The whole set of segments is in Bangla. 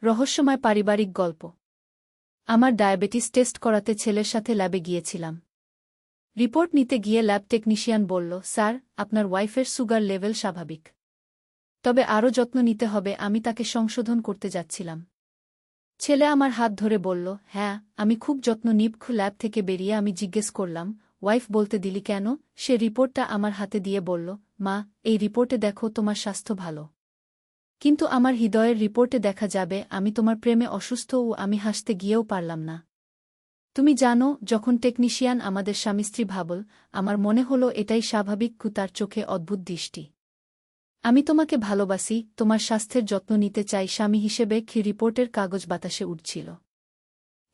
রহস্যময় পারিবারিক গল্প। আমার ডায়াবেটিস টেস্ট করাতে ছেলের সাথে ল্যাবে গিয়েছিলাম। রিপোর্ট নিতে গিয়ে ল্যাব টেকনিশিয়ান বলল, স্যার, আপনার ওয়াইফের সুগার লেভেল স্বাভাবিক, তবে আরও যত্ন নিতে হবে। আমি তাকে সংশোধন করতে যাচ্ছিলাম। ছেলে আমার হাত ধরে বলল, হ্যাঁ, আমি খুব যত্ন নিব। ল্যাব থেকে বেরিয়ে আমি জিজ্ঞেস করলাম, ওয়াইফ বলতে দিলি কেন? সে রিপোর্টটা আমার হাতে দিয়ে বলল, মা, এই রিপোর্টে দেখো তোমার স্বাস্থ্য ভালো, কিন্তু আমার হৃদয়ের রিপোর্টে দেখা যাবে আমি তোমার প্রেমে অসুস্থ। ও আমি হাসতে গিয়েও পারলাম না। তুমি জানো, যখন টেকনিশিয়ান আমাদের স্বামী-স্ত্রী ভাবল, আমার মনে হলো এটাই স্বাভাবিক। তার চোখে অদ্ভুত দৃষ্টি। আমি তোমাকে ভালোবাসি, তোমার স্বাস্থ্যের যত্ন নিতে চাই স্বামী হিসেবে। রিপোর্টের কাগজ বাতাসে উড়ছিল।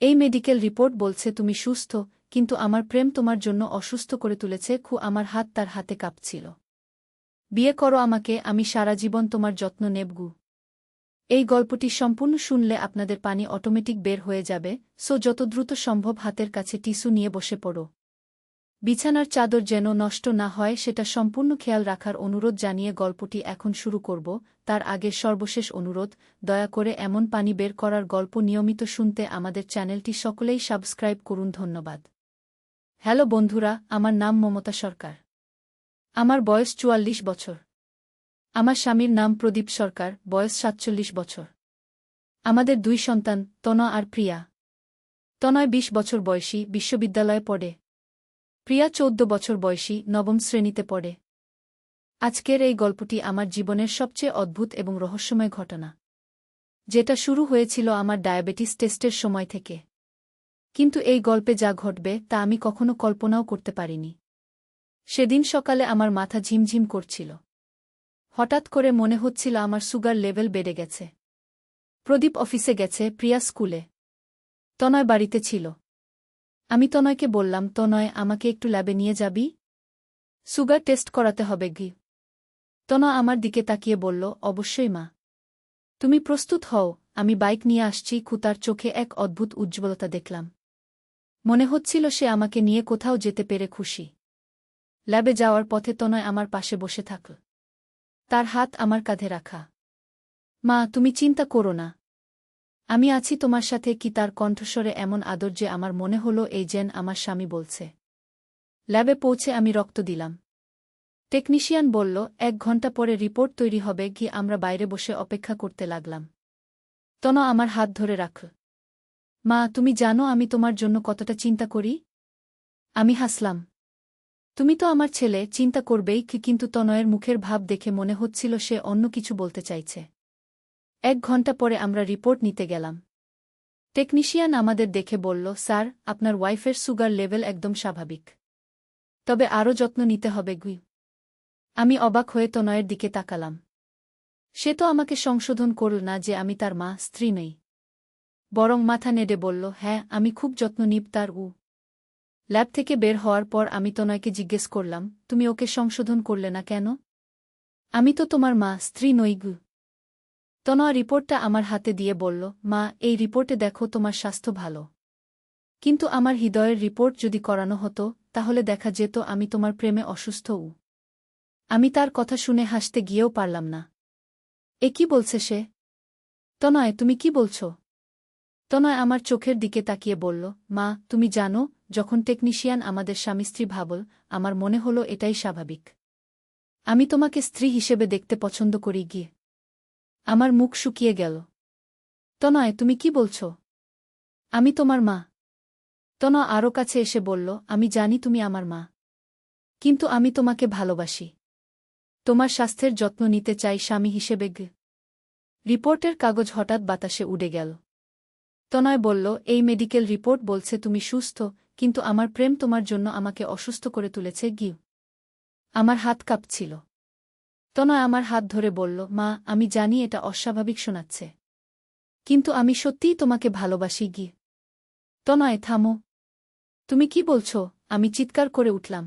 এই মেডিকেল রিপোর্ট বলছে তুমি সুস্থ, কিন্তু আমার প্রেম তোমার জন্য অসুস্থ করে তুলেছে। আমার হাত তার হাতে কাঁপছিল। বিয়ে করো আমাকে, আমি সারা জীবন তোমার যত্ন নেবগু। এই গল্পটি সম্পূর্ণ শুনলে আপনাদের পানি অটোমেটিক বের হয়ে যাবে, সো যত দ্রুত সম্ভব হাতের কাছে টিস্যু নিয়ে বসে পড়ো। বিছানার চাদর যেন নষ্ট না হয় সেটা সম্পূর্ণ খেয়াল রাখার অনুরোধ জানিয়ে গল্পটি এখন শুরু করব। তার আগে সর্বশেষ অনুরোধ, দয়া করে এমন পানি বের করার গল্প নিয়মিত শুনতে আমাদের চ্যানেলটি সকলেই সাবস্ক্রাইব করুন। ধন্যবাদ। হ্যালো বন্ধুরা, আমার নাম মমতা সরকার। আমার বয়স ৪৪ বছর। আমার স্বামীর নাম প্রদীপ সরকার, বয়স ৪৭ বছর। আমাদের ২ সন্তান, তনয় আর প্রিয়া। তনয় ২০ বছর বয়সী, বিশ্ববিদ্যালয়ে পড়ে। প্রিয়া ১৪ বছর বয়সী, নবম শ্রেণীতে পড়ে। আজকের এই গল্পটি আমার জীবনের সবচেয়ে অদ্ভুত এবং রহস্যময় ঘটনা, যেটা শুরু হয়েছিল আমার ডায়াবেটিস টেস্টের সময় থেকে। কিন্তু এই গল্পে যা ঘটবে তা আমি কখনো কল্পনাও করতে পারিনি। সেদিন সকালে আমার মাথা ঝিমঝিম করছিল। হঠাৎ করে মনে হচ্ছিল আমার সুগার লেভেল বেড়ে গেছে। প্রদীপ অফিসে গেছে, প্রিয়া স্কুলে। তনয় বাড়িতে ছিল। আমি তনয়কে বললাম, তনয়, আমাকে একটু ল্যাবে নিয়ে যাবি? সুগার টেস্ট করাতে হবে গি। তনয় আমার দিকে তাকিয়ে বলল, অবশ্যই মা। তুমি প্রস্তুত হও, আমি বাইক নিয়ে আসছি। তার চোখে এক অদ্ভুত উজ্জ্বলতা দেখলাম। মনে হচ্ছিল সে আমাকে নিয়ে কোথাও যেতে পেরে খুশি। ল্যাবে যাওয়ার পথে তনয় আমার পাশে বসে থাকল, তার হাত আমার কাঁধে রাখা। মা, তুমি চিন্তা করো না, আমি আছি তোমার সাথে। তার কণ্ঠস্বরে এমন আদর যে আমার মনে হলো এই যেন আমার স্বামী বলছে। ল্যাবে পৌঁছে আমি রক্ত দিলাম। টেকনিশিয়ান বলল, ১ ঘণ্টা পরে রিপোর্ট তৈরি হবে। আমরা বাইরে বসে অপেক্ষা করতে লাগলাম। তনয় আমার হাত ধরে রাখল। মা, তুমি জানো আমি তোমার জন্য কতটা চিন্তা করি? আমি হাসলাম। তুমি তো আমার ছেলে, চিন্তা করবেই। কিন্তু তনয়ের মুখের ভাব দেখে মনে হচ্ছিল সে অন্য কিছু বলতে চাইছে। ১ ঘণ্টা পরে আমরা রিপোর্ট নিতে গেলাম। টেকনিশিয়ান আমাদের দেখে বলল, স্যার, আপনার ওয়াইফের সুগার লেভেল একদম স্বাভাবিক, তবে আরও যত্ন নিতে হবে। আমি অবাক হয়ে তনয়ের দিকে তাকালাম। সে তো আমাকে সংশোধন করল না যে আমি তার মা, স্ত্রী নই, বরং মাথা নেড়ে বলল, হ্যাঁ, আমি খুব যত্ন নিব তার। ল্যাব থেকে বের হওয়ার পর আমি তনয়কে জিজ্ঞেস করলাম, তুমি ওকে সংশোধন করলে না কেন? আমি তো তোমার মা, স্ত্রী নই। তনয় রিপোর্টটা আমার হাতে দিয়ে বলল, মা, এই রিপোর্টে দেখো তোমার স্বাস্থ্য ভালো, কিন্তু আমার হৃদয়ের রিপোর্ট যদি করানো হতো তাহলে দেখা যেত আমি তোমার প্রেমে অসুস্থ। আমি তার কথা শুনে হাসতে গিয়েও পারলাম না। এ কি বলছে সে? তনয়, তুমি কি বলছ? তনয় আমার চোখের দিকে তাকিয়ে বলল, মা, তুমি জানো, যখন টেকনিশিয়ান আমাদের স্বামী-স্ত্রী ভাবল, আমার মনে হলো এটাই স্বাভাবিক। আমি তোমাকে স্ত্রী হিসেবে দেখতে পছন্দ করি। আমার মুখ শুকিয়ে গেল। তনয়, তুমি কি বলছ? আমি তোমার মা। তনয় আরও কাছে এসে বলল, আমি জানি তুমি আমার মা, কিন্তু আমি তোমাকে ভালোবাসি। তোমার স্বাস্থ্যের যত্ন নিতে চাই স্বামী হিসেবে। রিপোর্টের কাগজ হঠাৎ বাতাসে উড়ে গেল। তনয় বলল, এই মেডিকেল রিপোর্ট বলছে তুমি সুস্থ, কিন্তু আমার প্রেম তোমার জন্য আমাকে অসুস্থ করে তুলেছে। আমার হাত কাঁপছিল। তনয় আমার হাত ধরে বলল, মা, আমি জানি এটা অস্বাভাবিক শোনাচ্ছে, কিন্তু আমি সত্যিই তোমাকে ভালোবাসি। তনয়, থামো। তুমি কি বলছ? আমি চিৎকার করে উঠলাম।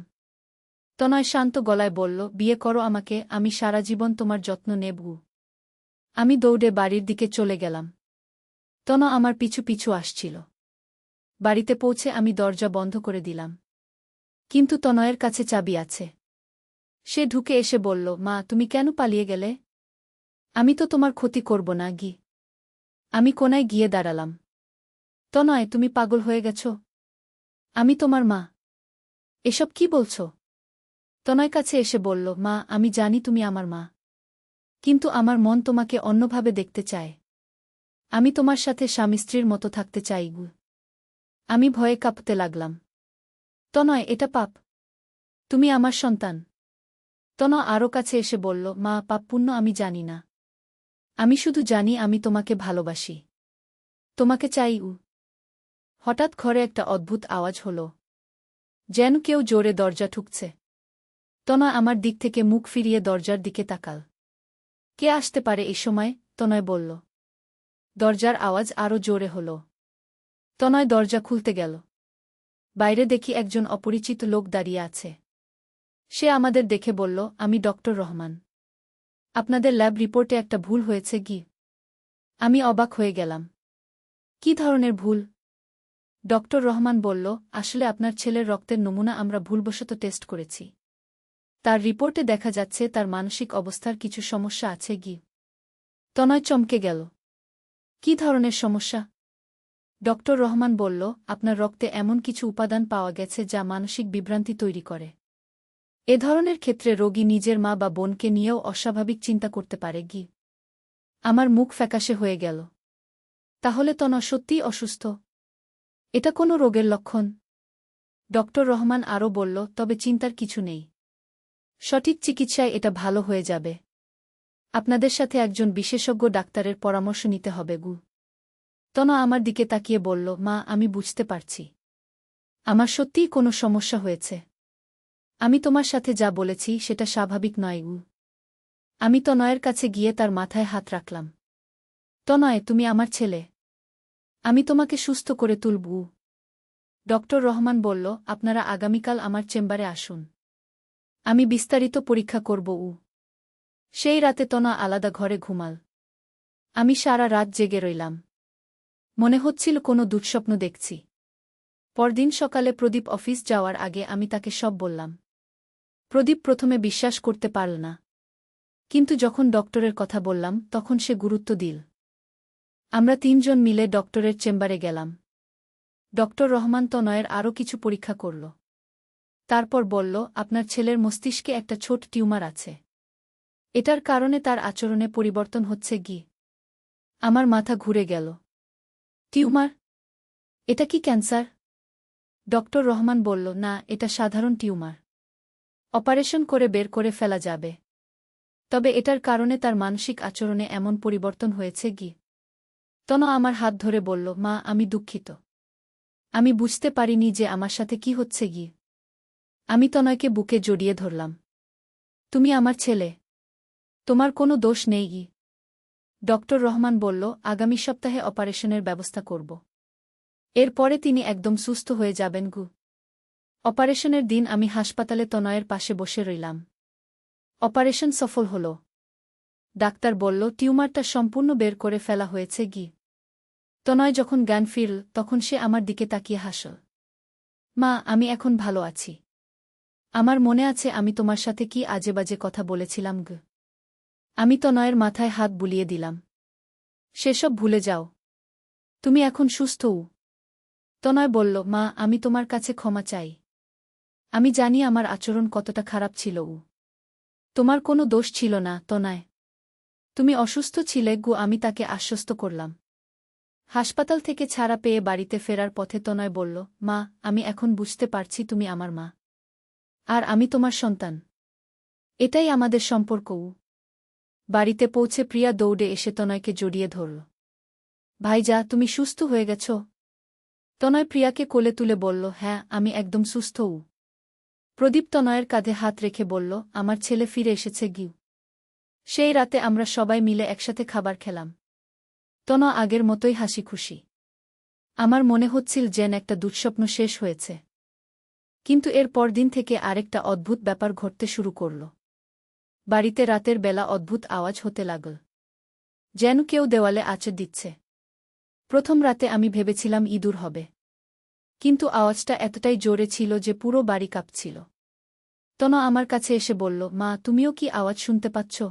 তনয় শান্ত গলায় বলল, বিয়ে করো আমাকে, আমি সারা জীবন তোমার যত্ন নেব। আমি দৌড়ে বাড়ির দিকে চলে গেলাম। তনয় আমার পিছু পিছু আসছিল। বাড়িতে পৌঁছে আমি দরজা বন্ধ করে দিলাম। কিন্তু তনয়ের কাছে চাবি আছে। সে ঢুকে এসে বলল, মা, তুমি কেন পালিয়ে গেলে? আমি তো তোমার ক্ষতি করব না। আমি কোনায় গিয়ে দাঁড়ালাম। তনয়, তুমি পাগল হয়ে গেছ? আমি তোমার মা। এসব কি বলছ? তনয় কাছে এসে বলল, মা, আমি জানি তুমি আমার মা। কিন্তু আমার মন তোমাকে অন্যভাবে দেখতে চায়। আমি তোমার সাথে স্বামী স্ত্রীর মতো থাকতে চাই গু। আমি ভয়ে কাঁপতে লাগলাম। তনয়, এটা পাপ। তুমি আমার সন্তান। তনয় আরও কাছে এসে বলল, মা, পাপ পুণ্য আমি জানি না। আমি শুধু জানি আমি তোমাকে ভালোবাসি। তোমাকে চাই উ। হঠাৎ ঘরে একটা অদ্ভুত আওয়াজ হল, যেন কেউ জোরে দরজা ঠুকছে। তনয় আমার দিক থেকে মুখ ফিরিয়ে দরজার দিকে তাকাল। কে আসতে পারে এই সময়? তনয় বলল। দরজার আওয়াজ আরও জোরে হল। তনয় দরজা খুলতে গেল। বাইরে দেখি একজন অপরিচিত লোক দাঁড়িয়ে আছে। সে আমাদের দেখে বলল, আমি ডক্টর রহমান। আপনাদের ল্যাব রিপোর্টে একটা ভুল হয়েছে কি? আমি অবাক হয়ে গেলাম। কি ধরনের ভুল? ডক্টর রহমান বলল, আসলে আপনার ছেলের রক্তের নমুনা আমরা ভুলবশত টেস্ট করেছি। তার রিপোর্টে দেখা যাচ্ছে তার মানসিক অবস্থার কিছু সমস্যা আছে কি। তনয় চমকে গেল। কি ধরনের সমস্যা? ডক্টর রহমান বলল, আপনার রক্তে এমন কিছু উপাদান পাওয়া গেছে যা মানসিক বিভ্রান্তি তৈরি করে। এ ধরনের ক্ষেত্রে রোগী নিজের মা বা বোনকে নিয়েও অস্বাভাবিক চিন্তা করতে পারে কি। আমার মুখ ফ্যাকাশে হয়ে গেল। তাহলে তনয় সত্যিই অসুস্থ? এটা কোনো রোগের লক্ষণ? ডক্টর রহমান আরও বলল, তবে চিন্তার কিছু নেই। সঠিক চিকিৎসায় এটা ভালো হয়ে যাবে। আপনাদের সাথে একজন বিশেষজ্ঞ ডাক্তারের পরামর্শ নিতে হবে গু। তনয় আমার দিকে তাকিয়ে বলল, মা, আমি বুঝতে পারছি। আমার সত্যিই কোনো সমস্যা হয়েছে। আমি তোমার সাথে যা বলেছি সেটা স্বাভাবিক নয় গু। আমি তনয়ের কাছে গিয়ে তার মাথায় হাত রাখলাম। তনয়, তুমি আমার ছেলে। আমি তোমাকে সুস্থ করে তুলব। ডক্টর রহমান বলল, আপনারা আগামীকাল আমার চেম্বারে আসুন। আমি বিস্তারিত পরীক্ষা করব উ। সেই রাতে তনয় আলাদা ঘরে ঘুমাল। আমি সারা রাত জেগে রইলাম। মনে হচ্ছিল কোনো দুঃস্বপ্ন দেখছি। পরদিন সকালে প্রদীপ অফিস যাওয়ার আগে আমি তাকে সব বললাম। প্রদীপ প্রথমে বিশ্বাস করতে পারল না। কিন্তু যখন ডক্টরের কথা বললাম তখন সে গুরুত্ব দিল। আমরা তিনজন মিলে ডক্টরের চেম্বারে গেলাম। ডক্টর রহমান তনয়ের আরও কিছু পরীক্ষা করল। তারপর বলল, আপনার ছেলের মস্তিষ্কে একটা ছোট টিউমার আছে। এটার কারণে তার আচরণে পরিবর্তন হচ্ছে গি। আমার মাথা ঘুরে গেল। টিউমার? এটা কি ক্যান্সার? ডক্টর রহমান বলল, না, এটা সাধারণ টিউমার। অপারেশন করে বের করে ফেলা যাবে। তবে এটার কারণে তার মানসিক আচরণে এমন পরিবর্তন হয়েছে গি। তনয় আমার হাত ধরে বলল, মা, আমি দুঃখিত। আমি বুঝতে পারিনি যে আমার সাথে কি হচ্ছে গি। আমি তনয়কে বুকে জড়িয়ে ধরলাম। তুমি আমার ছেলে। তোমার কোনো দোষ নেই গি। ডক্টর রহমান বলল, আগামী সপ্তাহে অপারেশনের ব্যবস্থা করব। এরপরে তিনি একদম সুস্থ হয়ে যাবেন গু। অপারেশনের দিন আমি হাসপাতালে তনয়ের পাশে বসে রইলাম। অপারেশন সফল হল। ডাক্তার বলল, টিউমারটা সম্পূর্ণ বের করে ফেলা হয়েছে গি। তনয় যখন জ্ঞান ফিরল তখন সে আমার দিকে তাকিয়ে হাসল। মা, আমি এখন ভালো আছি। আমার মনে আছে আমি তোমার সাথে কি আজেবাজে কথা বলেছিলাম গ। আমি তনয়ের মাথায় হাত বুলিয়ে দিলাম। সেসব ভুলে যাও। তুমি এখন সুস্থ উ। তনয় বলল, মা, আমি তোমার কাছে ক্ষমা চাই। আমি জানি আমার আচরণ কতটা খারাপ ছিল উ। তোমার কোনো দোষ ছিল না তনয়। তুমি অসুস্থ ছিলে গু। আমি তাকে আশ্বস্ত করলাম। হাসপাতাল থেকে ছাড়া পেয়ে বাড়িতে ফেরার পথে তনয় বলল, মা, আমি এখন বুঝতে পারছি তুমি আমার মা। আর আমি তোমার সন্তান। এটাই আমাদের সম্পর্ক উ। বাড়িতে পৌঁছে প্রিয়া দৌড়ে এসে তনয়কে জড়িয়ে ধরল। ভাইজা, তুমি সুস্থ হয়ে গেছ? তনয় প্রিয়াকে কোলে তুলে বলল, হ্যাঁ, আমি একদম সুস্থ উ। প্রদীপ তনয়ের কাঁধে হাত রেখে বলল, আমার ছেলে ফিরে এসেছে গিউ। সেই রাতে আমরা সবাই মিলে একসাথে খাবার খেলাম। তনয় আগের মতোই হাসি খুশি। আমার মনে হচ্ছিল যেন একটা দুঃস্বপ্ন শেষ হয়েছে। কিন্তু এর পরদিন থেকে আরেকটা অদ্ভুত ব্যাপার ঘটতে শুরু করল। বাড়িতে রাতের বেলা অদ্ভুত আওয়াজ হতে লাগল। যেন কেউ দেওয়ালে আঁচড় দিচ্ছে। প্রথম রাতে আমি ভেবেছিলাম ইঁদুর হবে। কিন্তু আওয়াজটা এতটাই জোরে ছিল যে পুরো বাড়ি কাঁপছিল। তনয় আমার কাছে এসে বলল, মা, তুমিও কি আওয়াজ শুনতে পাচ্ছ?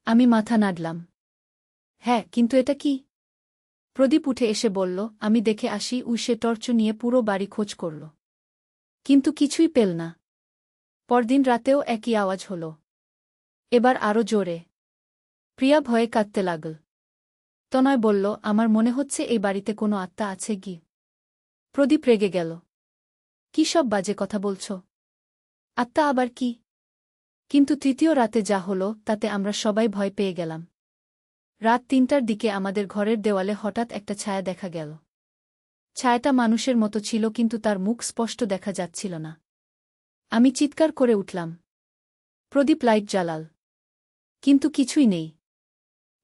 আমি মাথা নাড়লাম। হ্যাঁ, কিন্তু এটা কি? প্রদীপ উঠে এসে বলল, আমি দেখে আসি। সে টর্চ নিয়ে পুরো বাড়ি খোঁজ করল, কিন্তু কিছুই পেল না। পরদিন রাতেও একই আওয়াজ হল, এবার আরও জোরে। প্রিয়া ভয়ে কাঁদতে লাগল। তনয় বলল, আমার মনে হচ্ছে এই বাড়িতে কোনো আত্মা আছে কি। প্রদীপ রেগে গেল, কি সব বাজে কথা বলছ? আত্মা আবার কি? কিন্তু তৃতীয় রাতে যা হল তাতে আমরা সবাই ভয় পেয়ে গেলাম। রাত ৩টার দিকে আমাদের ঘরের দেওয়ালে হঠাৎ একটা ছায়া দেখা গেল। ছায়াটা মানুষের মতো ছিল, কিন্তু তার মুখ স্পষ্ট দেখা যাচ্ছিল না। আমি চিৎকার করে উঠলাম। প্রদীপ লাইট জ্বালাল, কিন্তু কিছুই নেই।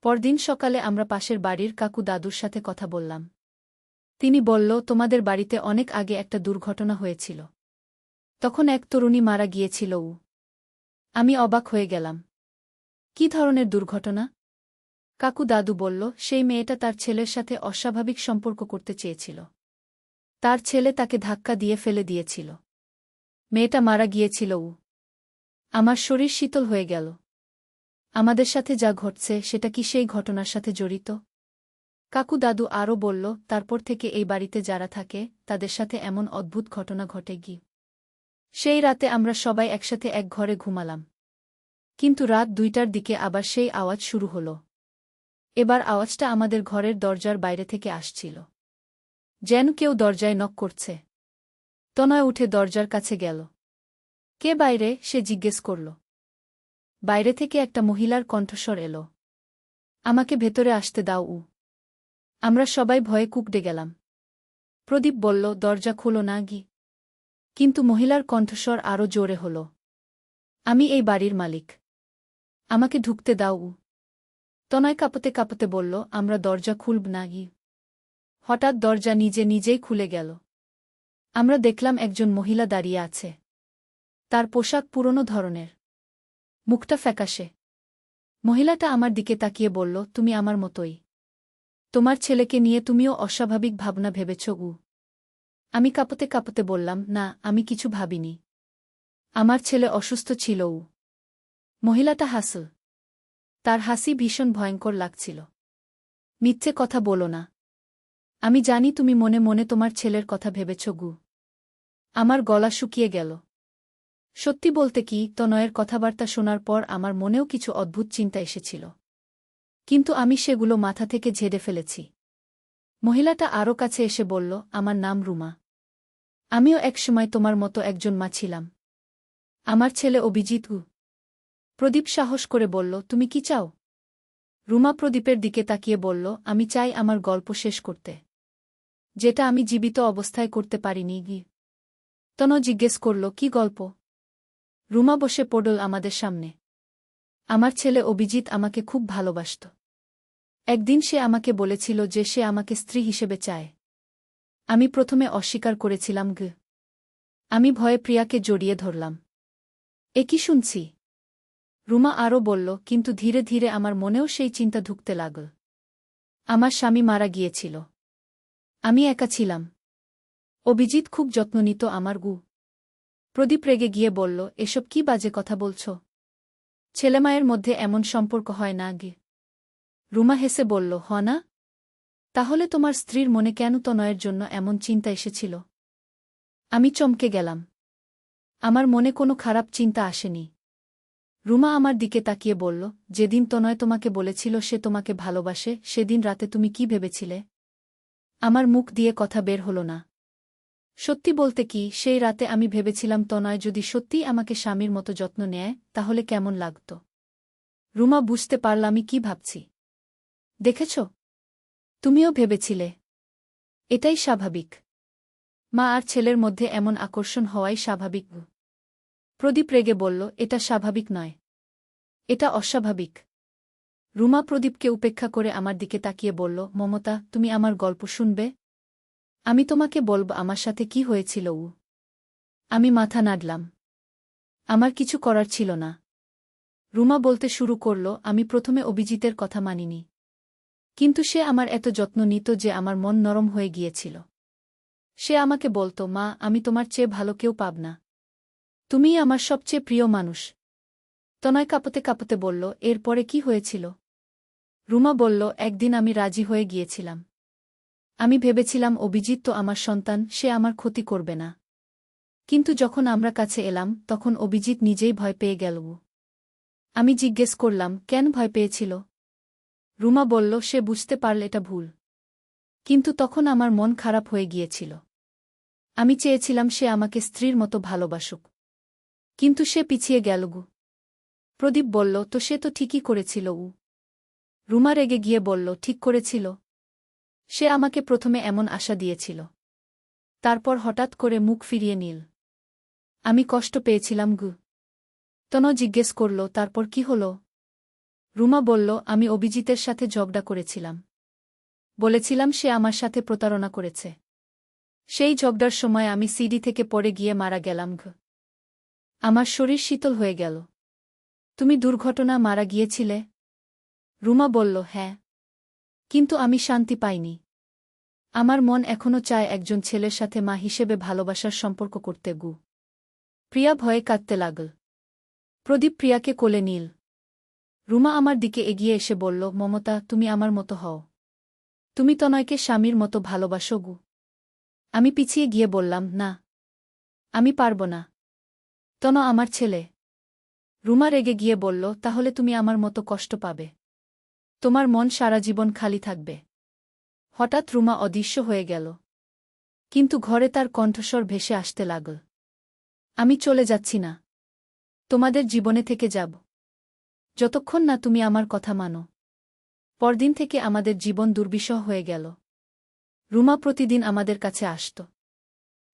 পরদিন সকালে আমরা পাশের বাড়ির কাকু দাদুর সাথে কথা বললাম। তিনি বলল, তোমাদের বাড়িতে অনেক আগে একটা দুর্ঘটনা হয়েছিল। তখন এক তরুণী মারা গিয়েছিল। আমি অবাক হয়ে গেলাম। কি ধরনের দুর্ঘটনা? কাকু দাদু বলল, সেই মেয়েটা তার ছেলের সাথে অস্বাভাবিক সম্পর্ক করতে চেয়েছিল। তার ছেলে তাকে ধাক্কা দিয়ে ফেলে দিয়েছিল। মেয়েটা মারা গিয়েছিল। আমার শরীর শীতল হয়ে গেল। আমাদের সাথে যা ঘটছে সেটা কি সেই ঘটনার সাথে জড়িত? কাকু দাদু আরও বলল, তারপর থেকে এই বাড়িতে যারা থাকে তাদের সাথে এমন অদ্ভুত ঘটনা ঘটে গিয়ে। সেই রাতে আমরা সবাই একসাথে এক ঘরে ঘুমালাম। কিন্তু রাত ২টার দিকে আবার সেই আওয়াজ শুরু হল। এবার আওয়াজটা আমাদের ঘরের দরজার বাইরে থেকে আসছিল, যেন কেউ দরজায় নক করছে। তনয় উঠে দরজার কাছে গেল। কে বাইরে? সে জিজ্ঞেস করল। বাইরে থেকে একটা মহিলার কণ্ঠস্বর এল, আমাকে ভেতরে আসতে দাও। আমরা সবাই ভয়ে কুঁকড়ে গেলাম। প্রদীপ বলল, দরজা খোলো না গি। কিন্তু মহিলার কণ্ঠস্বর আরও জোরে হল, আমি এই বাড়ির মালিক, আমাকে ঢুকতে দাও। তনয় কাঁপতে কাঁপতে বলল, আমরা দরজা খুলব না গি। হঠাৎ দরজা নিজে নিজেই খুলে গেল। আমরা দেখলাম একজন মহিলা দাঁড়িয়ে আছে। তার পোশাক পুরনো ধরনের, মুখটা ফ্যাকাশে। মহিলাটা আমার দিকে তাকিয়ে বলল, তুমি আমার মতোই। তোমার ছেলেকে নিয়ে তুমিও অস্বাভাবিক ভাবনা ভেবেছ। আমি কাঁপতে কাঁপতে বললাম, না, আমি কিছু ভাবিনি। আমার ছেলে অসুস্থ ছিল। মহিলাটা হাসল। তার হাসি ভীষণ ভয়ঙ্কর লাগছিল। মিথ্যে কথা বলো না। আমি জানি তুমি মনে মনে তোমার ছেলের কথা ভেবেছ। আমার গলা শুকিয়ে গেল। সত্যি বলতে কি, তনয়ের কথাবার্তা শোনার পর আমার মনেও কিছু অদ্ভুত চিন্তা এসেছিল, কিন্তু আমি সেগুলো মাথা থেকে ঝেড়ে ফেলেছি। মহিলাটা আরও কাছে এসে বলল, আমার নাম রুমা। আমিও একসময় তোমার মতো একজন মা ছিলাম। আমার ছেলে অভিজিৎ। প্রদীপ সাহস করে বলল, তুমি কি চাও? রুমা প্রদীপের দিকে তাকিয়ে বলল, আমি চাই আমার গল্প শেষ করতে, যেটা আমি জীবিত অবস্থায় করতে পারিনি। তনু জিজ্ঞেস করল, কি গল্প? রুমা বসে পড়ল আমাদের সামনে। আমার ছেলে অভিজিৎ আমাকে খুব ভালোবাসত। একদিন সে আমাকে বলেছিল যে সে আমাকে স্ত্রী হিসেবে চায়। আমি প্রথমে অস্বীকার করেছিলাম। আমি ভয়ে প্রিয়াকে জড়িয়ে ধরলাম। এ কি শুনছি? রুমা আরও বলল, কিন্তু ধীরে ধীরে আমার মনেও সেই চিন্তা ঢুকতে লাগল। আমার স্বামী মারা গিয়েছিল, আমি একা ছিলাম। অভিজিৎ খুব যত্ন নিত আমার। প্রদীপ রেগে গিয়ে বলল, এসব কি বাজে কথা বলছ? ছেলেমায়ের মধ্যে এমন সম্পর্ক হয় না। রুমা হেসে বলল, হ না? তাহলে তোমার স্ত্রীর মনে কেন তনয়ের জন্য এমন চিন্তা এসেছিল? আমি চমকে গেলাম। আমার মনে কোনো খারাপ চিন্তা আসেনি। রুমা আমার দিকে তাকিয়ে বলল, যেদিন তনয় তোমাকে বলেছিল সে তোমাকে ভালোবাসে, সেদিন রাতে তুমি কি ভেবেছিলে? আমার মুখ দিয়ে কথা বের হল না। সত্যি বলতে কি, সেই রাতে আমি ভেবেছিলাম তনয় যদি সত্যিই আমাকে স্বামীর মতো যত্ন নেয় তাহলে কেমন লাগত। রুমা বুঝতে পারল আমি কি ভাবছি। দেখেছ, তুমিও ভেবেছিলে। এটাই স্বাভাবিক। মা আর ছেলের মধ্যে এমন আকর্ষণ হওয়াই স্বাভাবিক। প্রদীপ রেগে বলল, এটা স্বাভাবিক নয়, এটা অস্বাভাবিক। রুমা প্রদীপকে উপেক্ষা করে আমার দিকে তাকিয়ে বলল, মমতা, তুমি আমার গল্প শুনবে? আমি তোমাকে বলব আমার সাথে কি হয়েছিল। আমি মাথা নাড়লাম। আমার কিছু করার ছিল না। রুমা বলতে শুরু করল, আমি প্রথমে অভিজিতের কথা মানিনি, কিন্তু সে আমার এত যত্ন নিত যে আমার মন নরম হয়ে গিয়েছিল। সে আমাকে বলত, মা, আমি তোমার চেয়ে ভালো কেউ পাব না, তুমিই আমার সবচেয়ে প্রিয় মানুষ। তনয় কাঁপতে কাঁপতে বলল, এরপরে কি হয়েছিল? রুমা বলল, একদিন আমি রাজি হয়ে গিয়েছিলাম। আমি ভেবেছিলাম অভিজিৎ তো আমার সন্তান, সে আমার ক্ষতি করবে না। কিন্তু যখন আমরা কাছে এলাম তখন অভিজিৎ নিজেই ভয় পেয়ে গেল। আমি জিজ্ঞেস করলাম, কেন ভয় পেয়েছিল? রুমা বলল, সে বুঝতে পারল এটা ভুল। কিন্তু তখন আমার মন খারাপ হয়ে গিয়েছিল। আমি চেয়েছিলাম সে আমাকে স্ত্রীর মতো ভালোবাসুক। কিন্তু সে পিছিয়ে গেল। প্রদীপ বলল, তো সে তো ঠিকই করেছিল। রুমা রেগে গিয়ে বলল, ঠিক করেছিল? সে আমাকে প্রথমে এমন আশা দিয়েছিল, তারপর হঠাৎ করে মুখ ফিরিয়ে নিল। আমি কষ্ট পেয়েছিলাম। তনু জিজ্ঞেস করল, তারপর কি হল? রুমা বলল, আমি অভিজিতের সাথে ঝগড়া করেছিলাম। বলেছিলাম সে আমার সাথে প্রতারণা করেছে। সেই ঝগড়ার সময় আমি সিঁড়ি থেকে পড়ে গিয়ে মারা গেলাম। আমার শরীর শীতল হয়ে গেল। তুমি দুর্ঘটনা মারা গিয়েছিলে? রুমা বলল, হ্যাঁ। কিন্তু আমি শান্তি পাইনি। আমার মন এখনও চায় একজন ছেলের সাথে মা হিসেবে ভালোবাসার সম্পর্ক করতে। প্রিয়া ভয়ে কাঁদতে লাগল। প্রদীপ প্রিয়াকে কোলে নিল। রুমা আমার দিকে এগিয়ে এসে বলল, মমতা, তুমি আমার মতো হও। তুমি তনয়কে স্বামীর মতো ভালোবাসো। আমি পিছিয়ে গিয়ে বললাম, না, আমি পারব না। তনু আমার ছেলে। রুমা রেগে গিয়ে বলল, তাহলে তুমি আমার মতো কষ্ট পাবে। তোমার মন সারা জীবন খালি থাকবে। হঠাৎ রুমা অদৃশ্য হয়ে গেল। কিন্তু ঘরে তার কণ্ঠস্বর ভেসে আসতে লাগল, আমি চলে যাচ্ছি না। তোমাদের জীবনে থেকে যাব, যতক্ষণ না তুমি আমার কথা মানো। পরদিন থেকে আমাদের জীবন দুর্বিষহ হয়ে গেল। রুমা প্রতিদিন আমাদের কাছে আসত।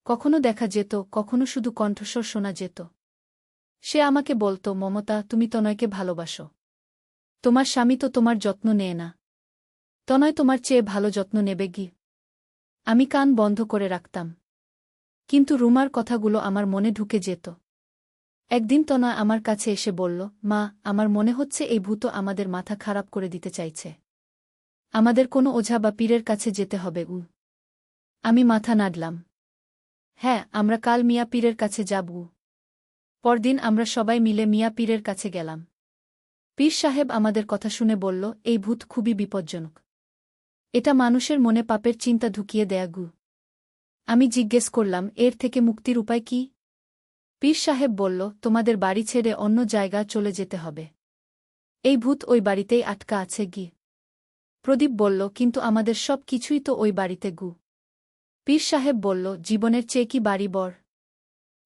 কখনো দেখা যেত, কখনো শুধু কণ্ঠস্বর শোনা যেত। সে আমাকে বলত, মমতা, তুমি তনয়কে ভালোবাসো। তোমার স্বামী তো তোমার যত্ন নেয় না। তনয় তোমার চেয়ে ভালো যত্ন নেবে। আমি কান বন্ধ করে রাখতাম। কিন্তু রুমার কথাগুলো আমার মনে ঢুকে যেত। একদিন তনয় আমার কাছে এসে বলল, মা, আমার মনে হচ্ছে এই ভূত আমাদের মাথা খারাপ করে দিতে চাইছে। আমাদের কোনো ওঝা বা পীরের কাছে যেতে হবে। আমি মাথা নাড়লাম। হ্যাঁ, আমরা কাল মিয়া পীরের কাছে যাব। পরদিন আমরা সবাই মিলে মিয়া পীরের কাছে গেলাম। পীর সাহেব আমাদের কথা শুনে বলল, এই ভূত খুবই বিপজ্জনক। এটা মানুষের মনে পাপের চিন্তা ঢুকিয়ে দেয়া। আমি জিজ্ঞেস করলাম, এর থেকে মুক্তির উপায় কি? পীর সাহেব বলল, তোমাদের বাড়ি ছেড়ে অন্য জায়গা চলে যেতে হবে। এই ভূত ওই বাড়িতেই আটকা আছে। প্রদীপ বলল, কিন্তু আমাদের সব কিছুই তো ওই বাড়িতে। পীর সাহেব বলল, জীবনের চেয়ে কি বাড়ি বড়?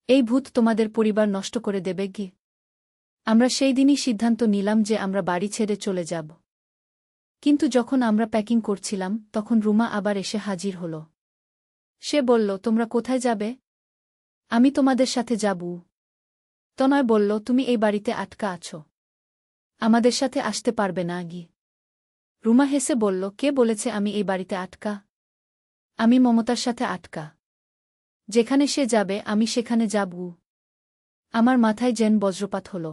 এই ভূত তোমাদের পরিবার নষ্ট করে দেবে। আমরা সেই দিনই সিদ্ধান্ত নিলাম যে আমরা বাড়ি ছেড়ে চলে যাব। কিন্তু যখন আমরা প্যাকিং করছিলাম তখন রুমা আবার এসে হাজির হল। সে বলল, তোমরা কোথায় যাবে? আমি তোমাদের সাথে যাব। তনয় বলল, তুমি এই বাড়িতে আটকা আছো, আমাদের সাথে আসতে পারবে না। রুমা হেসে বলল, কে বলেছে আমি এই বাড়িতে আটকা? আমি মমতার সাথে আটকা। যেখানে সে যাবে আমি সেখানে যাব। আমার মাথায় যেন বজ্রপাত হল।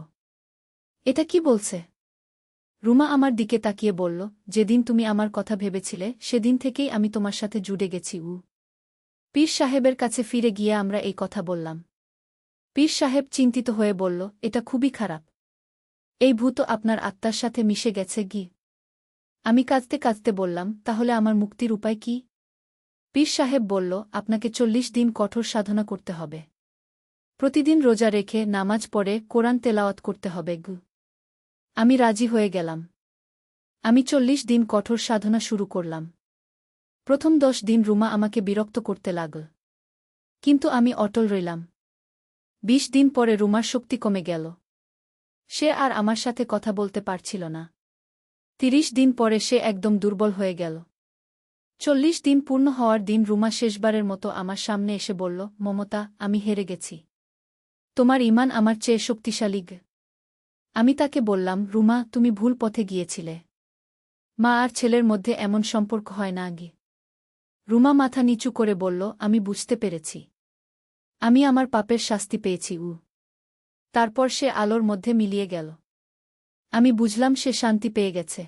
এটা কি বলছে? রুমা আমার দিকে তাকিয়ে বলল, যেদিন তুমি আমার কথা ভেবেছিলে সেদিন থেকেই আমি তোমার সাথে জুড়ে গেছি। পীর সাহেবের কাছে ফিরে গিয়ে আমরা এই কথা বললাম। পীর সাহেব চিন্তিত হয়ে বলল, এটা খুবই খারাপ। এই ভূত আপনার আত্মার সাথে মিশে গেছে। আমি কাঁদতে কাঁদতে বললাম, তাহলে আমার মুক্তির উপায় কি? পীর সাহেব বলল, আপনাকে 40 দিন কঠোর সাধনা করতে হবে। প্রতিদিন রোজা রেখে নামাজ পড়ে কোরআন তেলাওয়াত করতে হবে। আমি রাজি হয়ে গেলাম। আমি 40 দিন কঠোর সাধনা শুরু করলাম। প্রথম 10 দিন রুমা আমাকে বিরক্ত করতে লাগল, কিন্তু আমি অটল রইলাম। 20 দিন পরে রুমার শক্তি কমে গেল। সে আর আমার সাথে কথা বলতে পারছিল না। 30 দিন পরে সে একদম দুর্বল হয়ে গেল। 40 দিন পূর্ণ হওয়ার দিন রুমা শেষবারের মতো আমার সামনে এসে বলল, মমতা, আমি হেরে গেছি। তোমার ঈমান আমার চেয়ে শক্তিশালী। আমি তাকে বললাম, রুমা, তুমি ভুল পথে গিয়েছিলে। মা আর ছেলের মধ্যে এমন সম্পর্ক হয় না। রুমা মাথা নিচু করে বলল, আমি বুঝতে পেরেছি। আমি আমার পাপের শাস্তি পেয়েছি। তারপর সে আলোর মধ্যে মিলিয়ে গেল। আমি বুঝলাম সে শান্তি পেয়ে গেছে।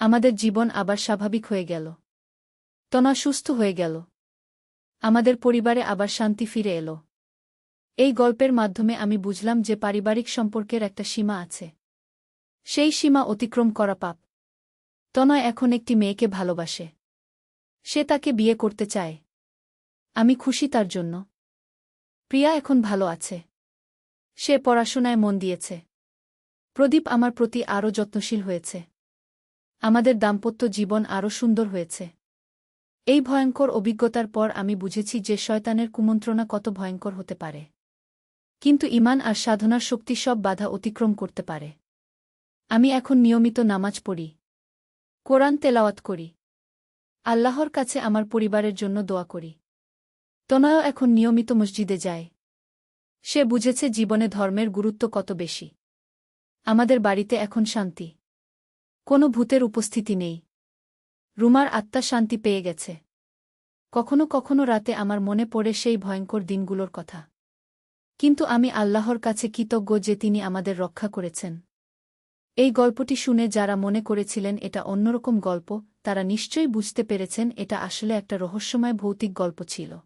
আমাদের জীবন আবার স্বাভাবিক হয়ে গেল। তনয় সুস্থ হয়ে গেল। আমাদের পরিবারে আবার শান্তি ফিরে এলো। এই গল্পের মাধ্যমে আমি বুঝলাম যে পারিবারিক সম্পর্কের একটা সীমা আছে। সেই সীমা অতিক্রম করা পাপ। তনয় এখন একটি মেয়েকে ভালোবাসে। সে তাকে বিয়ে করতে চায়। আমি খুশি তার জন্য। প্রিয়া এখন ভালো আছে। সে পড়াশোনায় মন দিয়েছে। প্রদীপ আমার প্রতি আরও যত্নশীল হয়েছে। আমাদের দাম্পত্য জীবন আরও সুন্দর হয়েছে। এই ভয়ঙ্কর অভিজ্ঞতার পর আমি বুঝেছি যে শয়তানের কুমন্ত্রণা কত ভয়ঙ্কর হতে পারে। কিন্তু ঈমান আর সাধনার শক্তি সব বাধা অতিক্রম করতে পারে। আমি এখন নিয়মিত নামাজ পড়ি, কোরআন তেলাওয়াত করি, আল্লাহর কাছে আমার পরিবারের জন্য দোয়া করি। তনয়ও এখন নিয়মিত মসজিদে যায়। সে বুঝেছে জীবনে ধর্মের গুরুত্ব কত বেশি। আমাদের বাড়িতে এখন শান্তি। কোনো ভূতের উপস্থিতি নেই। রুমার আত্মা শান্তি পেয়ে গেছে। কখনো কখনো রাতে আমার মনে পড়ে সেই ভয়ঙ্কর দিনগুলোর কথা। কিন্তু আমি আল্লাহর কাছে কৃতজ্ঞ যে তিনি আমাদের রক্ষা করেছেন। এই গল্পটি শুনে যারা মনে করেছিলেন এটা অন্যরকম গল্প, তারা নিশ্চয়ই বুঝতে পেরেছেন এটা আসলে একটা রহস্যময় ভৌতিক গল্প ছিল।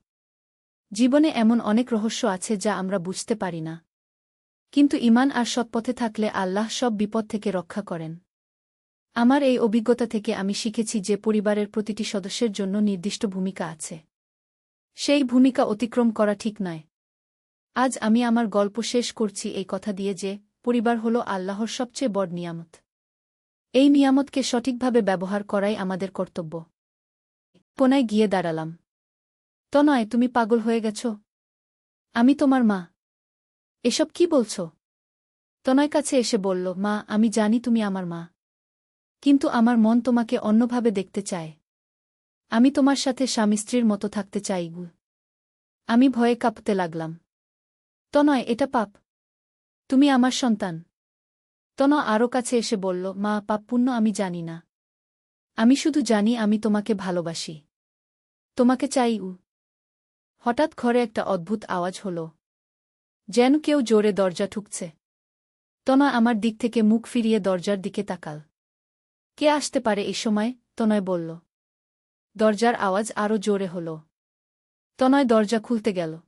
জীবনে এমন অনেক রহস্য আছে যা আমরা বুঝতে পারি না। কিন্তু ঈমান আর সৎপথে থাকলে আল্লাহ সব বিপদ থেকে রক্ষা করেন। আমার এই অভিজ্ঞতা থেকে আমি শিখেছি যে পরিবারের প্রতিটি সদস্যের জন্য নির্দিষ্ট ভূমিকা আছে। সেই ভূমিকা অতিক্রম করা ঠিক নয়। আজ আমি আমার গল্প শেষ করছি এই কথা দিয়ে যে পরিবার হল আল্লাহর সবচেয়ে বড় নিয়ামত। এই নিয়ামতকে সঠিকভাবে ব্যবহার করাই আমাদের কর্তব্য। কোনায় গিয়ে দাঁড়ালাম। তনয়, তুমি পাগল হয়ে গেছ? আমি তোমার মা। এসব কি বলছ? তনয় কাছে এসে বলল, মা, আমি জানি তুমি আমার মা। কিন্তু আমার মন তোমাকে অন্যভাবে দেখতে চায়। আমি তোমার সাথে স্বামী স্ত্রীর মতো থাকতে চাই। আমি ভয়ে কাঁপতে লাগলাম। তনয়, এটা পাপ। তুমি আমার সন্তান। তনয় আরও কাছে এসে বলল, মা, পাপ পুণ্য আমি জানি না। আমি শুধু জানি আমি তোমাকে ভালোবাসি। তোমাকে চাই। হঠাৎ ঘরে একটা অদ্ভুত আওয়াজ হল, যেন কেউ জোরে দরজা ঠুকছে। তনয় আমার দিক থেকে মুখ ফিরিয়ে দরজার দিকে তাকাল। কে আসতে পারে এই সময়? তনয় বলল। দরজার আওয়াজ আরও জোরে হল। তনয় দরজা খুলতে গেল।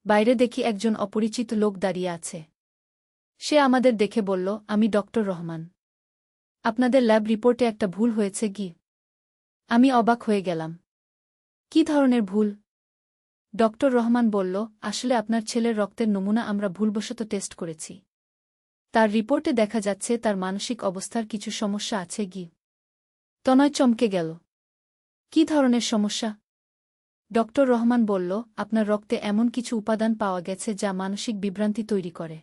বাইরে দেখি একজন অপরিচিত লোক দাঁড়িয়ে আছে। সে আমাদের দেখে বলল, আমি ডক্টর রহমান। আপনাদের ল্যাব রিপোর্টে একটা ভুল হয়েছে কি? আমি অবাক হয়ে গেলাম। কি ধরনের ভুল? ডক্টর রহমান বলল, আসলে আপনার ছেলের রক্তের নমুনা আমরা ভুলবশত টেস্ট করেছি। তার রিপোর্টে দেখা যাচ্ছে তার মানসিক অবস্থার কিছু সমস্যা আছে। তনয় চমকে গেল। কি ধরনের সমস্যা? ডক্টর রহমান বলল, আপনার রক্তে এমন কিছু উপাদান পাওয়া গেছে যা মানসিক বিভ্রান্তি তৈরি করে।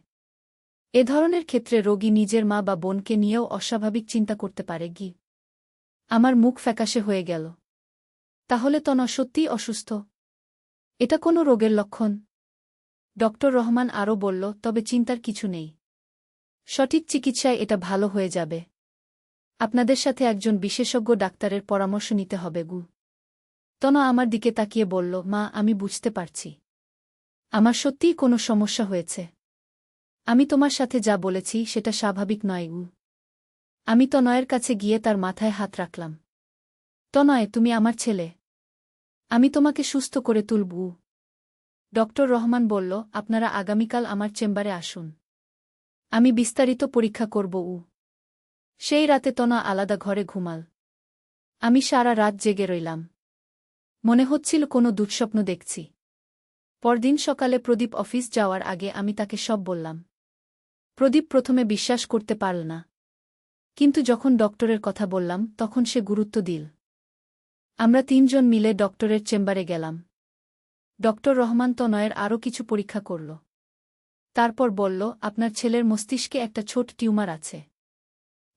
এ ধরনের ক্ষেত্রে রোগী নিজের মা বা বোনকে নিয়েও অস্বাভাবিক চিন্তা করতে পারে। আমার মুখ ফ্যাকাশে হয়ে গেল। তাহলে তনয় সত্যিই অসুস্থ? এটা কোনো রোগের লক্ষণ? ডক্টর রহমান আরও বলল, তবে চিন্তার কিছু নেই। সঠিক চিকিৎসায় এটা ভালো হয়ে যাবে। আপনাদের সাথে একজন বিশেষজ্ঞ ডাক্তারের পরামর্শ নিতে হবে। তনয় আমার দিকে তাকিয়ে বলল, মা, আমি বুঝতে পারছি। আমার সত্যিই কোনো সমস্যা হয়েছে। আমি তোমার সাথে যা বলেছি সেটা স্বাভাবিক নয়। আমি তনয়ের কাছে গিয়ে তার মাথায় হাত রাখলাম। তনয়, তুমি আমার ছেলে। আমি তোমাকে সুস্থ করে তুলব। ডক্টর রহমান বলল, আপনারা আগামীকাল আমার চেম্বারে আসুন। আমি বিস্তারিত পরীক্ষা করব। সেই রাতে তনয় আলাদা ঘরে ঘুমাল। আমি সারা রাত জেগে রইলাম। মনে হচ্ছিল কোনো দুঃস্বপ্ন দেখছি। পরদিন সকালে প্রদীপ অফিস যাওয়ার আগে আমি তাকে সব বললাম। প্রদীপ প্রথমে বিশ্বাস করতে পারল না। কিন্তু যখন ডক্টরের কথা বললাম তখন সে গুরুত্ব দিল। আমরা তিনজন মিলে ডক্টরের চেম্বারে গেলাম। ডক্টর রহমান তনয়ের আরও কিছু পরীক্ষা করল। তারপর বলল, আপনার ছেলের মস্তিষ্কে একটা ছোট টিউমার আছে।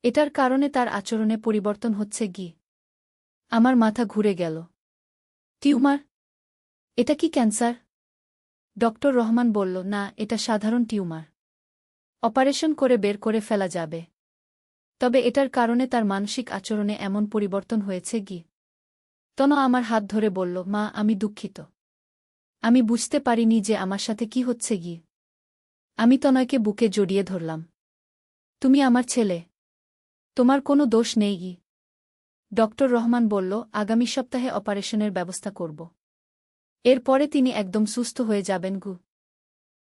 এটার কারণে তার আচরণে পরিবর্তন হচ্ছে। আমার মাথা ঘুরে গেল। টিউমার? এটা কি ক্যান্সার? ডক্টর রহমান বলল, না, এটা সাধারণ টিউমার। অপারেশন করে বের করে ফেলা যাবে। তবে এটার কারণে তার মানসিক আচরণে এমন পরিবর্তন হয়েছে। তনয় আমার হাত ধরে বলল, মা, আমি দুঃখিত। আমি বুঝতে পারিনি যে আমার সাথে কি হচ্ছে। আমি তনয়কে বুকে জড়িয়ে ধরলাম। তুমি আমার ছেলে। তোমার কোনো দোষ নেই। ডক্টর রহমান বলল, আগামী সপ্তাহে অপারেশনের ব্যবস্থা করব। এরপরে তিনি একদম সুস্থ হয়ে যাবেন।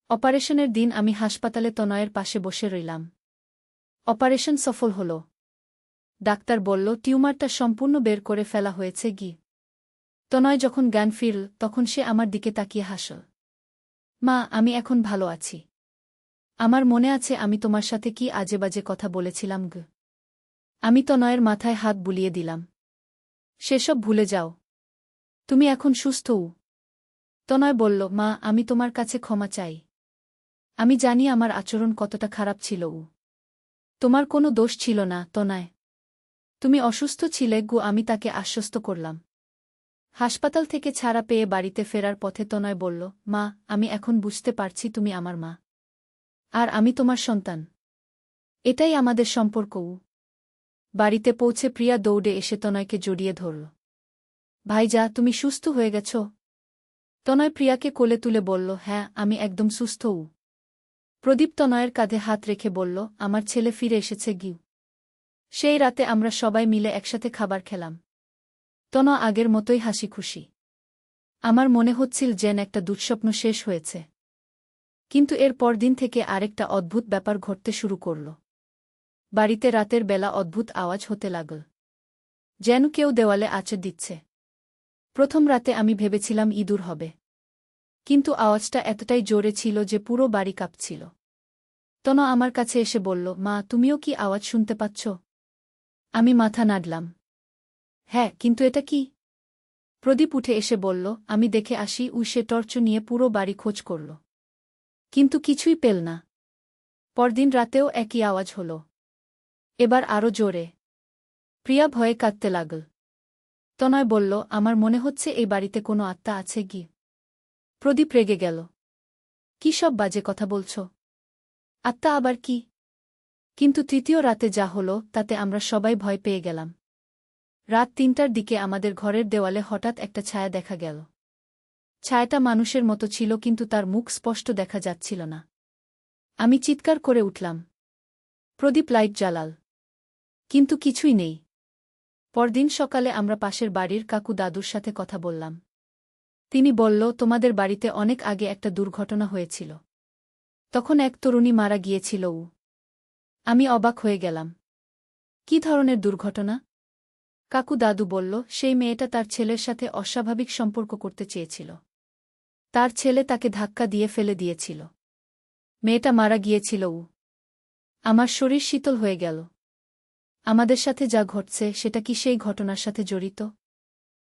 অপারেশনের দিন আমি হাসপাতালে তনয়ের পাশে বসে রইলাম। অপারেশন সফল হল। ডাক্তার বলল, টিউমারটা সম্পূর্ণ বের করে ফেলা হয়েছে। তনয় যখন জ্ঞান ফিরল তখন সে আমার দিকে তাকিয়ে হাসল। মা, আমি এখন ভালো আছি। আমার মনে আছে আমি তোমার সাথে কি আজেবাজে কথা বলেছিলাম গো। আমি তনয়ের মাথায় হাত বুলিয়ে দিলাম। সেসব ভুলে যাও। তুমি এখন সুস্থও। তনয় বলল, মা, আমি তোমার কাছে ক্ষমা চাই। আমি জানি আমার আচরণ কতটা খারাপ ছিল। তোমার কোনো দোষ ছিল না, তনয়। তুমি অসুস্থ ছিলে গো, আমি তাকে আশ্বস্ত করলাম। হাসপাতাল থেকে ছাড়া পেয়ে বাড়িতে ফেরার পথে তনয় বলল, মা, আমি এখন বুঝতে পারছি তুমি আমার মা। আর আমি তোমার সন্তান। এটাই আমাদের সম্পর্ক। বাড়িতে পৌঁছে প্রিয়া দৌড়ে এসে তনয়কে জড়িয়ে ধরল। ভাইজা, তুমি সুস্থ হয়ে গেছ? তনয় প্রিয়াকে কোলে তুলে বলল, হ্যাঁ, আমি একদম সুস্থ। প্রদীপ তনয়ের কাঁধে হাত রেখে বলল, আমার ছেলে ফিরে এসেছে গিউ। সেই রাতে আমরা সবাই মিলে একসাথে খাবার খেলাম। তনয় আগের মতোই হাসি খুশি। আমার মনে হচ্ছিল যেন একটা দুঃস্বপ্ন শেষ হয়েছে। কিন্তু এর পরদিন থেকে আরেকটা অদ্ভুত ব্যাপার ঘটতে শুরু করল। বাড়িতে রাতের বেলা অদ্ভুত আওয়াজ হতে লাগল। যেন কেউ দেওয়ালে আঁচড় দিচ্ছে। প্রথম রাতে আমি ভেবেছিলাম ইঁদুর হবে। কিন্তু আওয়াজটা এতটাই জোরে ছিল যে পুরো বাড়ি কাঁপছিল। তনয় আমার কাছে এসে বলল, মা, তুমিও কি আওয়াজ শুনতে পাচ্ছ? আমি মাথা নাড়লাম। হ্যাঁ, কিন্তু এটা কি? প্রদীপ উঠে এসে বলল, আমি দেখে আসি। সে টর্চ নিয়ে পুরো বাড়ি খোঁজ করল। কিন্তু কিছুই পেল না। পরদিন রাতেও একই আওয়াজ হল। এবার আরও জোরে। প্রিয়া ভয়ে কাঁদতে লাগল। তনয় বলল, আমার মনে হচ্ছে এই বাড়িতে কোনো আত্মা আছে কি। প্রদীপ রেগে গেল। কি সব বাজে কথা বলছ? আত্মা আবার কি? কিন্তু তৃতীয় রাতে যা হল তাতে আমরা সবাই ভয় পেয়ে গেলাম। রাত ৩টার দিকে আমাদের ঘরের দেওয়ালে হঠাৎ একটা ছায়া দেখা গেল। ছায়াটা মানুষের মতো ছিল কিন্তু তার মুখ স্পষ্ট দেখা যাচ্ছিল না। আমি চিৎকার করে উঠলাম। প্রদীপ লাইট জ্বালাল। কিন্তু কিছুই নেই। পরদিন সকালে আমরা পাশের বাড়ির কাকু দাদুর সাথে কথা বললাম। তিনি বলল, তোমাদের বাড়িতে অনেক আগে একটা দুর্ঘটনা হয়েছিল। তখন এক তরুণী মারা গিয়েছিল। আমি অবাক হয়ে গেলাম। কি ধরনের দুর্ঘটনা? কাকু দাদু বলল, সেই মেয়েটা তার ছেলের সাথে অস্বাভাবিক সম্পর্ক করতে চেয়েছিল। তার ছেলে তাকে ধাক্কা দিয়ে ফেলে দিয়েছিল। মেয়েটা মারা গিয়েছিল। আমার শরীর শীতল হয়ে গেল। আমাদের সাথে যা ঘটছে সেটা কি সেই ঘটনার সাথে জড়িত?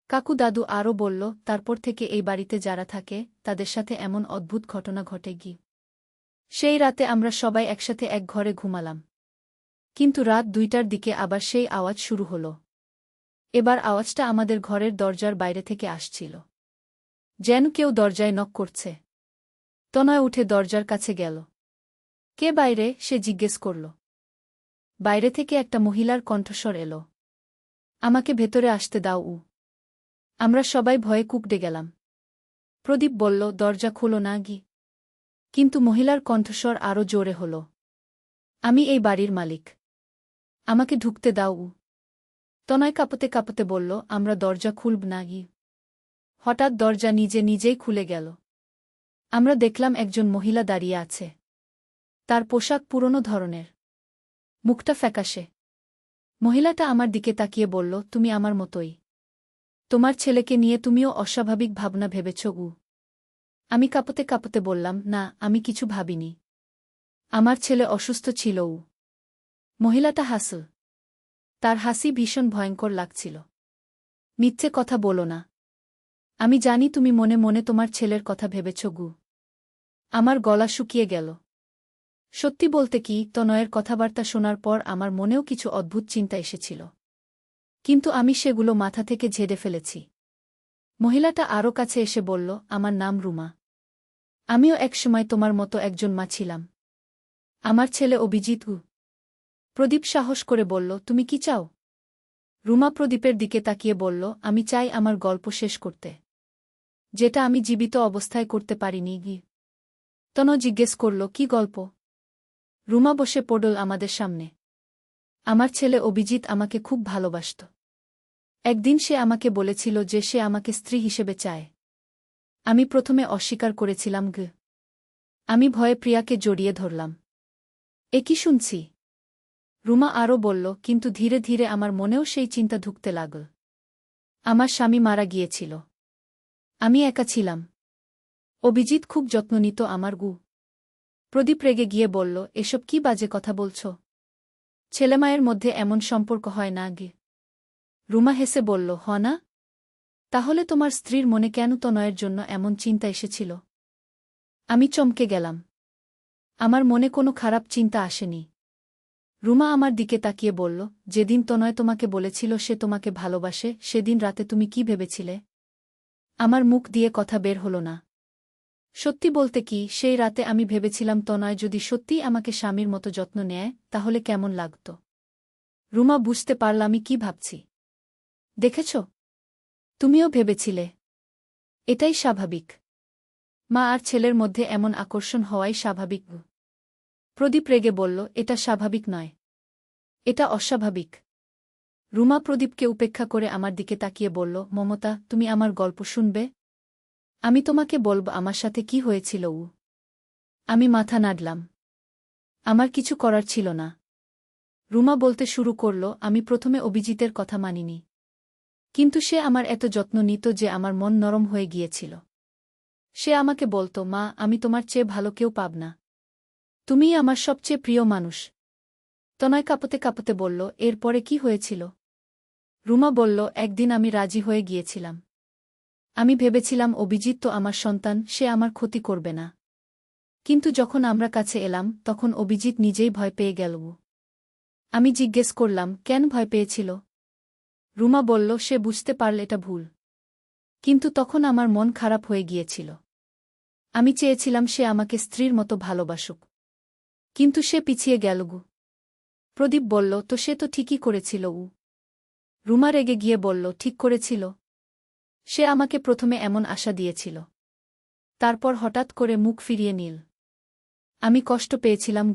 কাকু দাদু আরও বলল, তারপর থেকে এই বাড়িতে যারা থাকে তাদের সাথে এমন অদ্ভুত ঘটনা ঘটে গি। সেই রাতে আমরা সবাই একসাথে এক ঘরে ঘুমালাম। কিন্তু রাত ২টার দিকে আবার সেই আওয়াজ শুরু হল। এবার আওয়াজটা আমাদের ঘরের দরজার বাইরে থেকে আসছিল। যেন কেউ দরজায় নক করছে। তনয় উঠে দরজার কাছে গেল। কে বাইরে? সে জিজ্ঞেস করল। বাইরে থেকে একটা মহিলার কণ্ঠস্বর এল। আমাকে ভেতরে আসতে দাও। আমরা সবাই ভয়ে কুঁকড়ে গেলাম। প্রদীপ বলল, দরজা খোলো না গি। কিন্তু মহিলার কণ্ঠস্বর আরও জোরে হল। আমি এই বাড়ির মালিক। আমাকে ঢুকতে দাও। তনয় কাঁপতে কাঁপতে বলল, আমরা দরজা খুলব না গি। হঠাৎ দরজা নিজে নিজেই খুলে গেল। আমরা দেখলাম একজন মহিলা দাঁড়িয়ে আছে। তার পোশাক পুরনো ধরনের। মুখটা ফ্যাকাশে। মহিলাটা আমার দিকে তাকিয়ে বলল, তুমি আমার মতোই। তোমার ছেলেকে নিয়ে তুমিও অস্বাভাবিক ভাবনা ভেবেছ। আমি কাঁপতে কাঁপতে বললাম, না, আমি কিছু ভাবিনি। আমার ছেলে অসুস্থ ছিল। মহিলাটা হাসল। তার হাসি ভীষণ ভয়ঙ্কর লাগছিল। মিথ্যে কথা বলো না। আমি জানি তুমি মনে মনে তোমার ছেলের কথা ভেবেছ। আমার গলা শুকিয়ে গেল। সত্যি বলতে কি, তনয়ের কথাবার্তা শোনার পর আমার মনেও কিছু অদ্ভুত চিন্তা এসেছিল। কিন্তু আমি সেগুলো মাথা থেকে ঝেড়ে ফেলেছি। মহিলাটা আরও কাছে এসে বলল, আমার নাম রুমা। আমিও একসময় তোমার মতো একজন মা ছিলাম। আমার ছেলে অভিজিৎ। প্রদীপ সাহস করে বলল, তুমি কি চাও? রুমা প্রদীপের দিকে তাকিয়ে বলল, আমি চাই আমার গল্প শেষ করতে। যেটা আমি জীবিত অবস্থায় করতে পারিনি গি। তনয় জিজ্ঞেস করল, কি গল্প? রুমা বসে পড়ল আমাদের সামনে। আমার ছেলে অভিজিৎ আমাকে খুব ভালোবাসত। একদিন সে আমাকে বলেছিল যে সে আমাকে স্ত্রী হিসেবে চায়। আমি প্রথমে অস্বীকার করেছিলাম গি। আমি ভয়ে প্রিয়াকে জড়িয়ে ধরলাম। এ কি শুনছি? রুমা আরও বলল, কিন্তু ধীরে ধীরে আমার মনেও সেই চিন্তা ঢুকতে লাগল। আমার স্বামী মারা গিয়েছিল। আমি একা ছিলাম। অভিজিৎ খুব যত্ন নিত আমার গু। প্রদীপ রেগে গিয়ে বলল, এসব কি বাজে কথা বলছ? ছেলেমায়ের মধ্যে এমন সম্পর্ক হয় না গে। রুমা হেসে বলল, হ না? তাহলে তোমার স্ত্রীর মনে কেন তনয়ের জন্য এমন চিন্তা এসেছিল? আমি চমকে গেলাম। আমার মনে কোনো খারাপ চিন্তা আসেনি। রুমা আমার দিকে তাকিয়ে বলল, যেদিন তনয় তোমাকে বলেছিল সে তোমাকে ভালোবাসে সেদিন রাতে তুমি কি ভেবেছিলে? আমার মুখ দিয়ে কথা বের হল না। সত্যি বলতে কি, সেই রাতে আমি ভেবেছিলাম তনয় যদি সত্যিই আমাকে স্বামীর মতো যত্ন নেয় তাহলে কেমন লাগত। রুমা বুঝতে পারল আমি কি ভাবছি। দেখেছ? তুমিও ভেবেছিলে। এটাই স্বাভাবিক। মা আর ছেলের মধ্যে এমন আকর্ষণ হওয়াই স্বাভাবিক। প্রদীপ রেগে বলল, এটা স্বাভাবিক নয়। এটা অস্বাভাবিক। রুমা প্রদীপকে উপেক্ষা করে আমার দিকে তাকিয়ে বলল, মমতা, তুমি আমার গল্প শুনবে? আমি তোমাকে বলব আমার সাথে কি হয়েছিল। আমি মাথা নাড়লাম। আমার কিছু করার ছিল না। রুমা বলতে শুরু করল, আমি প্রথমে অভিজিতের কথা মানিনি। কিন্তু সে আমার এত যত্ন নিত যে আমার মন নরম হয়ে গিয়েছিল। সে আমাকে বলত, মা, আমি তোমার চেয়ে ভালো কেউ পাব না। তুমিই আমার সবচেয়ে প্রিয় মানুষ। তনয় কাঁপতে কাঁপতে বলল, এরপরে কি হয়েছিল? রুমা বলল, একদিন আমি রাজি হয়ে গিয়েছিলাম। আমি ভেবেছিলাম অভিজিৎ তো আমার সন্তান, সে আমার ক্ষতি করবে না। কিন্তু যখন আমরা কাছে এলাম তখন অভিজিৎ নিজেই ভয় পেয়ে গেল। আমি জিজ্ঞেস করলাম, কেন ভয় পেয়েছিল? রুমা বলল, সে বুঝতে পারল এটা ভুল। কিন্তু তখন আমার মন খারাপ হয়ে গিয়েছিল। আমি চেয়েছিলাম সে আমাকে স্ত্রীর মতো ভালোবাসুক। কিন্তু সে পিছিয়ে গেল। প্রদীপ বলল, তো সে তো ঠিকই করেছিল। রুমা রেগে গিয়ে বলল, ঠিক করেছিল? সে আমাকে প্রথমে এমন আশা দিয়েছিল। তারপর হঠাৎ করে মুখ ফিরিয়ে নিল। আমি কষ্ট পেয়েছিলাম।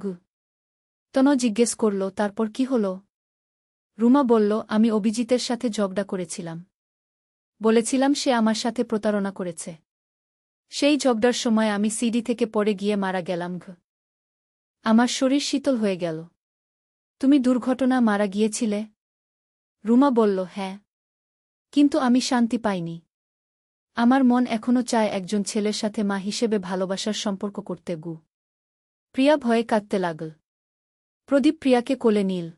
তনু জিজ্ঞেস করল, তারপর কি হল? রুমা বলল, আমি অভিজিতের সাথে ঝগড়া করেছিলাম। বলেছিলাম সে আমার সাথে প্রতারণা করেছে। সেই ঝগড়ার সময় আমি সিঁড়ি থেকে পড়ে গিয়ে মারা গেলাম। আমার শরীর শীতল হয়ে গেল। তুমি দুর্ঘটনা মারা গিয়েছিলে? রুমা বলল, হ্যাঁ। কিন্তু আমি শান্তি পাইনি। আমার মন এখনো চায় একজন ছেলের সাথে মা হিসেবে ভালোবাসার সম্পর্ক করতে। প্রিয়া ভয়ে কাঁদতে লাগল। প্রদীপ প্রিয়াকে কোলে নিল।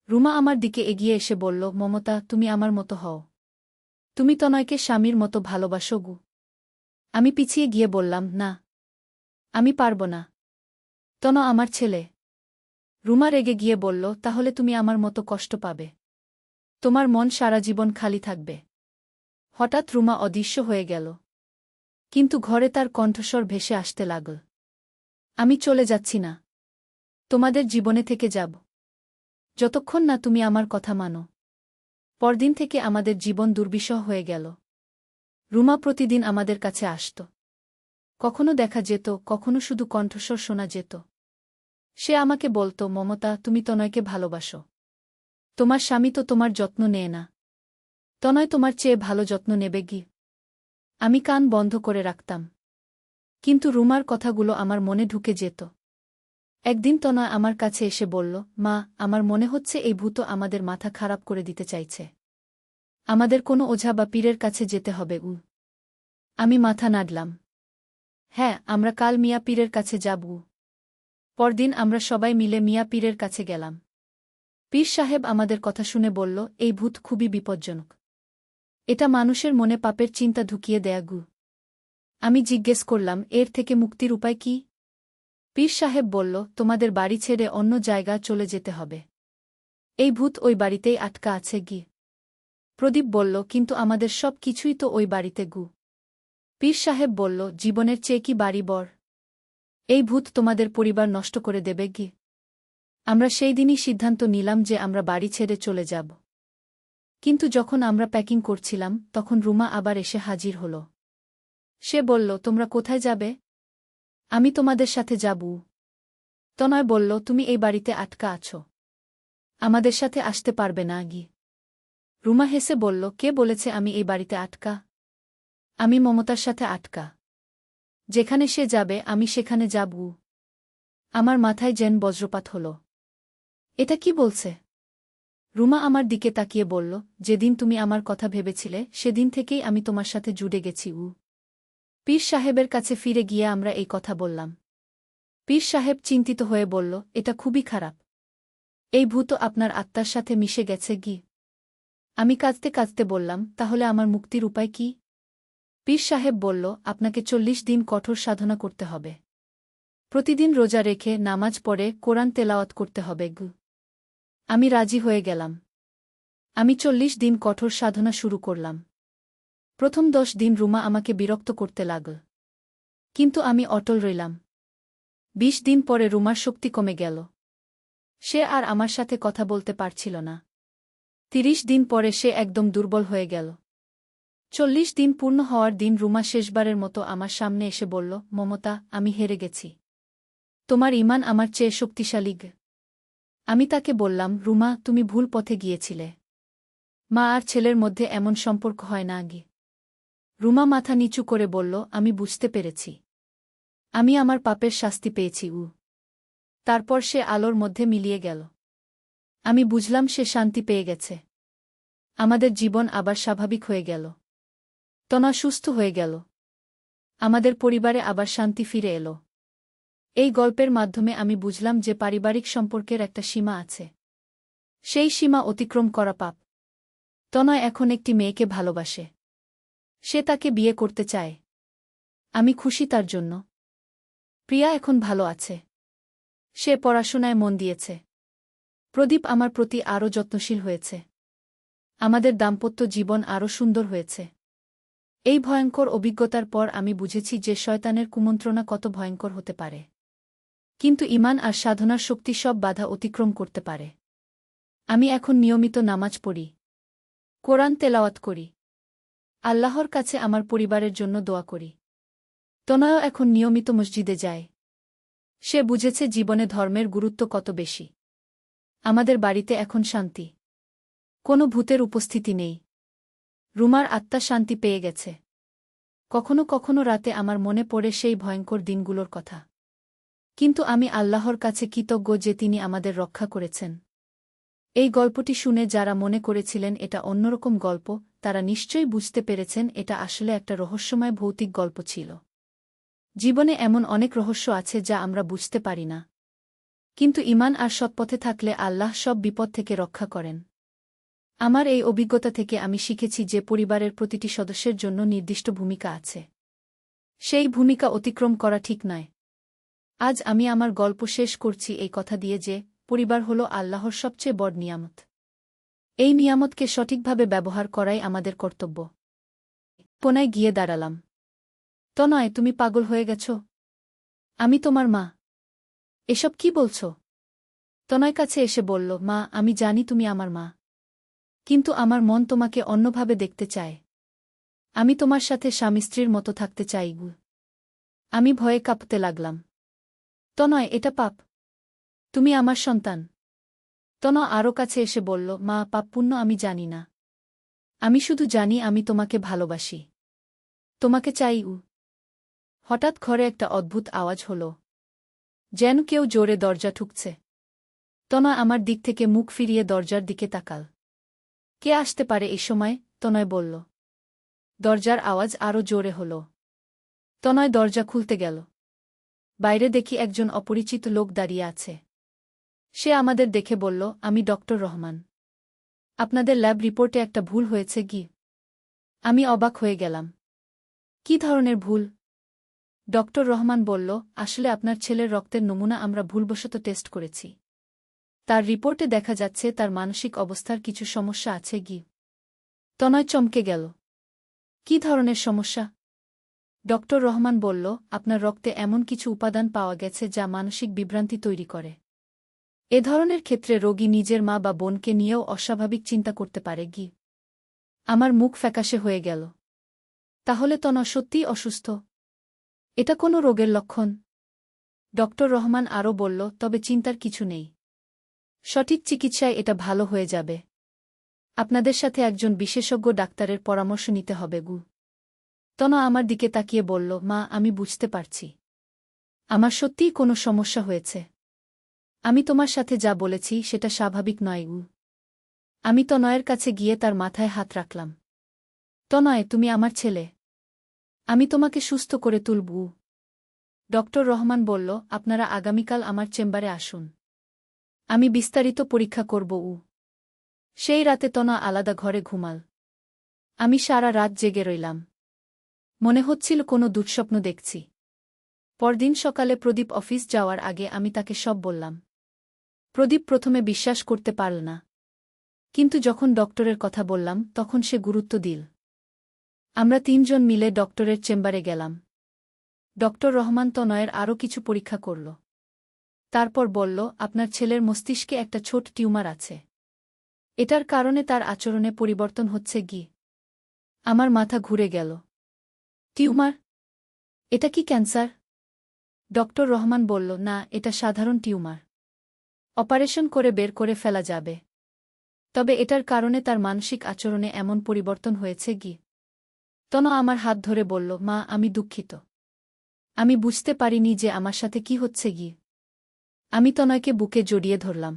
রুমা আমার দিকে এগিয়ে এসে বলল, মমতা, তুমি আমার মতো হও। তুমি তনয়কে স্বামীর মতো ভালোবাসো। আমি পিছিয়ে গিয়ে বললাম, না, আমি পারব না। তনু আমার ছেলে। রুমা রেগে গিয়ে বলল, তাহলে তুমি আমার মতো কষ্ট পাবে। তোমার মন সারা জীবন খালি থাকবে। হঠাৎ রুমা অদৃশ্য হয়ে গেল। কিন্তু ঘরে তার কণ্ঠস্বর ভেসে আসতে লাগল, আমি চলে যাচ্ছি না। তোমাদের জীবনে থেকে যাব যতক্ষণ না তুমি আমার কথা মানো। পরদিন থেকে আমাদের জীবন দুর্বিষহ হয়ে গেল। রুমা প্রতিদিন আমাদের কাছে আসত। কখনো দেখা যেত, কখনো শুধু কণ্ঠস্বর শোনা যেত। সে আমাকে বলত, মমতা, তুমি তনয়কে ভালোবাসো। তোমার স্বামী তো তোমার যত্ন নেয় না। তনয় তোমার চেয়ে ভালো যত্ন নেবে। আমি কান বন্ধ করে রাখতাম। কিন্তু রুমার কথাগুলো আমার মনে ঢুকে যেত। একদিন তনয় আমার কাছে এসে বলল, মা, আমার মনে হচ্ছে এই ভূত আমাদের মাথা খারাপ করে দিতে চাইছে। আমাদের কোনো ওঝা বা পীরের কাছে যেতে হবে। আমি মাথা নাড়লাম। হ্যাঁ, আমরা কাল মিয়া পীরের কাছে যাব। পরদিন আমরা সবাই মিলে মিয়া পীরের কাছে গেলাম। পীর সাহেব আমাদের কথা শুনে বলল, এই ভূত খুবই বিপজ্জনক। এটা মানুষের মনে পাপের চিন্তা ঢুকিয়ে দেয়া। আমি জিজ্ঞেস করলাম, এর থেকে মুক্তির উপায় কি? পীর সাহেব বলল, তোমাদের বাড়ি ছেড়ে অন্য জায়গা চলে যেতে হবে। এই ভূত ওই বাড়িতেই আটকা আছে। প্রদীপ বলল, কিন্তু আমাদের সব কিছুই তো ওই বাড়িতে। পীর সাহেব বলল, জীবনের চেয়ে কি বাড়ি বড়? এই ভূত তোমাদের পরিবার নষ্ট করে দেবে। আমরা সেই দিনই সিদ্ধান্ত নিলাম যে আমরা বাড়ি ছেড়ে চলে যাব। কিন্তু যখন আমরা প্যাকিং করছিলাম তখন রুমা আবার এসে হাজির হল। সে বলল, তোমরা কোথায় যাবে? আমি তোমাদের সাথে যাব। তনয় বলল, তুমি এই বাড়িতে আটকা আছো। আমাদের সাথে আসতে পারবে না। রুমা হেসে বলল, কে বলেছে আমি এই বাড়িতে আটকা? আমি মমতার সাথে আটকা। যেখানে সে যাবে আমি সেখানে যাব। আমার মাথায় যেন বজ্রপাত হল। এটা কি বলছে? রুমা আমার দিকে তাকিয়ে বলল, যেদিন তুমি আমার কথা ভেবেছিলে সেদিন থেকেই আমি তোমার সাথে জুড়ে গেছি। পীর সাহেবের কাছে ফিরে গিয়ে আমরা এই কথা বললাম। পীর সাহেব চিন্তিত হয়ে বলল, এটা খুবই খারাপ। এই ভূত আপনার আত্মার সাথে মিশে গেছে কি? আমি কাঁদতে কাঁদতে বললাম, তাহলে আমার মুক্তির উপায় কি? পীর সাহেব বলল, আপনাকে 40 দিন কঠোর সাধনা করতে হবে। প্রতিদিন রোজা রেখে নামাজ পড়ে কোরআন তেলাওয়াত করতে হবে। আমি রাজি হয়ে গেলাম। আমি 40 দিন কঠোর সাধনা শুরু করলাম। প্রথম 10 দিন রুমা আমাকে বিরক্ত করতে লাগল। কিন্তু আমি অটল রইলাম। 20 দিন পরে রুমার শক্তি কমে গেল। সে আর আমার সাথে কথা বলতে পারছিল না। 30 দিন পরে সে একদম দুর্বল হয়ে গেল। 40 দিন পূর্ণ হওয়ার দিন রুমা শেষবারের মতো আমার সামনে এসে বলল, মমতা, আমি হেরে গেছি। তোমার ঈমান আমার চেয়ে শক্তিশালী। আমি তাকে বললাম, রুমা, তুমি ভুল পথে গিয়েছিলে। মা আর ছেলের মধ্যে এমন সম্পর্ক হয় না। রুমা মাথা নিচু করে বলল, আমি বুঝতে পেরেছি। আমি আমার পাপের শাস্তি পেয়েছি। তারপর সে আলোর মধ্যে মিলিয়ে গেল। আমি বুঝলাম সে শান্তি পেয়ে গেছে। আমাদের জীবন আবার স্বাভাবিক হয়ে গেল। তনা সুস্থ হয়ে গেল। আমাদের পরিবারে আবার শান্তি ফিরে এলো। এই গল্পের মাধ্যমে আমি বুঝলাম যে পারিবারিক সম্পর্কের একটা সীমা আছে। সেই সীমা অতিক্রম করা পাপ। তনয় এখন একটি মেয়েকে ভালোবাসে। সে তাকে বিয়ে করতে চায়। আমি খুশি তার জন্য। প্রিয়া এখন ভালো আছে। সে পড়াশোনায় মন দিয়েছে। প্রদীপ আমার প্রতি আরও যত্নশীল হয়েছে। আমাদের দাম্পত্য জীবন আরও সুন্দর হয়েছে। এই ভয়ঙ্কর অভিজ্ঞতার পর আমি বুঝেছি যে শয়তানের কুমন্ত্রণা কত ভয়ঙ্কর হতে পারে। কিন্তু ঈমান আর সাধনার শক্তি সব বাধা অতিক্রম করতে পারে। আমি এখন নিয়মিত নামাজ পড়ি। কোরআন তেলাওয়াত করি। আল্লাহর কাছে আমার পরিবারের জন্য দোয়া করি। তনয়ও এখন নিয়মিত মসজিদে যায়। সে বুঝেছে জীবনে ধর্মের গুরুত্ব কত বেশি। আমাদের বাড়িতে এখন শান্তি। কোনো ভূতের উপস্থিতি নেই। রুমার আত্মা শান্তি পেয়ে গেছে। কখনো কখনো রাতে আমার মনে পড়ে সেই ভয়ঙ্কর দিনগুলোর কথা। কিন্তু আমি আল্লাহর কাছে কৃতজ্ঞ যে তিনি আমাদের রক্ষা করেছেন। এই গল্পটি শুনে যারা মনে করেছিলেন এটা অন্যরকম গল্প, তারা নিশ্চয়ই বুঝতে পেরেছেন এটা আসলে একটা রহস্যময় ভৌতিক গল্প ছিল। জীবনে এমন অনেক রহস্য আছে যা আমরা বুঝতে পারি না। কিন্তু ঈমান আর সৎপথে থাকলে আল্লাহ সব বিপদ থেকে রক্ষা করেন। আমার এই অভিজ্ঞতা থেকে আমি শিখেছি যে পরিবারের প্রতিটি সদস্যের জন্য নির্দিষ্ট ভূমিকা আছে। সেই ভূমিকা অতিক্রম করা ঠিক নয়। আজ আমি আমার গল্প শেষ করছি এই কথা দিয়ে যে পরিবার হল আল্লাহর সবচেয়ে বড় নিয়ামত। এই নিয়ামতকে সঠিকভাবে ব্যবহার করাই আমাদের কর্তব্য। কোনায় গিয়ে দাঁড়ালাম। তনয়, তুমি পাগল হয়ে গেছ? আমি তোমার মা। এসব কি বলছ? তনয় কাছে এসে বলল, মা, আমি জানি তুমি আমার মা। কিন্তু আমার মন তোমাকে অন্যভাবে দেখতে চায়। আমি তোমার সাথে স্বামী স্ত্রীর মতো থাকতে চাই। আমি ভয়ে কাঁপতে লাগলাম। তনয়, এটা পাপ। তুমি আমার সন্তান। তনয় আরও কাছে এসে বলল, মা, পাপ পুণ্য আমি জানি না। আমি শুধু জানি আমি তোমাকে ভালোবাসি। তোমাকে চাই। হঠাৎ ঘরে একটা অদ্ভুত আওয়াজ হল। যেন কেউ জোরে দরজা ঠুকছে। তনয় আমার দিক থেকে মুখ ফিরিয়ে দরজার দিকে তাকাল। কে আসতে পারে এই সময়? তনয় বলল। দরজার আওয়াজ আরও জোরে হল। তনয় দরজা খুলতে গেল। বাইরে দেখি একজন অপরিচিত লোক দাঁড়িয়ে আছে। সে আমাদের দেখে বলল, আমি ডক্টর রহমান। আপনাদের ল্যাব রিপোর্টে একটা ভুল হয়েছে কি? আমি অবাক হয়ে গেলাম। কি ধরনের ভুল? ডক্টর রহমান বলল, আসলে আপনার ছেলের রক্তের নমুনা আমরা ভুলবশত টেস্ট করেছি। তার রিপোর্টে দেখা যাচ্ছে তার মানসিক অবস্থার কিছু সমস্যা আছে। তনয় চমকে গেল। কি ধরনের সমস্যা? ডক্টর রহমান বলল, আপনার রক্তে এমন কিছু উপাদান পাওয়া গেছে যা মানসিক বিভ্রান্তি তৈরি করে। এ ধরনের ক্ষেত্রে রোগী নিজের মা বা বোনকে নিয়েও অস্বাভাবিক চিন্তা করতে পারে। আমার মুখ ফ্যাকাশে হয়ে গেল। তাহলে তনয় সত্যিই অসুস্থ? এটা কোনো রোগের লক্ষণ? ডক্টর রহমান আরও বলল, তবে চিন্তার কিছু নেই। সঠিক চিকিৎসায় এটা ভালো হয়ে যাবে। আপনাদের সাথে একজন বিশেষজ্ঞ ডাক্তারের পরামর্শ নিতে হবে। তনয় আমার দিকে তাকিয়ে বলল, মা, আমি বুঝতে পারছি। আমার সত্যিই কোনো সমস্যা হয়েছে। আমি তোমার সাথে যা বলেছি সেটা স্বাভাবিক নয়। আমি তনয়ের কাছে গিয়ে তার মাথায় হাত রাখলাম। তনয়, তুমি আমার ছেলে। আমি তোমাকে সুস্থ করে তুলব। ডক্টর রহমান বলল, আপনারা আগামীকাল আমার চেম্বারে আসুন। আমি বিস্তারিত পরীক্ষা করব। সেই রাতে তনয় আলাদা ঘরে ঘুমাল। আমি সারা রাত জেগে রইলাম। মনে হচ্ছিল কোনো দুঃস্বপ্ন দেখছি। পরদিন সকালে প্রদীপ অফিস যাওয়ার আগে আমি তাকে সব বললাম। প্রদীপ প্রথমে বিশ্বাস করতে পারল না, কিন্তু যখন ডক্টরের কথা বললাম তখন সে গুরুত্ব দিল। আমরা তিনজন মিলে ডক্টরের চেম্বারে গেলাম। ডক্টর রহমান তনয়ের আরও কিছু পরীক্ষা করল। তারপর বলল, আপনার ছেলের মস্তিষ্কে একটা ছোট টিউমার আছে। এটার কারণে তার আচরণে পরিবর্তন হচ্ছে। আমার মাথা ঘুরে গেল। টিউমার? এটা কি ক্যান্সার? ডক্টর রহমান বলল, না, এটা সাধারণ টিউমার। অপারেশন করে বের করে ফেলা যাবে। তবে এটার কারণে তার মানসিক আচরণে এমন পরিবর্তন হয়েছে। তনু আমার হাত ধরে বলল, মা, আমি দুঃখিত। আমি বুঝতে পারিনি যে আমার সাথে কি হচ্ছে। আমি তনয়কে বুকে জড়িয়ে ধরলাম।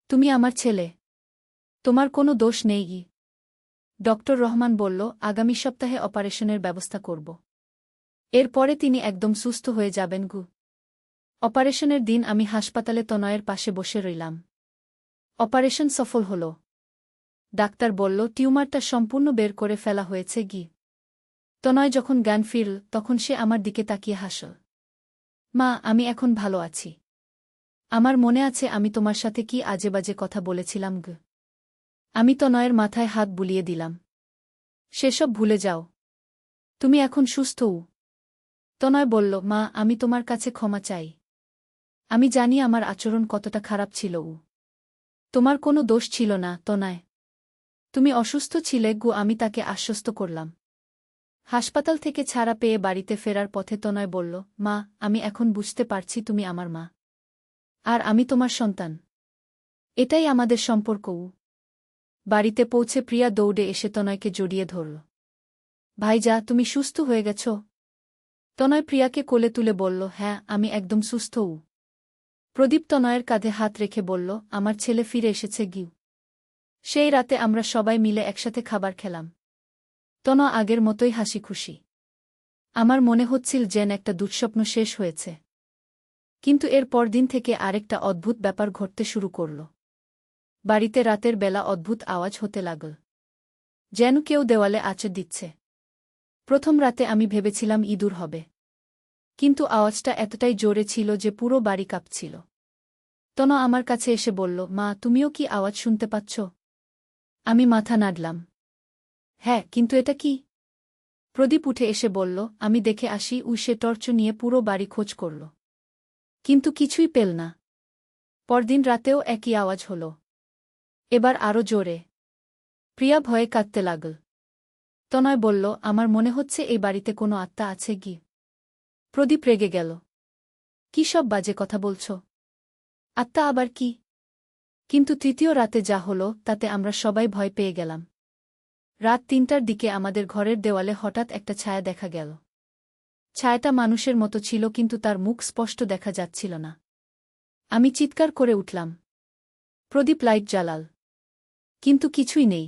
তুমি আমার ছেলে। তোমার কোনো দোষ নেই। ডক্টর রহমান বলল, আগামী সপ্তাহে অপারেশনের ব্যবস্থা করব। এরপরে তিনি একদম সুস্থ হয়ে যাবেন। অপারেশনের দিন আমি হাসপাতালে তনয়ের পাশে বসে রইলাম। অপারেশন সফল হল। ডাক্তার বলল, টিউমারটা সম্পূর্ণ বের করে ফেলা হয়েছে। তনয় যখন জ্ঞান ফিরল তখন সে আমার দিকে তাকিয়ে হাসল। মা, আমি এখন ভালো আছি। আমার মনে আছে আমি তোমার সাথে কি আজেবাজে কথা বলেছিলাম। আমি তনয়ের মাথায় হাত বুলিয়ে দিলাম। সেসব ভুলে যাও। তুমি এখন সুস্থ। তনয় বলল, মা, আমি তোমার কাছে ক্ষমা চাই। আমি জানি আমার আচরণ কতটা খারাপ ছিল। তোমার কোনো দোষ ছিল না, তনয়। তুমি অসুস্থ ছিলে। আমি তাকে আশ্বস্ত করলাম। হাসপাতাল থেকে ছাড়া পেয়ে বাড়িতে ফেরার পথে তনয় বলল, মা, আমি এখন বুঝতে পারছি তুমি আমার মা। আর আমি তোমার সন্তান। এটাই আমাদের সম্পর্ক। বাড়িতে পৌঁছে প্রিয়া দৌড়ে এসে তনয়কে জড়িয়ে ধরল। ভাইজা, তুমি সুস্থ হয়ে গেছ? তনয় প্রিয়াকে কোলে তুলে বলল, হ্যাঁ, আমি একদম সুস্থ। প্রদীপ তনয়ের কাঁধে হাত রেখে বলল, আমার ছেলে ফিরে এসেছে। সেই রাতে আমরা সবাই মিলে একসাথে খাবার খেলাম। তনয় আগের মতোই হাসি খুশি। আমার মনে হচ্ছিল যেন একটা দুঃস্বপ্ন শেষ হয়েছে। কিন্তু এর পরদিন থেকে আরেকটা অদ্ভুত ব্যাপার ঘটতে শুরু করল। বাড়িতে রাতের বেলা অদ্ভুত আওয়াজ হতে লাগল, যেন কেউ দেওয়ালে আঁচড় দিচ্ছে। প্রথম রাতে আমি ভেবেছিলাম ইঁদুর হবে, কিন্তু আওয়াজটা এতটাই জোরে ছিল যে পুরো বাড়ি কাঁপছিল। তনয় আমার কাছে এসে বলল, মা, তুমিও কি আওয়াজ শুনতে পাচ্ছ? আমি মাথা নাড়লাম। হ্যাঁ, কিন্তু এটা কি? প্রদীপ উঠে এসে বলল, আমি দেখে আসি। সে টর্চ নিয়ে পুরো বাড়ি খোঁজ করল, কিন্তু কিছুই পেল না। পরদিন রাতেও একই আওয়াজ হল, এবার আরও জোরে। প্রিয়া ভয়ে কাঁদতে লাগল। তনয় বলল, আমার মনে হচ্ছে এই বাড়িতে কোনো আত্মা আছে। প্রদীপ রেগে গেল। কি সব বাজে কথা বলছ? আত্মা আবার কি? কিন্তু তৃতীয় রাতে যা হল তাতে আমরা সবাই ভয় পেয়ে গেলাম। রাত ৩টার দিকে আমাদের ঘরের দেওয়ালে হঠাৎ একটা ছায়া দেখা গেল। ছায়াটা মানুষের মতো ছিল, কিন্তু তার মুখ স্পষ্ট দেখা যাচ্ছিল না। আমি চিৎকার করে উঠলাম। প্রদীপ লাইট জ্বালাল, কিন্তু কিছুই নেই।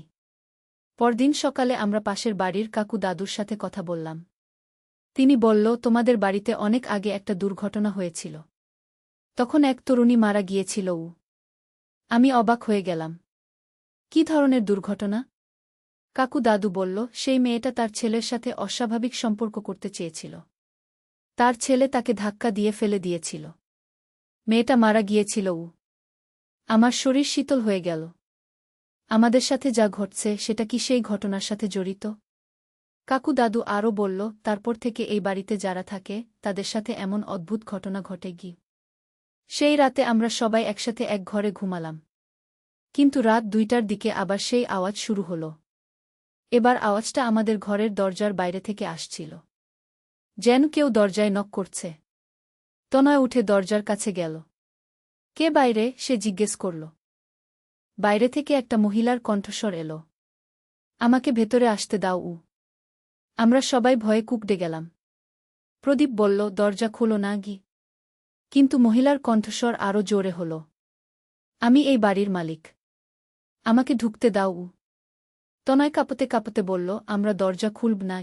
পরদিন সকালে আমরা পাশের বাড়ির কাকু দাদুর সাথে কথা বললাম। তিনি বলল, তোমাদের বাড়িতে অনেক আগে একটা দুর্ঘটনা হয়েছিল। তখন এক তরুণী মারা গিয়েছিল। আমি অবাক হয়ে গেলাম। কি ধরনের দুর্ঘটনা? কাকু দাদু বলল, সেই মেয়েটা তার ছেলের সাথে অস্বাভাবিক সম্পর্ক করতে চেয়েছিল। তার ছেলে তাকে ধাক্কা দিয়ে ফেলে দিয়েছিল। মেয়েটা মারা গিয়েছিল। আমার শরীর শীতল হয়ে গেল। আমাদের সাথে যা ঘটছে সেটা কি সেই ঘটনার সাথে জড়িত? কাকু দাদু আরও বলল, তারপর থেকে এই বাড়িতে যারা থাকে তাদের সাথে এমন অদ্ভুত ঘটনা ঘটে। সেই রাতে আমরা সবাই একসাথে এক ঘরে ঘুমালাম। কিন্তু রাত ২টার দিকে আবার সেই আওয়াজ শুরু হল। এবার আওয়াজটা আমাদের ঘরের দরজার বাইরে থেকে আসছিল, যেন কেউ দরজায় নক করছে। তনয় উঠে দরজার কাছে গেল। কে বাইরে? সে জিজ্ঞেস করল। বাইরে থেকে একটা মহিলার কণ্ঠস্বর এল, আমাকে ভেতরে আসতে দাও। আমরা সবাই ভয়ে কুঁকড়ে গেলাম। প্রদীপ বলল, দরজা খোলো না। কিন্তু মহিলার কণ্ঠস্বর আরও জোরে হল, আমি এই বাড়ির মালিক। আমাকে ঢুকতে দাও। তনয় কাঁপতে কাঁপতে বলল, আমরা দরজা খুলব না।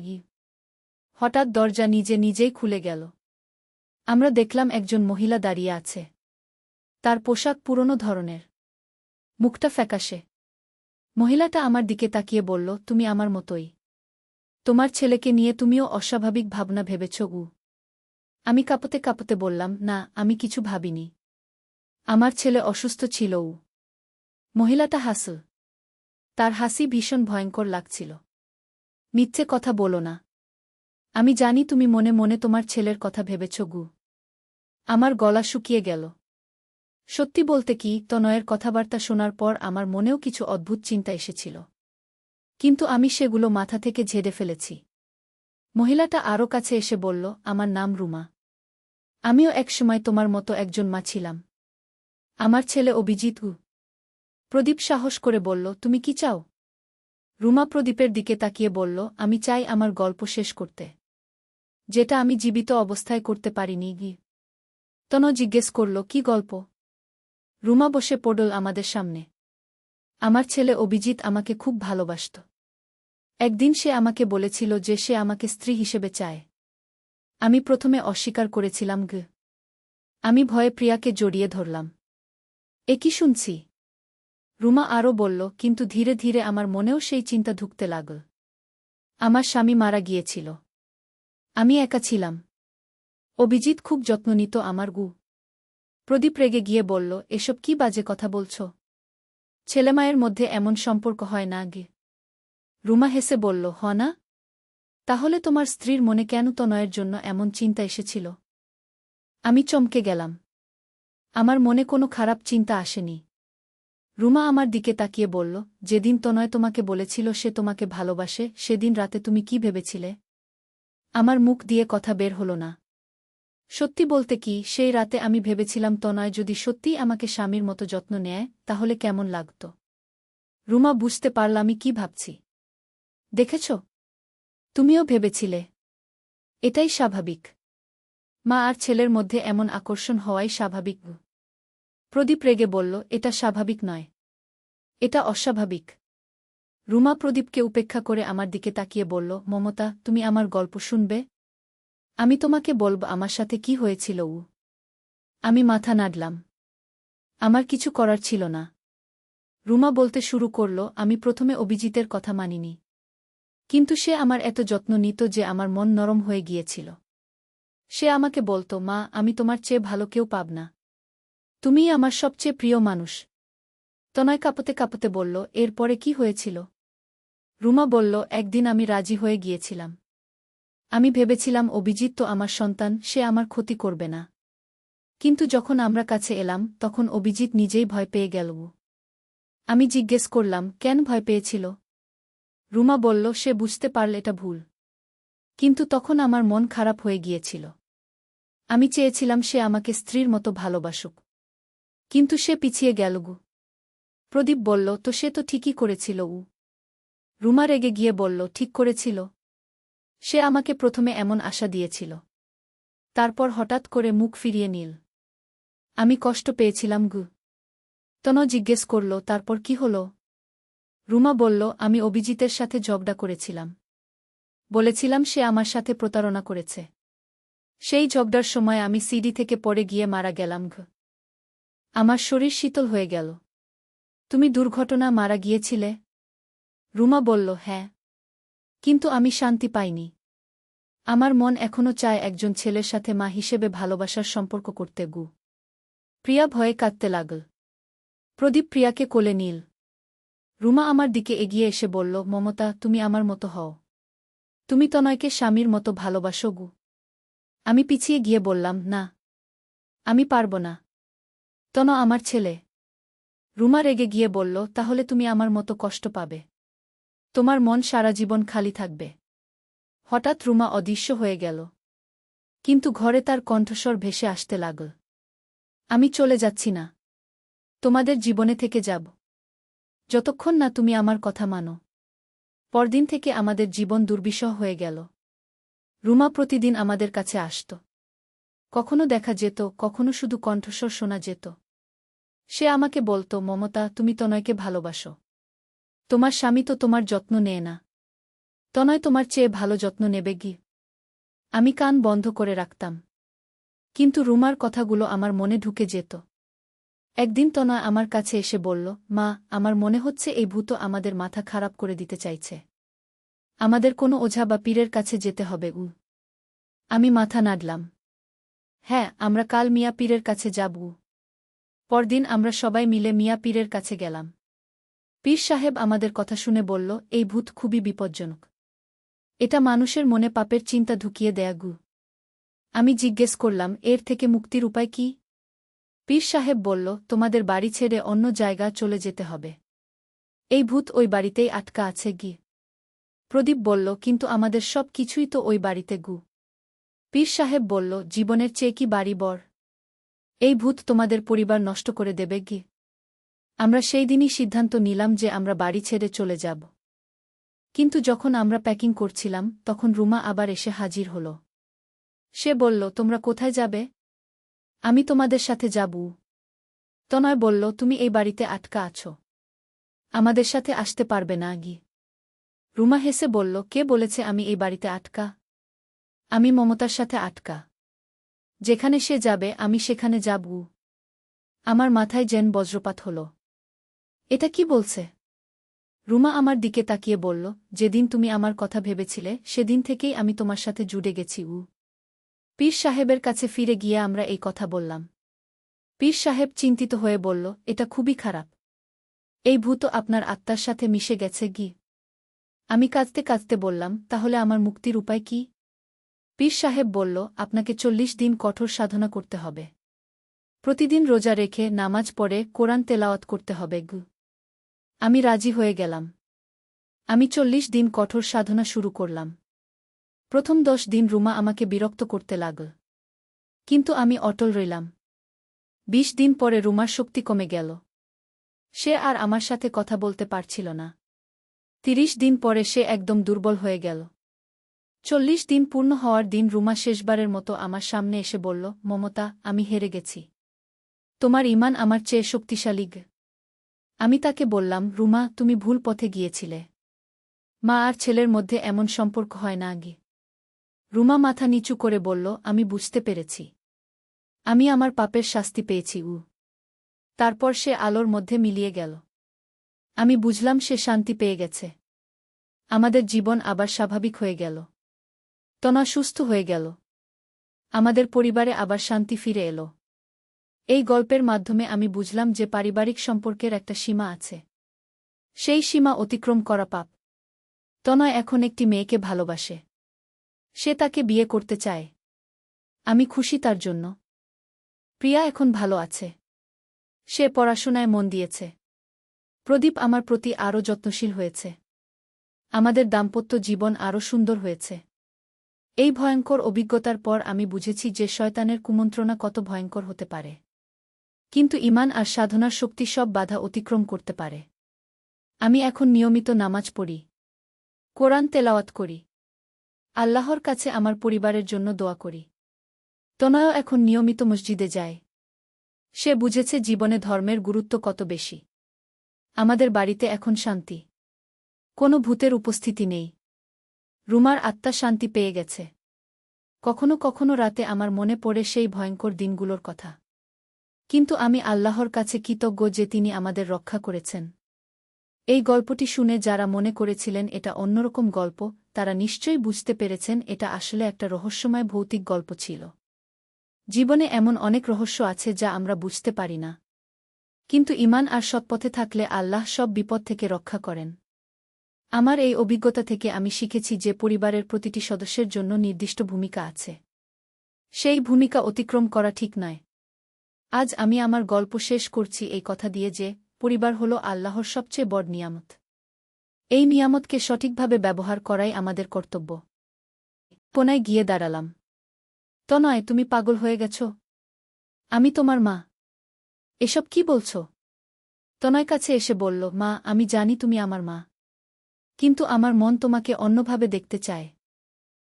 হঠাৎ দরজা নিজে নিজেই খুলে গেল। আমরা দেখলাম একজন মহিলা দাঁড়িয়ে আছে। তার পোশাক পুরনো ধরনের, মুখটা ফ্যাকাশে। মহিলাটা আমার দিকে তাকিয়ে বলল, তুমি আমার মতোই। তোমার ছেলেকে নিয়ে তুমিও অস্বাভাবিক ভাবনা ভেবেছ। আমি কাঁপতে কাঁপতে বললাম, না, আমি কিছু ভাবিনি। আমার ছেলে অসুস্থ ছিল। মহিলাটা হাসল। তার হাসি ভীষণ ভয়ঙ্কর লাগছিল। মিথ্যে কথা বলো না। আমি জানি তুমি মনে মনে তোমার ছেলের কথা ভেবেছ। আমার গলা শুকিয়ে গেল। সত্যি বলতে কি, তনয়ের কথাবার্তা শোনার পর আমার মনেও কিছু অদ্ভুত চিন্তা এসেছিল, কিন্তু আমি সেগুলো মাথা থেকে ঝেড়ে ফেলেছি। মহিলাটা আরও কাছে এসে বলল, আমার নাম রুমা। আমিও একসময় তোমার মতো একজন মা ছিলাম। আমার ছেলে অভিজিৎ। প্রদীপ সাহস করে বলল, তুমি কি চাও? রুমা প্রদীপের দিকে তাকিয়ে বলল, আমি চাই আমার গল্প শেষ করতে, যেটা আমি জীবিত অবস্থায় করতে পারিনি। তনু জিজ্ঞেস করল, কি গল্প? রুমা বসে পড়ল আমাদের সামনে। আমার ছেলে অভিজিৎ আমাকে খুব ভালোবাসত। একদিন সে আমাকে বলেছিল যে সে আমাকে স্ত্রী হিসেবে চায়। আমি প্রথমে অস্বীকার করেছিলাম। আমি ভয়ে প্রিয়াকে জড়িয়ে ধরলাম। এ কি শুনছি? রুমা আরও বলল, কিন্তু ধীরে ধীরে আমার মনেও সেই চিন্তা ঢুকতে লাগল। আমার স্বামী মারা গিয়েছিল। আমি একা ছিলাম। অভিজিৎ খুব যত্ন নিত আমার। প্রদীপ রেগে গিয়ে বলল, এসব কি বাজে কথা বলছ? ছেলেমায়ের মধ্যে এমন সম্পর্ক হয় না। রুমা হেসে বলল, হ না? তাহলে তোমার স্ত্রীর মনে কেন তনয়ের জন্য এমন চিন্তা এসেছিল? আমি চমকে গেলাম। আমার মনে কোনো খারাপ চিন্তা আসেনি। রুমা আমার দিকে তাকিয়ে বলল, যেদিন তনয় তোমাকে বলেছিল সে তোমাকে ভালোবাসে, সেদিন রাতে তুমি কি ভেবেছিলে? আমার মুখ দিয়ে কথা বের হল না। সত্যি বলতে কি, সেই রাতে আমি ভেবেছিলাম তনয় যদি সত্যিই আমাকে স্বামীর মতো যত্ন নেয় তাহলে কেমন লাগত। রুমা বুঝতে পারল আমি কি ভাবছি। দেখেছ? তুমিও ভেবেছিলে। এটাই স্বাভাবিক। মা আর ছেলের মধ্যে এমন আকর্ষণ হওয়াই স্বাভাবিক। প্রদীপ রেগে বলল, এটা স্বাভাবিক নয়, এটা অস্বাভাবিক। রুমা প্রদীপকে উপেক্ষা করে আমার দিকে তাকিয়ে বলল, মমতা, তুমি আমার গল্প শুনবে? আমি তোমাকে বলব আমার সাথে কি হয়েছিল। আমি মাথা নাড়লাম। আমার কিছু করার ছিল না। রুমা বলতে শুরু করল, আমি প্রথমে অভিজিতের কথা মানিনি, কিন্তু সে আমার এত যত্ন নিত যে আমার মন নরম হয়ে গিয়েছিল। সে আমাকে বলত, মা, আমি তোমার চেয়ে ভালো কেউ পাব না। তুমিই আমার সবচেয়ে প্রিয় মানুষ। তনয় কাঁপতে কাঁপতে বলল, এরপরে কি হয়েছিল? রুমা বলল, একদিন আমি রাজি হয়ে গিয়েছিলাম। আমি ভেবেছিলাম অভিজিৎ তো আমার সন্তান, সে আমার ক্ষতি করবে না। কিন্তু যখন আমরা কাছে এলাম তখন অভিজিৎ নিজেই ভয় পেয়ে গেল। আমি জিজ্ঞেস করলাম, কেন ভয় পেয়েছিল? রুমা বলল, সে বুঝতে পারল এটা ভুল। কিন্তু তখন আমার মন খারাপ হয়ে গিয়েছিল। আমি চেয়েছিলাম সে আমাকে স্ত্রীর মতো ভালোবাসুক, কিন্তু সে পিছিয়ে গেল। প্রদীপ বলল, তো সে তো ঠিকই করেছিল। রুমা রেগে গিয়ে বলল, ঠিক করেছিল? সে আমাকে প্রথমে এমন আশা দিয়েছিল, তারপর হঠাৎ করে মুখ ফিরিয়ে নিল। আমি কষ্ট পেয়েছিলাম। তনু জিজ্ঞেস করল, তারপর কি হল? রুমা বলল, আমি অভিজিতের সাথে ঝগড়া করেছিলাম। বলেছিলাম সে আমার সাথে প্রতারণা করেছে। সেই ঝগড়ার সময় আমি সিঁড়ি থেকে পড়ে গিয়ে মারা গেলাম। আমার শরীর শীতল হয়ে গেল। তুমি দুর্ঘটনা মারা গিয়েছিলে? রুমা বলল, হ্যাঁ, কিন্তু আমি শান্তি পাইনি। আমার মন এখনও চায় একজন ছেলের সাথে মা হিসেবে ভালোবাসার সম্পর্ক করতে। প্রিয়া ভয়ে কাঁদতে লাগল। প্রদীপ প্রিয়াকে কোলে নিল। রুমা আমার দিকে এগিয়ে এসে বলল, মমতা, তুমি আমার মতো হও। তুমি তনয়কে স্বামীর মতো ভালোবাসো। আমি পিছিয়ে গিয়ে বললাম, না, আমি পারব না। তনু আমার ছেলে। রুমা রেগে গিয়ে বলল, তাহলে তুমি আমার মতো কষ্ট পাবে। তোমার মন সারা জীবন খালি থাকবে। হঠাৎ রুমা অদৃশ্য হয়ে গেল, কিন্তু ঘরে তার কণ্ঠস্বর ভেসে আসতে লাগল, আমি চলে যাচ্ছি না। তোমাদের জীবনে থেকে যাব, যতক্ষণ না তুমি আমার কথা মানো। পরদিন থেকে আমাদের জীবন দুর্বিষহ হয়ে গেল। রুমা প্রতিদিন আমাদের কাছে আসত। কখনো দেখা যেত, কখনো শুধু কণ্ঠস্বর শোনা যেত। সে আমাকে বলত, মমতা, তুমি তনয়কে ভালোবাসো। তোমার স্বামী তো তোমার যত্ন নেয় না। তনয় তোমার চেয়ে ভালো যত্ন নেবে গি। আমি কান বন্ধ করে রাখতাম। কিন্তু রুমার কথাগুলো আমার মনে ঢুকে যেত। একদিন তনয় আমার কাছে এসে বলল, মা, আমার মনে হচ্ছে এই ভূত আমাদের মাথা খারাপ করে দিতে চাইছে। আমাদের কোনো ওঝা বা পীরের কাছে যেতে হবে। আমি মাথা নাড়লাম। হ্যাঁ, আমরা কাল মিয়া পীরের কাছে যাব। পরদিন আমরা সবাই মিলে মিয়া পীরের কাছে গেলাম। পীর সাহেব আমাদের কথা শুনে বলল, এই ভূত খুবই বিপজ্জনক। এটা মানুষের মনে পাপের চিন্তা ঢুকিয়ে দেয়া গু। আমি জিজ্ঞেস করলাম, এর থেকে মুক্তির উপায় কি? পীর সাহেব বলল, তোমাদের বাড়ি ছেড়ে অন্য জায়গা চলে যেতে হবে। এই ভূত ওই বাড়িতেই আটকা আছে গি। প্রদীপ বলল, কিন্তু আমাদের সব কিছুই তো ওই বাড়িতে গু। পীর সাহেব বলল, জীবনের চেয়ে কি বাড়ি বড়? এই ভূত তোমাদের পরিবার নষ্ট করে দেবে গি। আমরা সেই দিনই সিদ্ধান্ত নিলাম যে আমরা বাড়ি ছেড়ে চলে যাব। কিন্তু যখন আমরা প্যাকিং করছিলাম তখন রুমা আবার এসে হাজির হল। সে বলল, তোমরা কোথায় যাবে? আমি তোমাদের সাথে যাব। তনয় বলল, তুমি এই বাড়িতে আটকা আছো। আমাদের সাথে আসতে পারবে না গি। রুমা হেসে বলল, কে বলেছে আমি এই বাড়িতে আটকা? আমি মমতার সাথে আটকা। যেখানে সে যাবে আমি সেখানে যাব। আমার মাথায় যেন বজ্রপাত হল। এটা কি বলছে? রুমা আমার দিকে তাকিয়ে বলল, যেদিন তুমি আমার কথা ভেবেছিলে সেদিন থেকেই আমি তোমার সাথে জুড়ে গেছি। পীর সাহেবের কাছে ফিরে গিয়ে আমরা এই কথা বললাম। পীর সাহেব চিন্তিত হয়ে বলল, এটা খুবই খারাপ। এই ভূত আপনার আত্মার সাথে মিশে গেছে গি। আমি কাঁদতে কাঁদতে বললাম, তাহলে আমার মুক্তির উপায় কি? পীর সাহেব বলল, আপনাকে 40 দিন কঠোর সাধনা করতে হবে। প্রতিদিন রোজা রেখে নামাজ পড়ে কোরআন তেলাওয়াত করতে হবে গু। আমি রাজি হয়ে গেলাম। আমি 40 দিন কঠোর সাধনা শুরু করলাম। প্রথম 10 দিন রুমা আমাকে বিরক্ত করতে লাগল। কিন্তু আমি অটল রইলাম। 20 দিন পরে রুমার শক্তি কমে গেল। সে আর আমার সাথে কথা বলতে পারছিল না। 30 দিন পরে সে একদম দুর্বল হয়ে গেল। 40 দিন পূর্ণ হওয়ার দিন রুমা শেষবারের মতো আমার সামনে এসে বলল, মমতা, আমি হেরে গেছি। তোমার ঈমান আমার চেয়ে শক্তিশালী। আমি তাকে বললাম, রুমা, তুমি ভুল পথে গিয়েছিলে। মা আর ছেলের মধ্যে এমন সম্পর্ক হয় না গি। রুমা মাথা নিচু করে বলল, আমি বুঝতে পেরেছি। আমি আমার পাপের শাস্তি পেয়েছি। তারপর সে আলোর মধ্যে মিলিয়ে গেল। আমি বুঝলাম সে শান্তি পেয়ে গেছে। আমাদের জীবন আবার স্বাভাবিক হয়ে গেল। তনয় সুস্থ হয়ে গেল। আমাদের পরিবারে আবার শান্তি ফিরে এলো। এই গল্পের মাধ্যমে আমি বুঝলাম যে পারিবারিক সম্পর্কের একটা সীমা আছে। সেই সীমা অতিক্রম করা পাপ। তনয় এখন একটি মেয়েকে ভালোবাসে। সে তাকে বিয়ে করতে চায়। আমি খুশি তার জন্য। প্রিয়া এখন ভালো আছে। সে পড়াশোনায় মন দিয়েছে। প্রদীপ আমার প্রতি আরও যত্নশীল হয়েছে। আমাদের দাম্পত্য জীবন আরও সুন্দর হয়েছে। এই ভয়ঙ্কর অভিজ্ঞতার পর আমি বুঝেছি যে শয়তানের কুমন্ত্রণা কত ভয়ঙ্কর হতে পারে। কিন্তু ঈমান আর সাধনার শক্তি সব বাধা অতিক্রম করতে পারে। আমি এখন নিয়মিত নামাজ পড়ি। কোরআন তেলাওয়াত করি। আল্লাহর কাছে আমার পরিবারের জন্য দোয়া করি। তনয়ও এখন নিয়মিত মসজিদে যায়। সে বুঝেছে জীবনে ধর্মের গুরুত্ব কত বেশি। আমাদের বাড়িতে এখন শান্তি। কোনো ভূতের উপস্থিতি নেই। রুমার আত্মা শান্তি পেয়ে গেছে। কখনো কখনো রাতে আমার মনে পড়ে সেই ভয়ঙ্কর দিনগুলোর কথা। কিন্তু আমি আল্লাহর কাছে কৃতজ্ঞ যে তিনি আমাদের রক্ষা করেছেন। এই গল্পটি শুনে যারা মনে করেছিলেন এটা অন্যরকম গল্প, তারা নিশ্চয়ই বুঝতে পেরেছেন এটা আসলে একটা রহস্যময় ভৌতিক গল্প ছিল। জীবনে এমন অনেক রহস্য আছে যা আমরা বুঝতে পারি না। কিন্তু ঈমান আর সৎপথে থাকলে আল্লাহ সব বিপদ থেকে রক্ষা করেন। আমার এই অভিজ্ঞতা থেকে আমি শিখেছি যে পরিবারের প্রতিটি সদস্যের জন্য নির্দিষ্ট ভূমিকা আছে। সেই ভূমিকা অতিক্রম করা ঠিক নয়। আজ আমি আমার গল্প শেষ করছি এই কথা দিয়ে যে পরিবার হল আল্লাহর সবচেয়ে বড় নিয়ামত। এই নিয়ামতকে সঠিকভাবে ব্যবহার করাই আমাদের কর্তব্য। কোনায় গিয়ে দাঁড়ালাম। তনয়, তুমি পাগল হয়ে গেছ? আমি তোমার মা। এসব কি বলছ? তনয় কাছে এসে বলল, মা, আমি জানি তুমি আমার মা। কিন্তু আমার মন তোমাকে অন্যভাবে দেখতে চায়।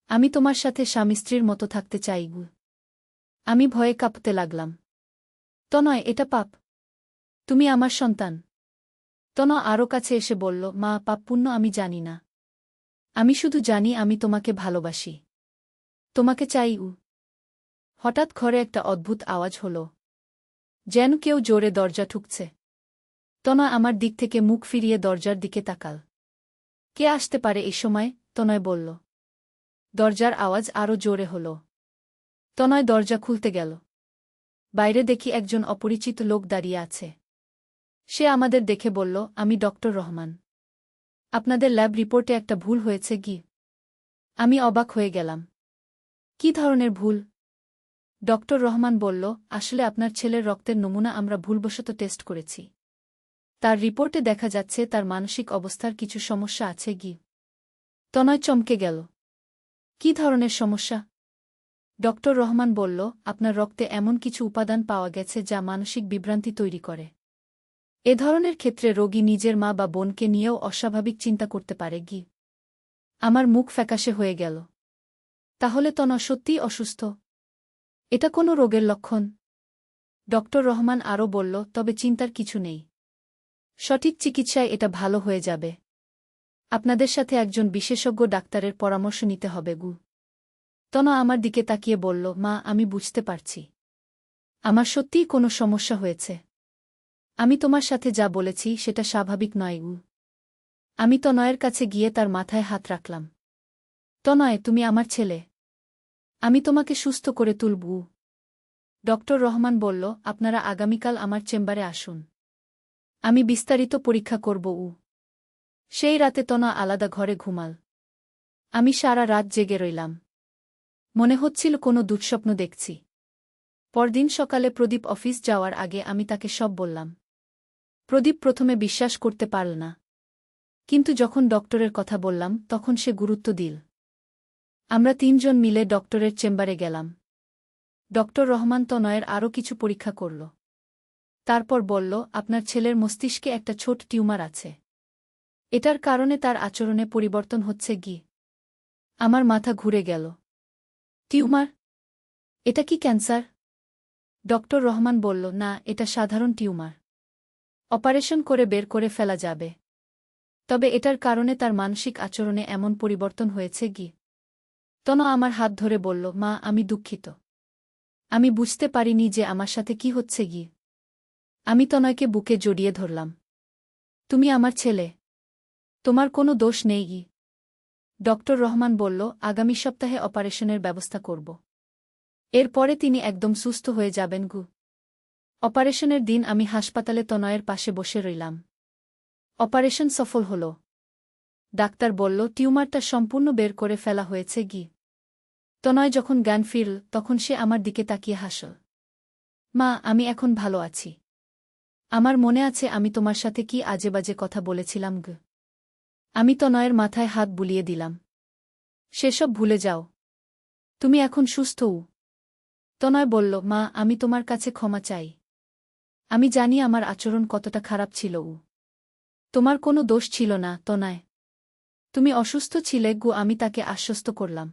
আমি তোমার সাথে স্বামী স্ত্রীর মতো থাকতে চাই। আমি ভয়ে কাঁপতে লাগলাম। তনয়, এটা পাপ। তুমি আমার সন্তান। তনয় আরও কাছে এসে বলল, মা, পাপ পুণ্য আমি জানি না। আমি শুধু জানি আমি তোমাকে ভালোবাসি। তোমাকে চাই। হঠাৎ ঘরে একটা অদ্ভুত আওয়াজ হল, যেন কেউ জোরে দরজা ঠুকছে। তনয় আমার দিক থেকে মুখ ফিরিয়ে দরজার দিকে তাকাল। কে আসতে পারে এই সময়? তনয় বলল। দরজার আওয়াজ আরও জোরে হল। তনয় দরজা খুলতে গেল। বাইরে দেখি একজন অপরিচিত লোক দাঁড়িয়ে আছে। সে আমাদের দেখে বলল, আমি ডক্টর রহমান। আপনাদের ল্যাব রিপোর্টে একটা ভুল হয়েছে কি? আমি অবাক হয়ে গেলাম। কি ধরনের ভুল? ডক্টর রহমান বলল, আসলে আপনার ছেলের রক্তের নমুনা আমরা ভুলবশত টেস্ট করেছি। তার রিপোর্টে দেখা যাচ্ছে তার মানসিক অবস্থার কিছু সমস্যা আছে কি। তনয় চমকে গেল। কি ধরনের সমস্যা? ডক্টর রহমান বলল, আপনার রক্তে এমন কিছু উপাদান পাওয়া গেছে যা মানসিক বিভ্রান্তি তৈরি করে। এ ধরনের ক্ষেত্রে রোগী নিজের মা বা বোনকে নিয়েও অস্বাভাবিক চিন্তা করতে পারে কি। আমার মুখ ফ্যাকাশে হয়ে গেল। তাহলে তনয় সত্যিই অসুস্থ? এটা কোনো রোগের লক্ষণ? ডক্টর রহমান আরও বলল, তবে চিন্তার কিছু নেই। সঠিক চিকিৎসায় এটা ভালো হয়ে যাবে। আপনাদের সাথে একজন বিশেষজ্ঞ ডাক্তারের পরামর্শ নিতে হবে। তনয় আমার দিকে তাকিয়ে বলল, মা, আমি বুঝতে পারছি। আমার সত্যিই কোনো সমস্যা হয়েছে। আমি তোমার সাথে যা বলেছি সেটা স্বাভাবিক নয়। আমি তনয়ের কাছে গিয়ে তার মাথায় হাত রাখলাম। তনয়, তুমি আমার ছেলে। আমি তোমাকে সুস্থ করে তুলব। ডক্টর রহমান বলল, আপনারা আগামীকাল আমার চেম্বারে আসুন। আমি বিস্তারিত পরীক্ষা করব। সেই রাতে তনয় আলাদা ঘরে ঘুমাল। আমি সারা রাত জেগে রইলাম। মনে হচ্ছিল কোনো দুঃস্বপ্ন দেখছি। পরদিন সকালে প্রদীপ অফিস যাওয়ার আগে আমি তাকে সব বললাম। প্রদীপ প্রথমে বিশ্বাস করতে পারল না, কিন্তু যখন ডক্টরের কথা বললাম তখন সে গুরুত্ব দিল। আমরা তিনজন মিলে ডক্টরের চেম্বারে গেলাম। ডক্টর রহমান তনয়ের আরও কিছু পরীক্ষা করল। তারপর বলল, আপনার ছেলের মস্তিষ্কে একটা ছোট টিউমার আছে। এটার কারণে তার আচরণে পরিবর্তন হচ্ছে কি। আমার মাথা ঘুরে গেল। টিউমার? এটা কি ক্যান্সার? ডক্টর রহমান বলল, না, এটা সাধারণ টিউমার। অপারেশন করে বের করে ফেলা যাবে। তবে এটার কারণে তার মানসিক আচরণে এমন পরিবর্তন হয়েছে কি। তনয় আমার হাত ধরে বলল, মা, আমি দুঃখিত। আমি বুঝতে পারিনি যে আমার সাথে কি হচ্ছে কি। আমি তনয়কে বুকে জড়িয়ে ধরলাম। তুমি আমার ছেলে। তোমার কোনো দোষ নেই কি। ডক্টর রহমান বলল, আগামী সপ্তাহে অপারেশনের ব্যবস্থা করব। এরপরে তিনি একদম সুস্থ হয়ে যাবেন। অপারেশনের দিন আমি হাসপাতালে তনয়ের পাশে বসে রইলাম। অপারেশন সফল হল। ডাক্তার বলল, টিউমারটা সম্পূর্ণ বের করে ফেলা হয়েছে কি। তনয় যখন জ্ঞান ফিরল তখন সে আমার দিকে তাকিয়ে হাসল। মা, আমি এখন ভালো আছি। আমার মনে আছে আমি তোমার সাথে কি আজেবাজে কথা বলেছিলাম। আমি তনয়ের মাথায় হাত বুলিয়ে দিলাম। সেসব ভুলে যাও। তুমি এখন সুস্থ। তনয় বলল, মা, আমি তোমার কাছে ক্ষমা চাই। আমি জানি আমার আচরণ কতটা খারাপ ছিল। তোমার কোনো দোষ ছিল না, তনয়। তুমি অসুস্থ ছিলে। আমি তাকে আশ্বস্ত করলাম।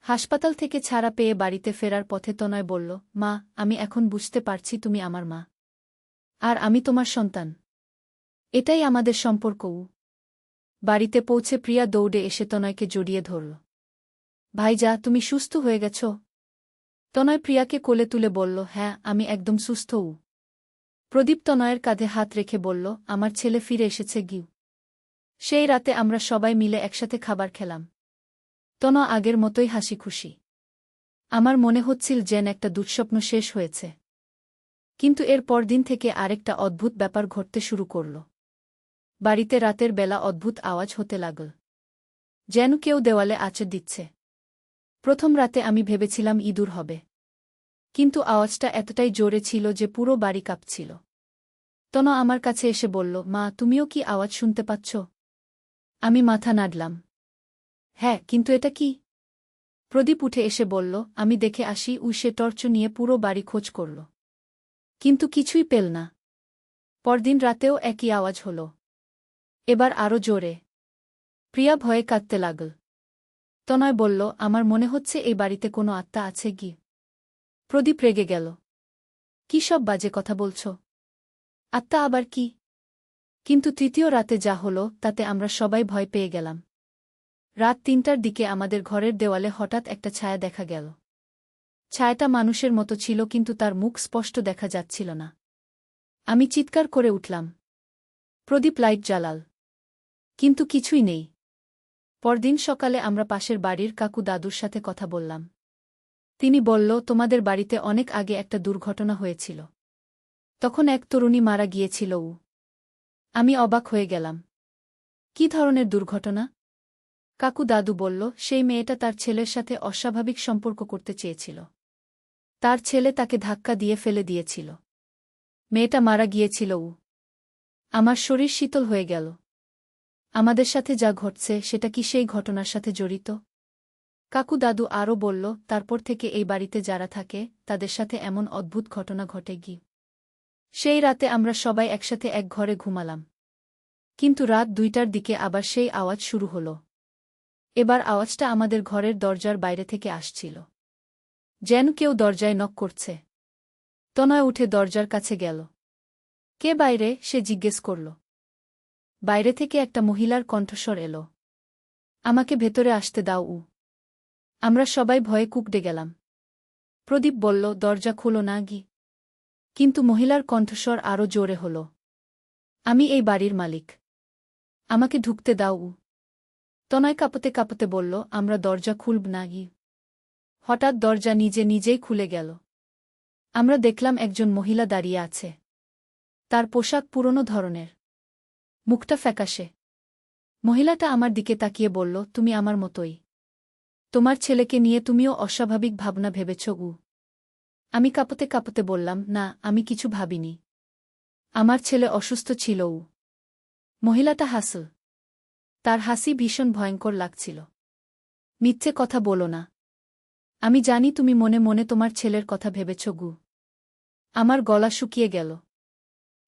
হাসপাতাল থেকে ছাড়া পেয়ে বাড়িতে ফেরার পথে তনয় বলল, মা, আমি এখন বুঝতে পারছি তুমি আমার মা। আর আমি তোমার সন্তান। এটাই আমাদের সম্পর্ক। বাড়িতে পৌঁছে প্রিয়া দৌড়ে এসে তনয়কে জড়িয়ে ধরল। ভাইজা, তুমি সুস্থ হয়ে গেছ? তনয় প্রিয়াকে কোলে তুলে বলল, হ্যাঁ, আমি একদম সুস্থ। প্রদীপ তনয়ের কাঁধে হাত রেখে বলল, আমার ছেলে ফিরে এসেছে। সেই রাতে আমরা সবাই মিলে একসাথে খাবার খেলাম। তনয় আগের মতোই হাসি খুশি। আমার মনে হচ্ছিল যেন একটা দুঃস্বপ্ন শেষ হয়েছে। কিন্তু এর পরদিন থেকে আরেকটা অদ্ভুত ব্যাপার ঘটতে শুরু করল। বাড়িতে রাতের বেলা অদ্ভুত আওয়াজ হতে লাগল, যেন কেউ দেওয়ালে আঁচড় দিচ্ছে। প্রথম রাতে আমি ভেবেছিলাম ইঁদুর হবে, কিন্তু আওয়াজটা এতটাই জোরে ছিল যে পুরো বাড়ি কাঁপছিল। তনয় আমার কাছে এসে বলল, মা, তুমিও কি আওয়াজ শুনতে পাচ্ছ? আমি মাথা নাড়লাম। হ্যাঁ, কিন্তু এটা কি? প্রদীপ উঠে এসে বলল, আমি দেখে আসি। সে টর্চ নিয়ে পুরো বাড়ি খোঁজ করল, কিন্তু কিছুই পেল না। পরদিন রাতেও একই আওয়াজ হল, এবার আরও জোরে। প্রিয়া ভয়ে কাঁদতে লাগল। তনয় বলল, আমার মনে হচ্ছে এই বাড়িতে কোনো আত্মা আছে। প্রদীপ রেগে গেল। কি সব বাজে কথা বলছ? আত্মা আবার কি? কিন্তু তৃতীয় রাতে যা হলো তাতে আমরা সবাই ভয় পেয়ে গেলাম। রাত ৩টার দিকে আমাদের ঘরের দেওয়ালে হঠাৎ একটা ছায়া দেখা গেল। ছায়াটা মানুষের মতো ছিল কিন্তু তার মুখ স্পষ্ট দেখা যাচ্ছিল না। আমি চিৎকার করে উঠলাম, প্রদীপ, লাইট জ্বালাল। কিন্তু কিছুই নেই। পরদিন সকালে আমরা পাশের বাড়ির কাকু দাদুর সাথে কথা বললাম। তিনি বলল, তোমাদের বাড়িতে অনেক আগে একটা দুর্ঘটনা হয়েছিল। তখন এক তরুণী মারা গিয়েছিল। আমি অবাক হয়ে গেলাম। কী ধরনের দুর্ঘটনা? কাকু দাদু বলল, সেই মেয়েটা তার ছেলের সাথে অস্বাভাবিক সম্পর্ক করতে চেয়েছিল। তার ছেলে তাকে ধাক্কা দিয়ে ফেলে দিয়েছিল। মেয়েটা মারা গিয়েছিল। আমার শরীর শীতল হয়ে গেল। আমাদের সাথে যা ঘটছে সেটা কি সেই ঘটনার সাথে জড়িত? কাকু দাদু আরও বলল, তারপর থেকে এই বাড়িতে যারা থাকে তাদের সাথে এমন অদ্ভুত ঘটনা ঘটে গি। সেই রাতে আমরা সবাই একসাথে এক ঘরে ঘুমালাম। কিন্তু রাত ২টার দিকে আবার সেই আওয়াজ শুরু হল। এবার আওয়াজটা আমাদের ঘরের দরজার বাইরে থেকে আসছিল। যেন কেউ দরজায় নক করছে। তনয় উঠে দরজার কাছে গেল। কে বাইরে? সে জিজ্ঞেস করল। বাইরে থেকে একটা মহিলার কণ্ঠস্বর এলো, আমাকে ভেতরে আসতে দাও। আমরা সবাই ভয়ে কুঁকড়ে গেলাম। প্রদীপ বলল, দরজা খোলো না গি। কিন্তু মহিলার কণ্ঠস্বর আরও জোরে হল, আমি এই বাড়ির মালিক, আমাকে ঢুকতে দাও। তনয় কাঁপতে কাঁপতে বলল, আমরা দরজা খুলব না গি। হঠাৎ দরজা নিজে নিজেই খুলে গেল। আমরা দেখলাম একজন মহিলা দাঁড়িয়ে আছে। তার পোশাক পুরনো ধরনের, মুখটা ফ্যাকাশে। মহিলাটা আমার দিকে তাকিয়ে বলল, তুমি আমার মতোই। তোমার ছেলেকে নিয়ে তুমিও অস্বাভাবিক ভাবনা ভেবেছ। আমি কাঁপতে কাঁপতে বললাম, না, আমি কিছু ভাবিনি। আমার ছেলে অসুস্থ ছিল। মহিলাটা হাসল। তার হাসি ভীষণ ভয়ঙ্কর লাগছিল। মিথ্যে কথা বলো না। আমি জানি তুমি মনে মনে তোমার ছেলের কথা ভেবেছ। আমার গলা শুকিয়ে গেল।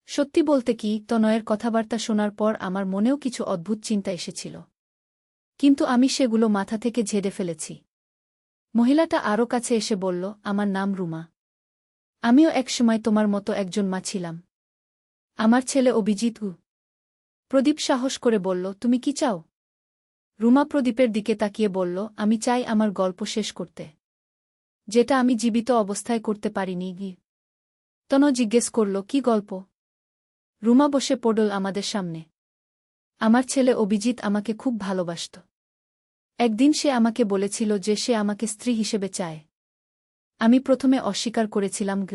সত্যি বলতে কি, তনয়ের কথাবার্তা শোনার পর আমার মনেও কিছু অদ্ভুত চিন্তা এসেছিল। কিন্তু আমি সেগুলো মাথা থেকে ঝেড়ে ফেলেছি। মহিলাটা আরও কাছে এসে বলল, আমার নাম রুমা। আমিও একসময় তোমার মতো একজন মা ছিলাম। আমার ছেলে অভিজিৎ। প্রদীপ সাহস করে বলল, তুমি কি চাও? রুমা প্রদীপের দিকে তাকিয়ে বলল, আমি চাই আমার গল্প শেষ করতে, যেটা আমি জীবিত অবস্থায় করতে পারিনি। তন জিজ্ঞেস করল, কি গল্প? রুমা বসে পড়ল আমাদের সামনে। আমার ছেলে অভিজিৎ আমাকে খুব ভালোবাসত। একদিন সে আমাকে বলেছিল যে সে আমাকে স্ত্রী হিসেবে চায়। আমি প্রথমে অস্বীকার করেছিলাম।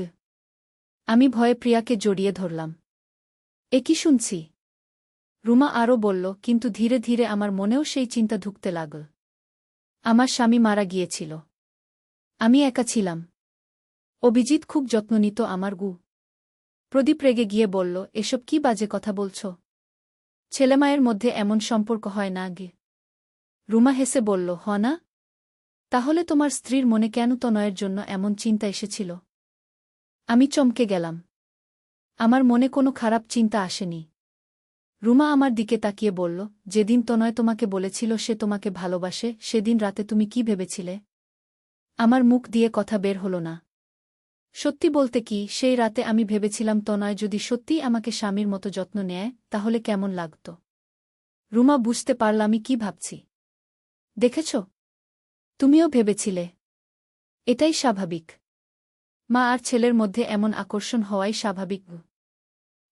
আমি ভয়ে প্রিয়াকে জড়িয়ে ধরলাম। এ কি শুনছি? রুমা আরও বলল, কিন্তু ধীরে ধীরে আমার মনেও সেই চিন্তা ঢুকতে লাগল। আমার স্বামী মারা গিয়েছিল। আমি একা ছিলাম। অভিজিৎ খুব যত্ন নিত আমার। প্রদীপ রেগে গিয়ে বলল, এসব কি বাজে কথা বলছ? ছেলেমায়ের মধ্যে এমন সম্পর্ক হয় না। রুমা হেসে বলল, হ না? তাহলে তোমার স্ত্রীর মনে কেন তনয়ের জন্য এমন চিন্তা এসেছিল? আমি চমকে গেলাম। আমার মনে কোনো খারাপ চিন্তা আসেনি। রুমা আমার দিকে তাকিয়ে বলল, যেদিন তনয় তোমাকে বলেছিল সে তোমাকে ভালোবাসে, সেদিন রাতে তুমি কি ভেবেছিলে? আমার মুখ দিয়ে কথা বের হল না। সত্যি বলতে কি, সেই রাতে আমি ভেবেছিলাম তনয় যদি সত্যিই আমাকে স্বামীর মতো যত্ন নেয় তাহলে কেমন লাগত। রুমা বুঝতে পারল আমি কি ভাবছি। দেখেছ? তুমিও ভেবেছিলে। এটাই স্বাভাবিক। মা আর ছেলের মধ্যে এমন আকর্ষণ হওয়াই স্বাভাবিক।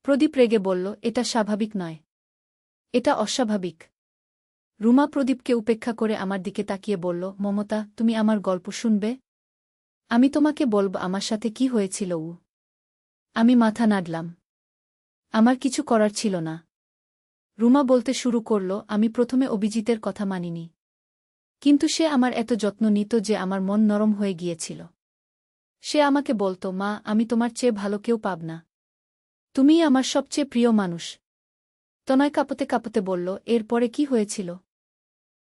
প্রদীপ রেগে বলল, এটা স্বাভাবিক নয়, এটা অস্বাভাবিক। রুমা প্রদীপকে উপেক্ষা করে আমার দিকে তাকিয়ে বলল, মমতা, তুমি আমার গল্প শুনবে? আমি তোমাকে বলব আমার সাথে কি হয়েছিল। আমি মাথা নাড়লাম। আমার কিছু করার ছিল না। রুমা বলতে শুরু করল, আমি প্রথমে অভিজিতের কথা মানিনি। কিন্তু সে আমার এত যত্ন নিত যে আমার মন নরম হয়ে গিয়েছিল। সে আমাকে বলত, মা, আমি তোমার চেয়ে ভালো কেউ পাব না। তুমিই আমার সবচেয়ে প্রিয় মানুষ। তনয় কাঁপতে কাঁপতে বলল, এরপরে কি হয়েছিল?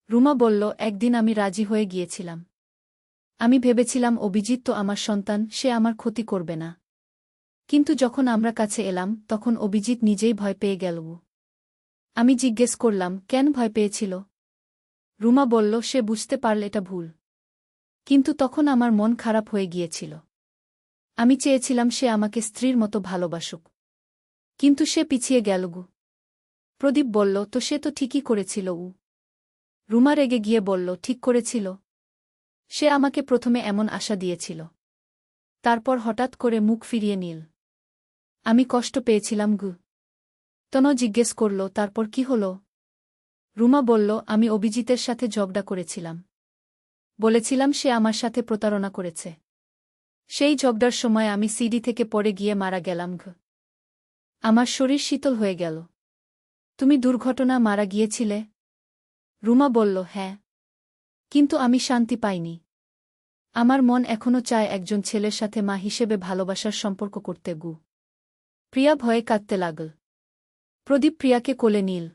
রুমা বলল, একদিন আমি রাজি হয়ে গিয়েছিলাম। আমি ভেবেছিলাম অভিজিৎ তো আমার সন্তান, সে আমার ক্ষতি করবে না। কিন্তু যখন আমরা কাছে এলাম তখন অভিজিৎ নিজেই ভয় পেয়ে গেল। আমি জিজ্ঞেস করলাম, কেন ভয় পেয়েছিল? রুমা বলল, সে বুঝতে পারল এটা ভুল। কিন্তু তখন আমার মন খারাপ হয়ে গিয়েছিল। আমি চেয়েছিলাম সে আমাকে স্ত্রীর মতো ভালোবাসুক। কিন্তু সে পিছিয়ে গেল। প্রদীপ বলল, তো সে তো ঠিকই করেছিল। রুমা রেগে গিয়ে বলল, ঠিক করেছিল? সে আমাকে প্রথমে এমন আশা দিয়েছিল, তারপর হঠাৎ করে মুখ ফিরিয়ে নিল। আমি কষ্ট পেয়েছিলাম গু। তনু জিজ্ঞেস করল, তারপর কি হল? রুমা বলল, আমি অভিজিতের সাথে ঝগড়া করেছিলাম। বলেছিলাম সে আমার সাথে প্রতারণা করেছে। সেই ঝগড়ার সময় আমি সিঁড়ি থেকে পড়ে গিয়ে মারা গেলাম গু। আমার শরীর শীতল হয়ে গেল। তুমি দুর্ঘটনা মারা গিয়েছিলে? রুমা বলল, হ্যাঁ। কিন্তু আমি শান্তি পাইনি। আমার মন এখনও চায় একজন ছেলের সাথে মা হিসেবে ভালোবাসার সম্পর্ক করতে গু। প্রিয়া ভয়ে কাঁদতে লাগল। প্রদীপ প্রিয়াকে কোলে নিল।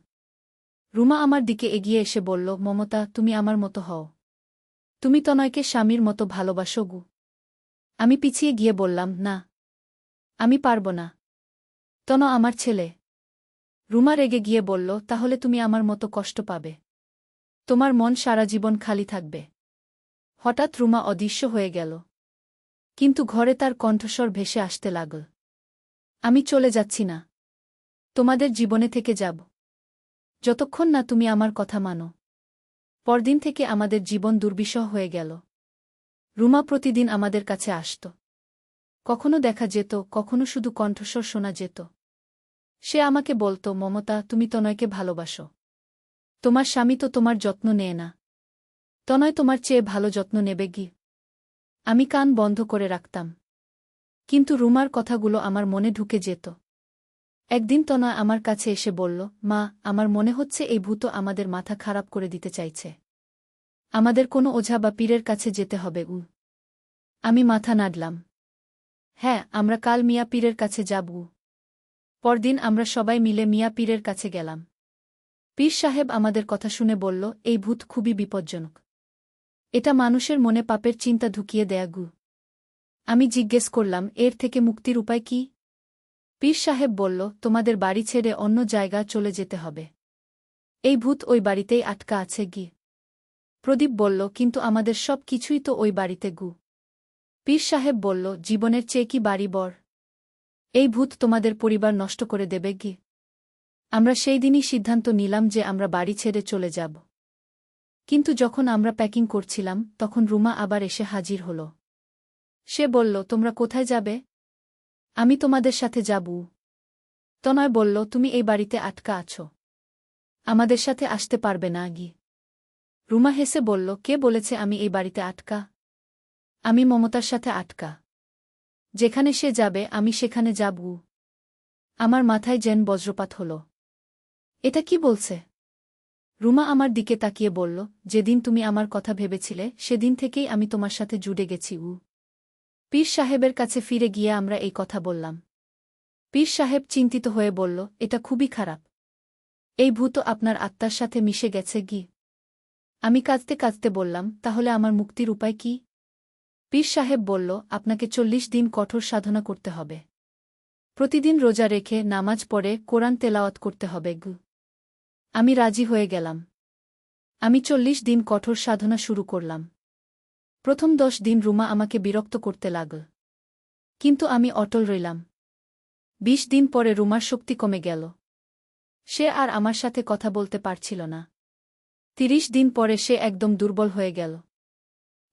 রুমা আমার দিকে এগিয়ে এসে বলল, মমতা, তুমি আমার মতো হও। তুমি তনয়কে স্বামীর মতো ভালোবাসো গু। আমি পিছিয়ে গিয়ে বললাম, না, আমি পারব না। তন আমার ছেলে। রুমা রেগে গিয়ে বলল, তাহলে তুমি আমার মতো কষ্ট পাবে। তোমার মন সারা জীবন খালি থাকবে। হঠাৎ রুমা অদৃশ্য হয়ে গেল। কিন্তু ঘরে তার কণ্ঠস্বর ভেসে আসতে লাগল। আমি চলে যাচ্ছি না। তোমাদের জীবনে থেকে যাব, যতক্ষণ না তুমি আমার কথা মানো। পরদিন থেকে আমাদের জীবন দুর্বিষহ হয়ে গেল। রুমা প্রতিদিন আমাদের কাছে আসত। কখনো দেখা যেত, কখনো শুধু কণ্ঠস্বর শোনা যেত। সে আমাকে বলত, মমতা, তুমি তনয়কে ভালোবাসো। তোমার স্বামী তো তোমার যত্ন নেয় না। তনয় তোমার চেয়ে ভালো যত্ন নেবে গি। আমি কান বন্ধ করে রাখতাম। কিন্তু রুমার কথাগুলো আমার মনে ঢুকে যেত। একদিন তনয় আমার কাছে এসে বলল, মা, আমার মনে হচ্ছে এই ভূত আমাদের মাথা খারাপ করে দিতে চাইছে। আমাদের কোনো ওঝা বা পীরের কাছে যেতে হবে। আমি মাথা নাড়লাম। হ্যাঁ, আমরা কাল মিয়া পীরের কাছে যাব। পরদিন আমরা সবাই মিলে মিয়া পীরের কাছে গেলাম। পীর সাহেব আমাদের কথা শুনে বলল, এই ভূত খুবই বিপজ্জনক। এটা মানুষের মনে পাপের চিন্তা ঢুকিয়ে দেয়া গু। আমি জিজ্ঞেস করলাম, এর থেকে মুক্তির উপায় কি? পীর সাহেব বলল, তোমাদের বাড়ি ছেড়ে অন্য জায়গা চলে যেতে হবে। এই ভূত ওই বাড়িতেই আটকা আছে গি। প্রদীপ বলল, কিন্তু আমাদের সব কিছুই তো ওই বাড়িতে গু। পীর সাহেব বলল, জীবনের চেয়ে কি বাড়ি বড়? এই ভূত তোমাদের পরিবার নষ্ট করে দেবে গি। আমরা সেই দিনই সিদ্ধান্ত নিলাম যে আমরা বাড়ি ছেড়ে চলে যাব। কিন্তু যখন আমরা প্যাকিং করছিলাম, তখন রুমা আবার এসে হাজির হল। সে বলল, তোমরা কোথায় যাবে? আমি তোমাদের সাথে যাব। তনয় বলল, তুমি এই বাড়িতে আটকা আছো। আমাদের সাথে আসতে পারবে না গি। রুমা হেসে বলল, কে বলেছে আমি এই বাড়িতে আটকা? আমি মমতার সাথে আটকা। যেখানে সে যাবে আমি সেখানে যাব। আমার মাথায় যেন বজ্রপাত হল। এটা কি বলছে? রুমা আমার দিকে তাকিয়ে বলল, যেদিন তুমি আমার কথা ভেবেছিলে সেদিন থেকেই আমি তোমার সাথে জুড়ে গেছি। পীর সাহেবের কাছে ফিরে গিয়ে আমরা এই কথা বললাম। পীর সাহেব চিন্তিত হয়ে বলল, এটা খুবই খারাপ। এই ভূত আপনার আত্মার সাথে মিশে গেছে গি। আমি কাঁদতে কাঁদতে বললাম, তাহলে আমার মুক্তির উপায় কি? পীর সাহেব বলল, আপনাকে 40 দিন কঠোর সাধনা করতে হবে। প্রতিদিন রোজা রেখে নামাজ পড়ে কোরআন তেলাওয়াত করতে হবে গু। আমি রাজি হয়ে গেলাম। আমি 40 দিন কঠোর সাধনা শুরু করলাম। প্রথম 10 দিন রুমা আমাকে বিরক্ত করতে লাগল। কিন্তু আমি অটল রইলাম। 20 দিন পরে রুমার শক্তি কমে গেল। সে আর আমার সাথে কথা বলতে পারছিল না। 30 দিন পরে সে একদম দুর্বল হয়ে গেল।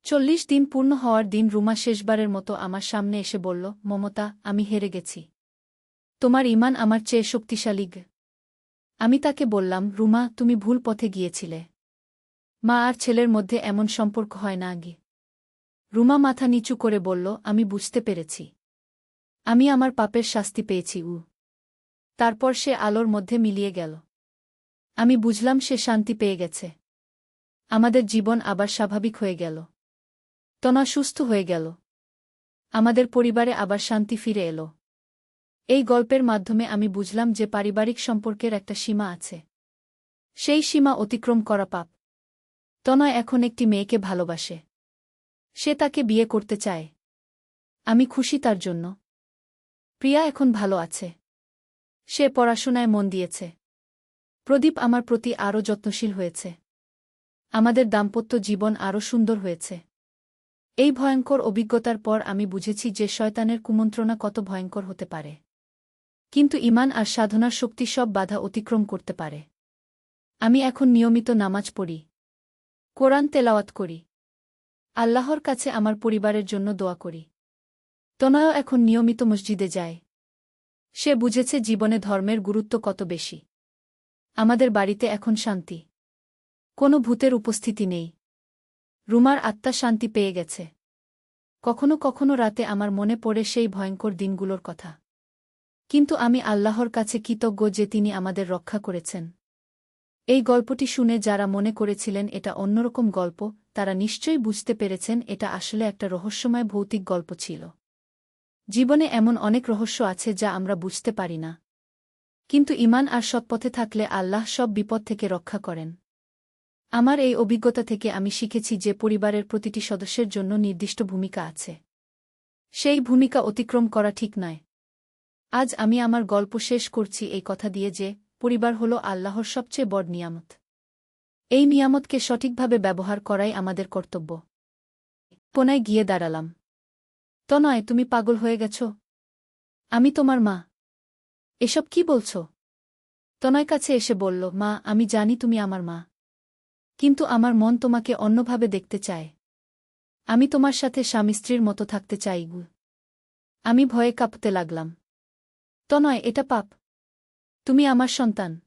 40 দিন পূর্ণ হওয়ার দিন রুমা শেষবারের মতো আমার সামনে এসে বলল, মমতা, আমি হেরে গেছি। তোমার ঈমান আমার চেয়ে শক্তিশালী। আমি তাকে বললাম, রুমা, তুমি ভুল পথে গিয়েছিলে। মা আর ছেলের মধ্যে এমন সম্পর্ক হয় না গি। রুমা মাথা নিচু করে বলল, আমি বুঝতে পেরেছি। আমি আমার পাপের শাস্তি পেয়েছি। তারপর সে আলোর মধ্যে মিলিয়ে গেল। আমি বুঝলাম সে শান্তি পেয়ে গেছে। আমাদের জীবন আবার স্বাভাবিক হয়ে গেল। তনা সুস্থ হয়ে গেল। আমাদের পরিবারে আবার শান্তি ফিরে এলো। এই গল্পের মাধ্যমে আমি বুঝলাম যে পারিবারিক সম্পর্কের একটা সীমা আছে। সেই সীমা অতিক্রম করা পাপ। তনয় এখন একটি মেয়েকে ভালোবাসে। সে তাকে বিয়ে করতে চায়। আমি খুশি তার জন্য। প্রিয়া এখন ভালো আছে। সে পড়াশোনায় মন দিয়েছে। প্রদীপ আমার প্রতি আরও যত্নশীল হয়েছে। আমাদের দাম্পত্য জীবন আরও সুন্দর হয়েছে। এই ভয়ঙ্কর অভিজ্ঞতার পর আমি বুঝেছি যে শয়তানের কুমন্ত্রণা কত ভয়ঙ্কর হতে পারে। কিন্তু ঈমান আর সাধনার শক্তি সব বাধা অতিক্রম করতে পারে। আমি এখন নিয়মিত নামাজ পড়ি, কোরআন তেলাওয়াত করি, আল্লাহর কাছে আমার পরিবারের জন্য দোয়া করি। তনয়ও এখন নিয়মিত মসজিদে যায়। সে বুঝেছে জীবনে ধর্মের গুরুত্ব কত বেশি। আমাদের বাড়িতে এখন শান্তি। কোনো ভূতের উপস্থিতি নেই। রুমার আত্মা শান্তি পেয়ে গেছে। কখনো কখনো রাতে আমার মনে পড়ে সেই ভয়ঙ্কর দিনগুলোর কথা। কিন্তু আমি আল্লাহর কাছে কৃতজ্ঞ যে তিনি আমাদের রক্ষা করেছেন। এই গল্পটি শুনে যারা মনে করেছিলেন এটা অন্যরকম গল্প, তারা নিশ্চয়ই বুঝতে পেরেছেন এটা আসলে একটা রহস্যময় ভৌতিক গল্প ছিল। জীবনে এমন অনেক রহস্য আছে যা আমরা বুঝতে পারি না। কিন্তু ঈমান আর সৎপথে থাকলে আল্লাহ সব বিপদ থেকে রক্ষা করেন। আমার এই অভিজ্ঞতা থেকে আমি শিখেছি যে পরিবারের প্রতিটি সদস্যের জন্য নির্দিষ্ট ভূমিকা আছে। সেই ভূমিকা অতিক্রম করা ঠিক নয়। আজ আমি আমার গল্প শেষ করছি এই কথা দিয়ে যে পরিবার হল আল্লাহর সবচেয়ে বড় নিয়ামত। এই নিয়ামতকে সঠিকভাবে ব্যবহার করাই আমাদের কর্তব্য। কোনায় গিয়ে দাঁড়ালাম। তনয়, তুমি পাগল হয়ে গেছ? আমি তোমার মা। এসব কি বলছ? তনয় কাছে এসে বলল, মা, আমি জানি তুমি আমার মা। কিন্তু আমার মন তোমাকে অন্যভাবে দেখতে চায়। আমি তোমার সাথে স্বামী স্ত্রীর মতো থাকতে চাই। আমি ভয়ে কাঁপতে লাগলাম। তনয়, এটা পাপ। তুমি আমার সন্তান।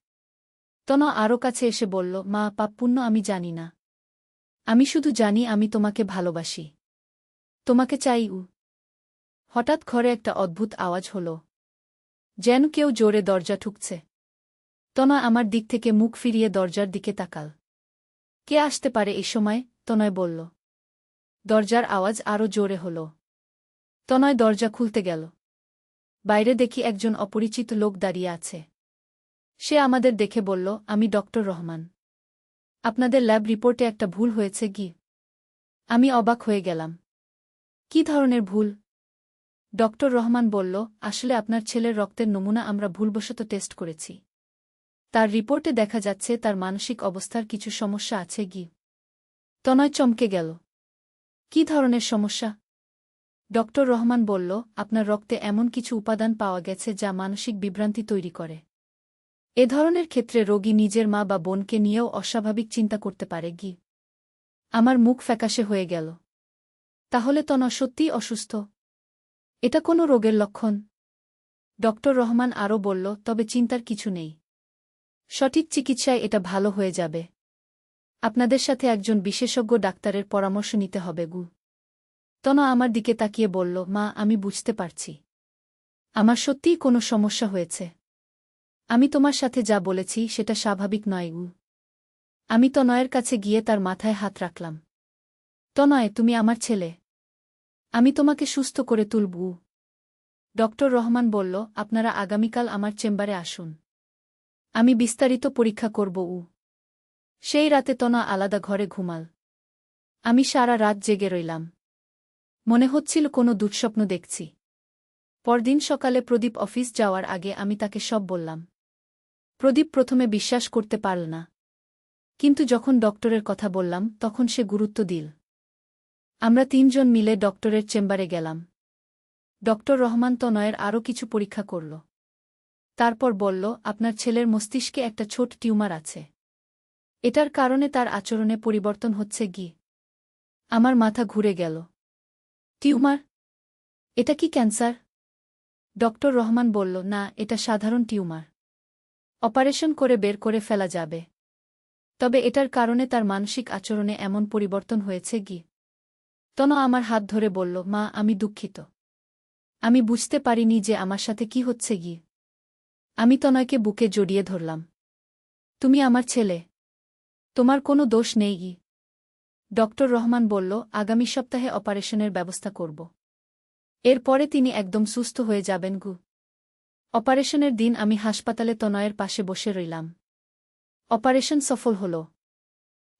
তনয় আরও কাছে এসে বলল, মা, পাপ পুণ্য আমি জানি না। আমি শুধু জানি আমি তোমাকে ভালোবাসি। তোমাকে চাই। হঠাৎ ঘরে একটা অদ্ভুত আওয়াজ হল, যেন কেউ জোরে দরজা ঠুকছে। তনয় আমার দিক থেকে মুখ ফিরিয়ে দরজার দিকে তাকাল। কে আসতে পারে এই সময়? তনয় বলল। দরজার আওয়াজ আরও জোরে হল। তনয় দরজা খুলতে গেল। বাইরে দেখি একজন অপরিচিত লোক দাঁড়িয়ে আছে। সে আমাদের দেখে বলল, আমি ডক্টর রহমান। আপনাদের ল্যাব রিপোর্টে একটা ভুল হয়েছে কি? আমি অবাক হয়ে গেলাম। কি ধরনের ভুল? ডক্টর রহমান বলল, আসলে আপনার ছেলের রক্তের নমুনা আমরা ভুলবশত টেস্ট করেছি। তার রিপোর্টে দেখা যাচ্ছে তার মানসিক অবস্থার কিছু সমস্যা আছে। তনয় চমকে গেল। কি ধরনের সমস্যা? ডক্টর রহমান বলল, আপনার রক্তে এমন কিছু উপাদান পাওয়া গেছে যা মানসিক বিভ্রান্তি তৈরি করে। এ ধরনের ক্ষেত্রে রোগী নিজের মা বা বোনকে নিয়েও অস্বাভাবিক চিন্তা করতে পারে। আমার মুখ ফ্যাকাশে হয়ে গেল। তাহলে তনয় সত্যিই অসুস্থ? এটা কোনো রোগের লক্ষণ? ডক্টর রহমান আরও বলল, তবে চিন্তার কিছু নেই। সঠিক চিকিৎসায় এটা ভালো হয়ে যাবে। আপনাদের সাথে একজন বিশেষজ্ঞ ডাক্তারের পরামর্শ নিতে হবে। তনয় আমার দিকে তাকিয়ে বলল, মা, আমি বুঝতে পারছি। আমার সত্যিই কোনো সমস্যা হয়েছে। আমি তোমার সাথে যা বলেছি সেটা স্বাভাবিক নয়। আমি তনয়ের কাছে গিয়ে তার মাথায় হাত রাখলাম। তনয়, তুমি আমার ছেলে। আমি তোমাকে সুস্থ করে তুলব। ডক্টর রহমান বলল, আপনারা আগামীকাল আমার চেম্বারে আসুন। আমি বিস্তারিত পরীক্ষা করব। সেই রাতে তনয় আলাদা ঘরে ঘুমাল। আমি সারা রাত জেগে রইলাম। মনে হচ্ছিল কোনো দুঃস্বপ্ন দেখছি। পরদিন সকালে প্রদীপ অফিস যাওয়ার আগে আমি তাকে সব বললাম। প্রদীপ প্রথমে বিশ্বাস করতে পারল না। কিন্তু যখন ডক্টরের কথা বললাম তখন সে গুরুত্ব দিল। আমরা তিনজন মিলে ডক্টরের চেম্বারে গেলাম। ডক্টর রহমান তনয়ের আরও কিছু পরীক্ষা করল। তারপর বলল, আপনার ছেলের মস্তিষ্কে একটা ছোট টিউমার আছে। এটার কারণে তার আচরণে পরিবর্তন হচ্ছে। আমার মাথা ঘুরে গেল। টিউমার? এটা কি ক্যান্সার? ডক্টর রহমান বলল, না, এটা সাধারণ টিউমার। অপারেশন করে বের করে ফেলা যাবে। তবে এটার কারণে তার মানসিক আচরণে এমন পরিবর্তন হয়েছে। তনয় আমার হাত ধরে বলল, মা, আমি দুঃখিত। আমি বুঝতে পারিনি যে আমার সাথে কি হচ্ছে। আমি তনয়কে বুকে জড়িয়ে ধরলাম। তুমি আমার ছেলে। তোমার কোনো দোষ নেই। ডক্টর রহমান বলল, আগামী সপ্তাহে অপারেশনের ব্যবস্থা করব। এরপরে তিনি একদম সুস্থ হয়ে যাবেন। অপারেশনের দিন আমি হাসপাতালে তনয়ের পাশে বসে রইলাম। অপারেশন সফল হল।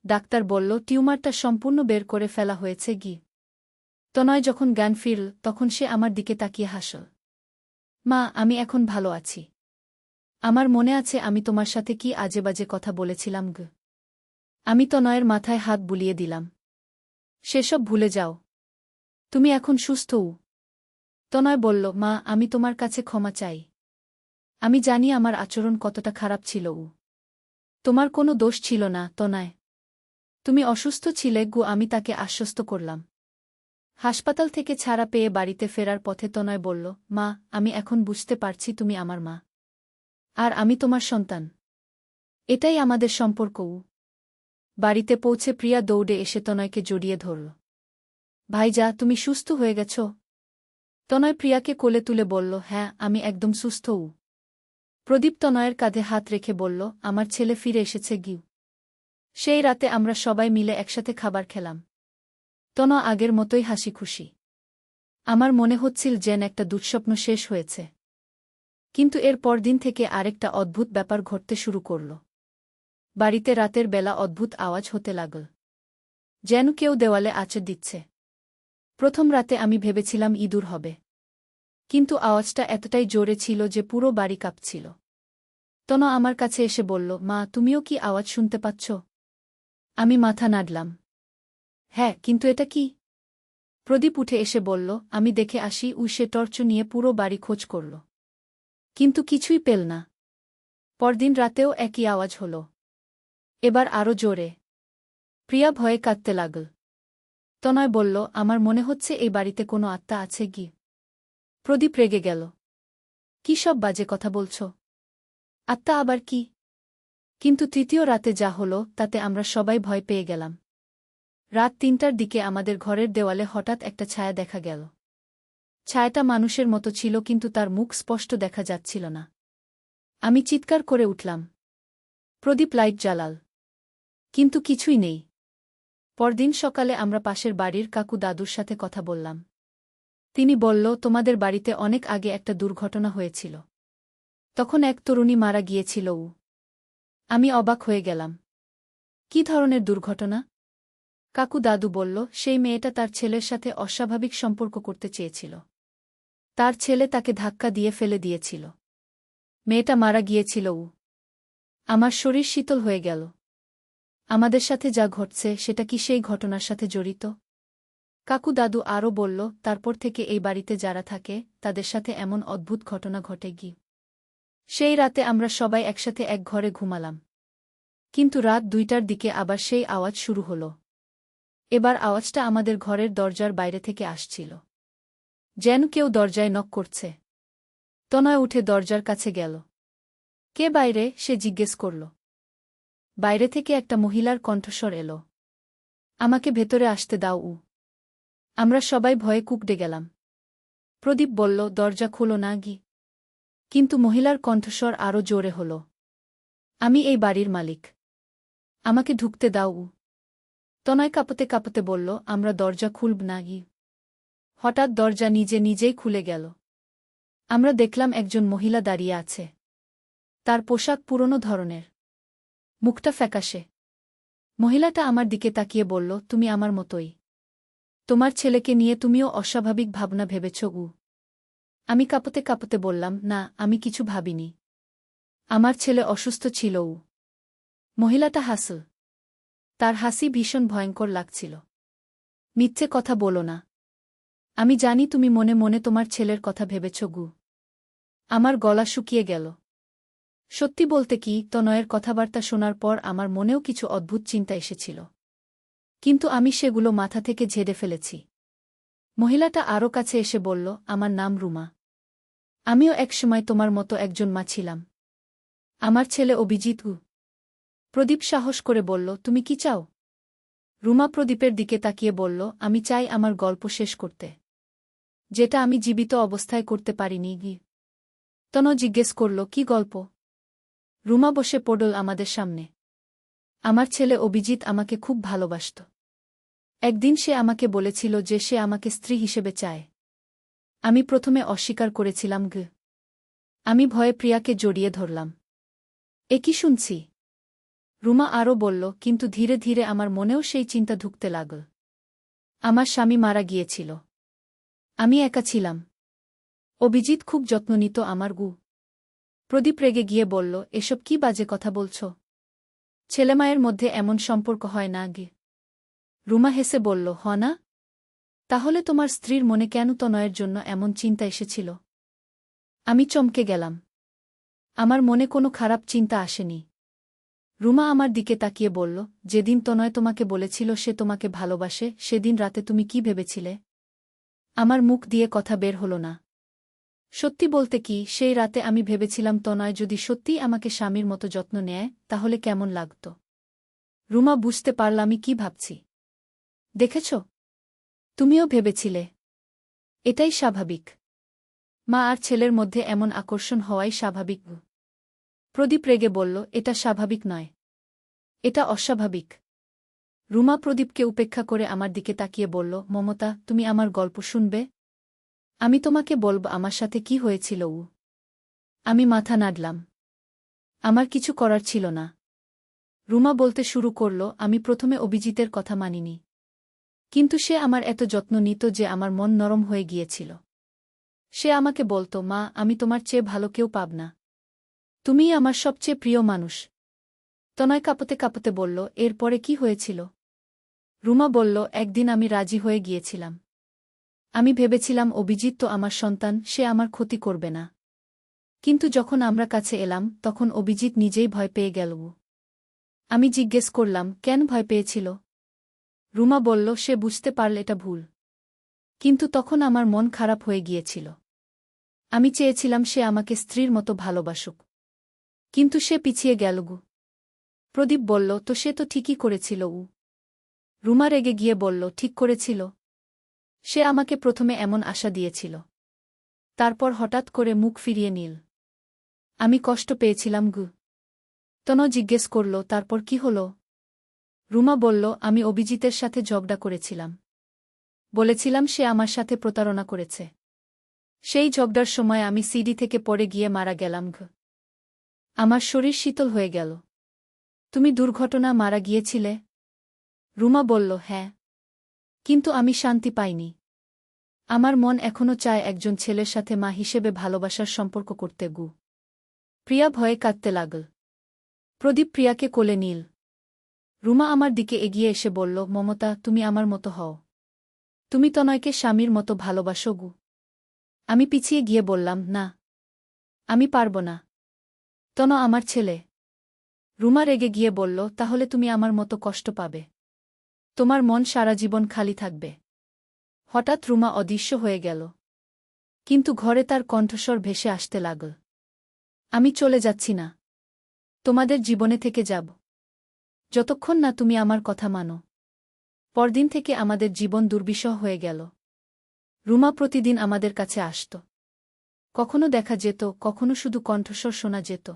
ডাক্তার বলল, টিউমারটা সম্পূর্ণ বের করে ফেলা হয়েছে। তনয় যখন জ্ঞান ফিরল তখন সে আমার দিকে তাকিয়ে হাসল। মা, আমি এখন ভালো আছি। আমার মনে আছে আমি তোমার সাথে কি আজেবাজে কথা বলেছিলাম। আমি তনয়ের মাথায় হাত বুলিয়ে দিলাম। সেসব ভুলে যাও। তুমি এখন সুস্থ। তনয় বলল, মা, আমি তোমার কাছে ক্ষমা চাই। আমি জানি আমার আচরণ কতটা খারাপ ছিল। তোমার কোনো দোষ ছিল না, তনয়। তুমি অসুস্থ ছিলে গু, আমি তাকে আশ্বস্ত করলাম। হাসপাতাল থেকে ছাড়া পেয়ে বাড়িতে ফেরার পথে তনয় বলল, মা, আমি এখন বুঝতে পারছি তুমি আমার মা। আর আমি তোমার সন্তান। এটাই আমাদের সম্পর্ক। বাড়িতে পৌঁছে প্রিয়া দৌড়ে এসে তনয়কে জড়িয়ে ধরল। ভাইজা, তুমি সুস্থ হয়ে গেছ? তনয় প্রিয়াকে কোলে তুলে বলল, হ্যাঁ, আমি একদম সুস্থ। প্রদীপ তনয়ের কাঁধে হাত রেখে বলল, আমার ছেলে ফিরে এসেছে গিউ। সেই রাতে আমরা সবাই মিলে একসাথে খাবার খেলাম। তনয় আগের মতোই হাসি খুশি। আমার মনে হচ্ছিল যেন একটা দুঃস্বপ্ন শেষ হয়েছে। কিন্তু এর পরদিন থেকে আরেকটা অদ্ভুত ব্যাপার ঘটতে শুরু করল। বাড়িতে রাতের বেলা অদ্ভুত আওয়াজ হতে লাগল, যেন কেউ দেওয়ালে আঁচড় দিচ্ছে। প্রথম রাতে আমি ভেবেছিলাম ইঁদুর হবে, কিন্তু আওয়াজটা এতটাই জোরে ছিল যে পুরো বাড়ি কাঁপছিল। তনয় আমার কাছে এসে বলল, মা, তুমিও কি আওয়াজ শুনতে পাচ্ছ? আমি মাথা নাড়লাম। হ্যাঁ, কিন্তু এটা কি? প্রদীপ উঠে এসে বলল, আমি দেখে আসি। সে টর্চ নিয়ে পুরো বাড়ি খোঁজ করল, কিন্তু কিছুই পেল না। পরদিন রাতেও একই আওয়াজ হল, এবার আরও জোরে। প্রিয়া ভয়ে কাঁদতে লাগল। তনয় বলল, আমার মনে হচ্ছে এই বাড়িতে কোনো আত্মা আছে গি। প্রদীপ রেগে গেল। কি সব বাজে কথা বলছ? আত্মা আবার কি? কিন্তু তৃতীয় রাতে যা হল তাতে আমরা সবাই ভয় পেয়ে গেলাম। রাত ৩টার দিকে আমাদের ঘরের দেওয়ালে হঠাৎ একটা ছায়া দেখা গেল। ছায়াটা মানুষের মতো ছিল, কিন্তু তার মুখ স্পষ্ট দেখা যাচ্ছিল না। আমি চিৎকার করে উঠলাম। প্রদীপ লাইট জ্বালাল, কিন্তু কিছুই নেই। পরদিন সকালে আমরা পাশের বাড়ির কাকু দাদুর সাথে কথা বললাম। তিনি বলল, তোমাদের বাড়িতে অনেক আগে একটা দুর্ঘটনা হয়েছিল। তখন এক তরুণী মারা গিয়েছিল। আমি অবাক হয়ে গেলাম। কি ধরনের দুর্ঘটনা? কাকু দাদু বলল, সেই মেয়েটা তার ছেলের সাথে অস্বাভাবিক সম্পর্ক করতে চেয়েছিল। তার ছেলে তাকে ধাক্কা দিয়ে ফেলে দিয়েছিল। মেয়েটা মারা গিয়েছিল। আমার শরীর শীতল হয়ে গেল। আমাদের সাথে যা ঘটছে সেটা কি সেই ঘটনার সাথে জড়িত? কাকু দাদু আরও বলল, তারপর থেকে এই বাড়িতে যারা থাকে তাদের সাথে এমন অদ্ভুত ঘটনা ঘটে গি। সেই রাতে আমরা সবাই একসাথে এক ঘরে ঘুমালাম। কিন্তু রাত ২টার দিকে আবার সেই আওয়াজ শুরু হল। এবার আওয়াজটা আমাদের ঘরের দরজার বাইরে থেকে আসছিল, যেন কেউ দরজায় নক করছে। তনয় উঠে দরজার কাছে গেল। কে বাইরে? সে জিজ্ঞেস করল। বাইরে থেকে একটা মহিলার কণ্ঠস্বর এল, আমাকে ভেতরে আসতে দাও। আমরা সবাই ভয়ে কুঁকড়ে গেলাম। প্রদীপ বলল, দরজা খোলো না গি। কিন্তু মহিলার কণ্ঠস্বর আরও জোরে হল, আমি এই বাড়ির মালিক, আমাকে ঢুকতে দাও। তনয় কাঁপতে কাঁপতে বলল, আমরা দরজা খুলব না গি। হঠাৎ দরজা নিজে নিজেই খুলে গেল। আমরা দেখলাম একজন মহিলা দাঁড়িয়ে আছে। তার পোশাক পুরনো ধরনের, মুখটা ফ্যাকাশে। মহিলাটা আমার দিকে তাকিয়ে বলল, তুমি আমার মতোই। তোমার ছেলেকে নিয়ে তুমিও অস্বাভাবিক ভাবনা ভেবেছ। আমি কাঁপতে কাঁপতে বললাম, না, আমি কিছু ভাবিনি। আমার ছেলে অসুস্থ ছিল। মহিলাটা হাসল। তার হাসি ভীষণ ভয়ঙ্কর লাগছিল। মিথ্যে কথা বলো না। আমি জানি তুমি মনে মনে তোমার ছেলের কথা ভেবেছ। আমার গলা শুকিয়ে গেল। সত্যি বলতে কি, তনয়ের কথাবার্তা শোনার পর আমার মনেও কিছু অদ্ভুত চিন্তা এসেছিল, কিন্তু আমি সেগুলো মাথা থেকে ঝেড়ে ফেলেছি। মহিলাটা আরও কাছে এসে বলল, আমার নাম রুমা। আমিও একসময় তোমার মতো একজন মা ছিলাম। আমার ছেলে অভিজিৎ। প্রদীপ সাহস করে বলল, তুমি কি চাও? রুমা প্রদীপের দিকে তাকিয়ে বলল, আমি চাই আমার গল্প শেষ করতে, যেটা আমি জীবিত অবস্থায় করতে পারিনি গি। তনয় জিজ্ঞেস করল, কি গল্প? রুমা বসে পড়ল আমাদের সামনে। আমার ছেলে অভিজিৎ আমাকে খুব ভালোবাসত। একদিন সে আমাকে বলেছিল যে সে আমাকে স্ত্রী হিসেবে চায়। আমি প্রথমে অস্বীকার করেছিলাম গি। আমি ভয়ে প্রিয়াকে জড়িয়ে ধরলাম। এ কি শুনছি? রুমা আরও বলল, কিন্তু ধীরে ধীরে আমার মনেও সেই চিন্তা ঢুকতে লাগল। আমার স্বামী মারা গিয়েছিল। আমি একা ছিলাম। অভিজিৎ খুব যত্ন নিত আমার। প্রদীপ রেগে গিয়ে বলল, এসব কি বাজে কথা বলছ? ছেলেমায়ের মধ্যে এমন সম্পর্ক হয় না গে। রুমা হেসে বলল, হ না? তাহলে তোমার স্ত্রীর মনে কেন তনয়ের জন্য এমন চিন্তা এসেছিল? আমি চমকে গেলাম। আমার মনে কোনো খারাপ চিন্তা আসেনি। রুমা আমার দিকে তাকিয়ে বলল, যেদিন তনয় তোমাকে বলেছিল সে তোমাকে ভালোবাসে সেদিন রাতে তুমি কি ভেবেছিলে? আমার মুখ দিয়ে কথা বের হল না। সত্যি বলতে কি, সেই রাতে আমি ভেবেছিলাম তনয় যদি সত্যিই আমাকে স্বামীর মতো যত্ন নেয় তাহলে কেমন লাগত। রুমা বুঝতে পারল আমি কি ভাবছি। দেখেছ? তুমিও ভেবেছিলে। এটাই স্বাভাবিক। মা আর ছেলের মধ্যে এমন আকর্ষণ হওয়াই স্বাভাবিক। প্রদীপ রেগে বলল, এটা স্বাভাবিক নয়, এটা অস্বাভাবিক। রুমা প্রদীপকে উপেক্ষা করে আমার দিকে তাকিয়ে বলল, মমতা, তুমি আমার গল্প শুনবে? আমি তোমাকে বলব আমার সাথে কি হয়েছিল। আমি মাথা নাড়লাম। আমার কিছু করার ছিল না। রুমা বলতে শুরু করল, আমি প্রথমে অভিজিতের কথা মানিনি। কিন্তু সে আমার এত যত্ন নিত যে আমার মন নরম হয়ে গিয়েছিল। সে আমাকে বলত, মা, আমি তোমার চেয়ে ভালো কেউ পাব না। তুমিই আমার সবচেয়ে প্রিয় মানুষ। তনয় কাঁপতে কাঁপতে বলল, এরপরে কি হয়েছিল? রুমা বলল, একদিন আমি রাজি হয়ে গিয়েছিলাম। আমি ভেবেছিলাম অভিজিৎ তো আমার সন্তান, সে আমার ক্ষতি করবে না। কিন্তু যখন আমরা কাছে এলাম তখন অভিজিৎ নিজেই ভয় পেয়ে গেল। আমি জিজ্ঞেস করলাম, কেন ভয় পেয়েছিল? রুমা বলল, সে বুঝতে পারল এটা ভুল। কিন্তু তখন আমার মন খারাপ হয়ে গিয়েছিল। আমি চেয়েছিলাম সে আমাকে স্ত্রীর মতো ভালোবাসুক। কিন্তু সে পিছিয়ে গেল। প্রদীপ বলল, তো সে তো ঠিকই করেছিল। রুমা রেগে গিয়ে বলল, ঠিক করেছিল? সে আমাকে প্রথমে এমন আশা দিয়েছিল, তারপর হঠাৎ করে মুখ ফিরিয়ে নিল। আমি কষ্ট পেয়েছিলাম। তনু জিজ্ঞেস করল, তারপর কি হল? রুমা বলল, আমি অভিজিতের সাথে ঝগড়া করেছিলাম। বলেছিলাম সে আমার সাথে প্রতারণা করেছে। সেই ঝগড়ার সময় আমি সিঁড়ি থেকে পড়ে গিয়ে মারা গেলাম। আমার শরীর শীতল হয়ে গেল। তুমি দুর্ঘটনা মারা গিয়েছিলে? রুমা বলল, হ্যাঁ। কিন্তু আমি শান্তি পাইনি। আমার মন এখনও চায় একজন ছেলের সাথে মা হিসেবে ভালোবাসার সম্পর্ক করতে। প্রিয়া ভয়ে কাঁদতে লাগল। প্রদীপ প্রিয়াকে কোলে নিল। রুমা আমার দিকে এগিয়ে এসে বলল, মমতা, তুমি আমার মতো হও। তুমি তনয়কে স্বামীর মতো ভালোবাসো। আমি পিছিয়ে গিয়ে বললাম, না, আমি পারব না। তনু আমার ছেলে। রুমা রেগে গিয়ে বলল, তাহলে তুমি আমার মতো কষ্ট পাবে। তোমার মন সারা জীবন খালি থাকবে। হঠাৎ রুমা অদৃশ্য হয়ে গেল। কিন্তু ঘরে তার কণ্ঠস্বর ভেসে আসতে লাগল, আমি চলে যাচ্ছি না। তোমাদের জীবনে থেকে যাব, যতক্ষণ না তুমি আমার কথা মানো। পরদিন থেকে আমাদের জীবন দুর্বিষহ হয়ে গেল। রুমা প্রতিদিন আমাদের কাছে আসত। কখনো দেখা যেত, কখনো শুধু কণ্ঠস্বর শোনা যেত।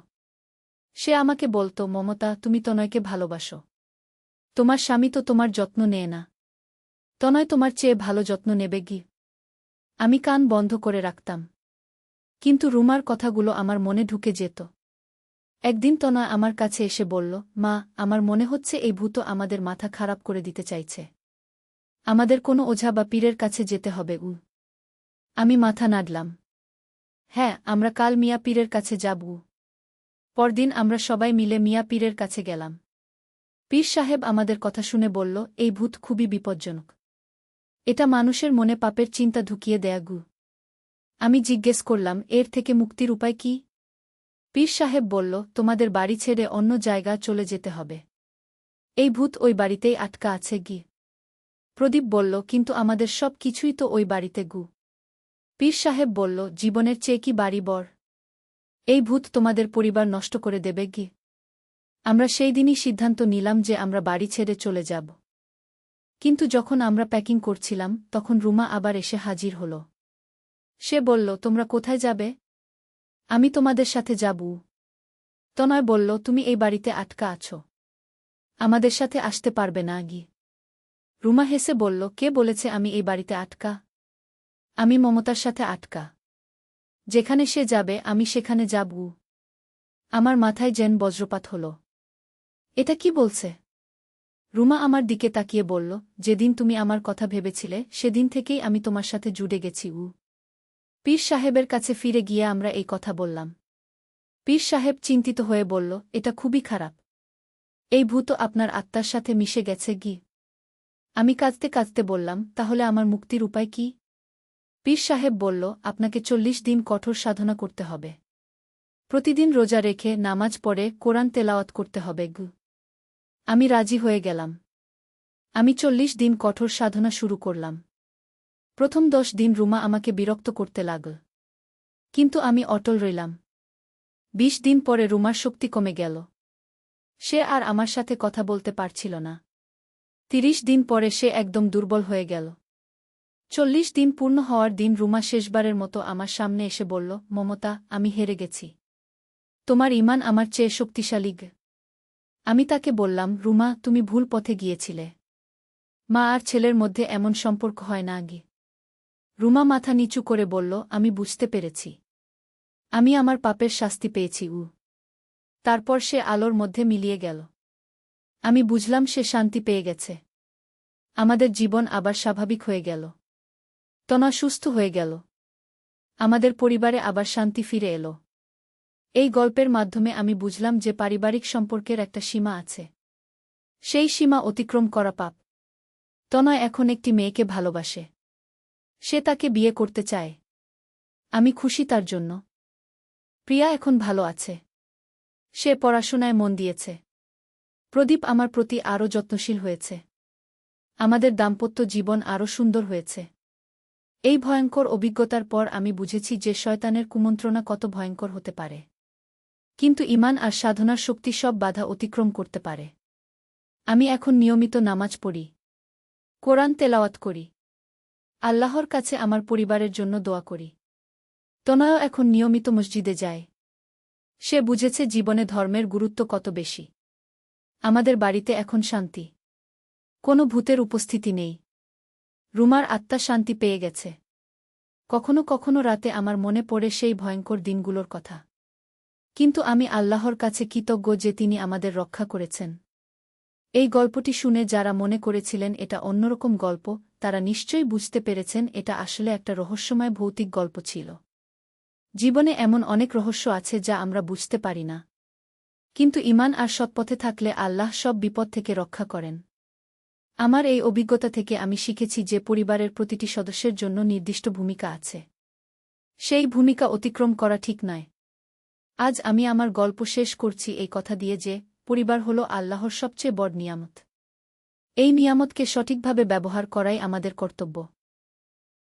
সে আমাকে বলত, মমতা, তুমি তনয়কে ভালোবাসো। তোমার স্বামী তো তোমার যত্ন নেয় না। তনয় তোমার চেয়ে ভালো যত্ন নেবে। আমি কান বন্ধ করে রাখতাম। কিন্তু রুমার কথাগুলো আমার মনে ঢুকে যেত। একদিন তনয় আমার কাছে এসে বলল, মা, আমার মনে হচ্ছে এই ভূত আমাদের মাথা খারাপ করে দিতে চাইছে। আমাদের কোনো ওঝা বা পীরের কাছে যেতে হবে। আমি মাথা নাড়লাম। হ্যাঁ, আমরা কাল মিয়া পীরের কাছে যাব। পরদিন আমরা সবাই মিলে মিয়া পীরের কাছে গেলাম। পীর সাহেব আমাদের কথা শুনে বলল, এই ভূত খুবই বিপজ্জনক। এটা মানুষের মনে পাপের চিন্তা ঢুকিয়ে দেয়া। আমি জিজ্ঞেস করলাম, এর থেকে মুক্তির উপায় কি? পীর সাহেব বলল, তোমাদের বাড়ি ছেড়ে অন্য জায়গা চলে যেতে হবে। এই ভূত ওই বাড়িতেই আটকা আছে। প্রদীপ বলল, কিন্তু আমাদের সব কিছুই তো ওই বাড়িতে। পীর সাহেব বলল, জীবনের চেয়ে কি বাড়ি বড়? এই ভূত তোমাদের পরিবার নষ্ট করে দেবে। আমরা সেই দিনই সিদ্ধান্ত নিলাম যে আমরা বাড়ি ছেড়ে চলে যাব। কিন্তু যখন আমরা প্যাকিং করছিলাম তখন রুমা আবার এসে হাজির হল। সে বলল, তোমরা কোথায় যাবে? আমি তোমাদের সাথে যাব। তনয় বলল, তুমি এই বাড়িতে আটকা আছো, আমাদের সাথে আসতে পারবে না। রুমা হেসে বলল, কে বলেছে আমি এই বাড়িতে আটকা? আমি মমতার সাথে আটকা। যেখানে সে যাবে আমি সেখানে যাব। আমার মাথায় যেন বজ্রপাত হল। এটা কি বলছে? রুমা আমার দিকে তাকিয়ে বলল, যেদিন তুমি আমার কথা ভেবেছিলে সেদিন থেকেই আমি তোমার সাথে জুড়ে গেছি। পীর সাহেবের কাছে ফিরে গিয়ে আমরা এই কথা বললাম। পীর সাহেব চিন্তিত হয়ে বলল, এটা খুবই খারাপ। এই ভূত আপনার আত্মার সাথে মিশে গেছে। আমি কাঁদতে কাঁদতে বললাম, তাহলে আমার মুক্তির উপায় কি? পীর সাহেব বলল, আপনাকে 40 দিন কঠোর সাধনা করতে হবে। প্রতিদিন রোজা রেখে নামাজ পড়ে কোরআন তেলাওয়াত করতে হবে গু। আমি রাজি হয়ে গেলাম। আমি 40 দিন কঠোর সাধনা শুরু করলাম। প্রথম 10 দিন রুমা আমাকে বিরক্ত করতে লাগল। কিন্তু আমি অটল রইলাম। 20 দিন পরে রুমার শক্তি কমে গেল। সে আর আমার সাথে কথা বলতে পারছিল না। 30 দিন পরে সে একদম দুর্বল হয়ে গেল। 40 দিন পূর্ণ হওয়ার দিন রুমা শেষবারের মতো আমার সামনে এসে বলল, মমতা, আমি হেরে গেছি। তোমার ঈমান আমার চেয়ে শক্তিশালী। আমি তাকে বললাম, রুমা, তুমি ভুল পথে গিয়েছিলে। মা আর ছেলের মধ্যে এমন সম্পর্ক হয় না আগে। রুমা মাথা নিচু করে বলল, আমি বুঝতে পেরেছি। আমি আমার পাপের শাস্তি পেয়েছি। তারপর সে আলোর মধ্যে মিলিয়ে গেল। আমি বুঝলাম সে শান্তি পেয়ে গেছে। আমাদের জীবন আবার স্বাভাবিক হয়ে গেল। তনা সুস্থ হয়ে গেল। আমাদের পরিবারে আবার শান্তি ফিরে এলো। এই গল্পের মাধ্যমে আমি বুঝলাম যে পারিবারিক সম্পর্কের একটা সীমা আছে। সেই সীমা অতিক্রম করা পাপ। তনয় এখন একটি মেয়েকে ভালোবাসে। সে তাকে বিয়ে করতে চায়। আমি খুশি তার জন্য। প্রিয়া এখন ভালো আছে। সে পড়াশোনায় মন দিয়েছে। প্রদীপ আমার প্রতি আরও যত্নশীল হয়েছে। আমাদের দাম্পত্য জীবন আরও সুন্দর হয়েছে। এই ভয়ঙ্কর অভিজ্ঞতার পর আমি বুঝেছি যে শয়তানের কুমন্ত্রণা কত ভয়ঙ্কর হতে পারে। কিন্তু ঈমান আর সাধনার শক্তি সব বাধা অতিক্রম করতে পারে। আমি এখন নিয়মিত নামাজ পড়ি। কোরআন তেলাওয়াত করি। আল্লাহর কাছে আমার পরিবারের জন্য দোয়া করি। তনয়ও এখন নিয়মিত মসজিদে যায়। সে বুঝেছে জীবনে ধর্মের গুরুত্ব কত বেশি। আমাদের বাড়িতে এখন শান্তি। কোনো ভূতের উপস্থিতি নেই। রুমার আত্মা শান্তি পেয়ে গেছে। কখনো কখনো রাতে আমার মনে পড়ে সেই ভয়ঙ্কর দিনগুলোর কথা। কিন্তু আমি আল্লাহর কাছে কৃতজ্ঞ যে তিনি আমাদের রক্ষা করেছেন। এই গল্পটি শুনে যারা মনে করেছিলেন এটা অন্যরকম গল্প, তারা নিশ্চয়ই বুঝতে পেরেছেন এটা আসলে একটা রহস্যময় ভৌতিক গল্প ছিল। জীবনে এমন অনেক রহস্য আছে যা আমরা বুঝতে পারি না। কিন্তু ঈমান আর সৎপথে থাকলে আল্লাহ সব বিপদ থেকে রক্ষা করেন। আমার এই অভিজ্ঞতা থেকে আমি শিখেছি যে পরিবারের প্রতিটি সদস্যের জন্য নির্দিষ্ট ভূমিকা আছে। সেই ভূমিকা অতিক্রম করা ঠিক নয়। আজ আমি আমার গল্প শেষ করছি এই কথা দিয়ে যে পরিবার হল আল্লাহর সবচেয়ে বড় নিয়ামত। এই নিয়ামতকে সঠিকভাবে ব্যবহার করাই আমাদের কর্তব্য।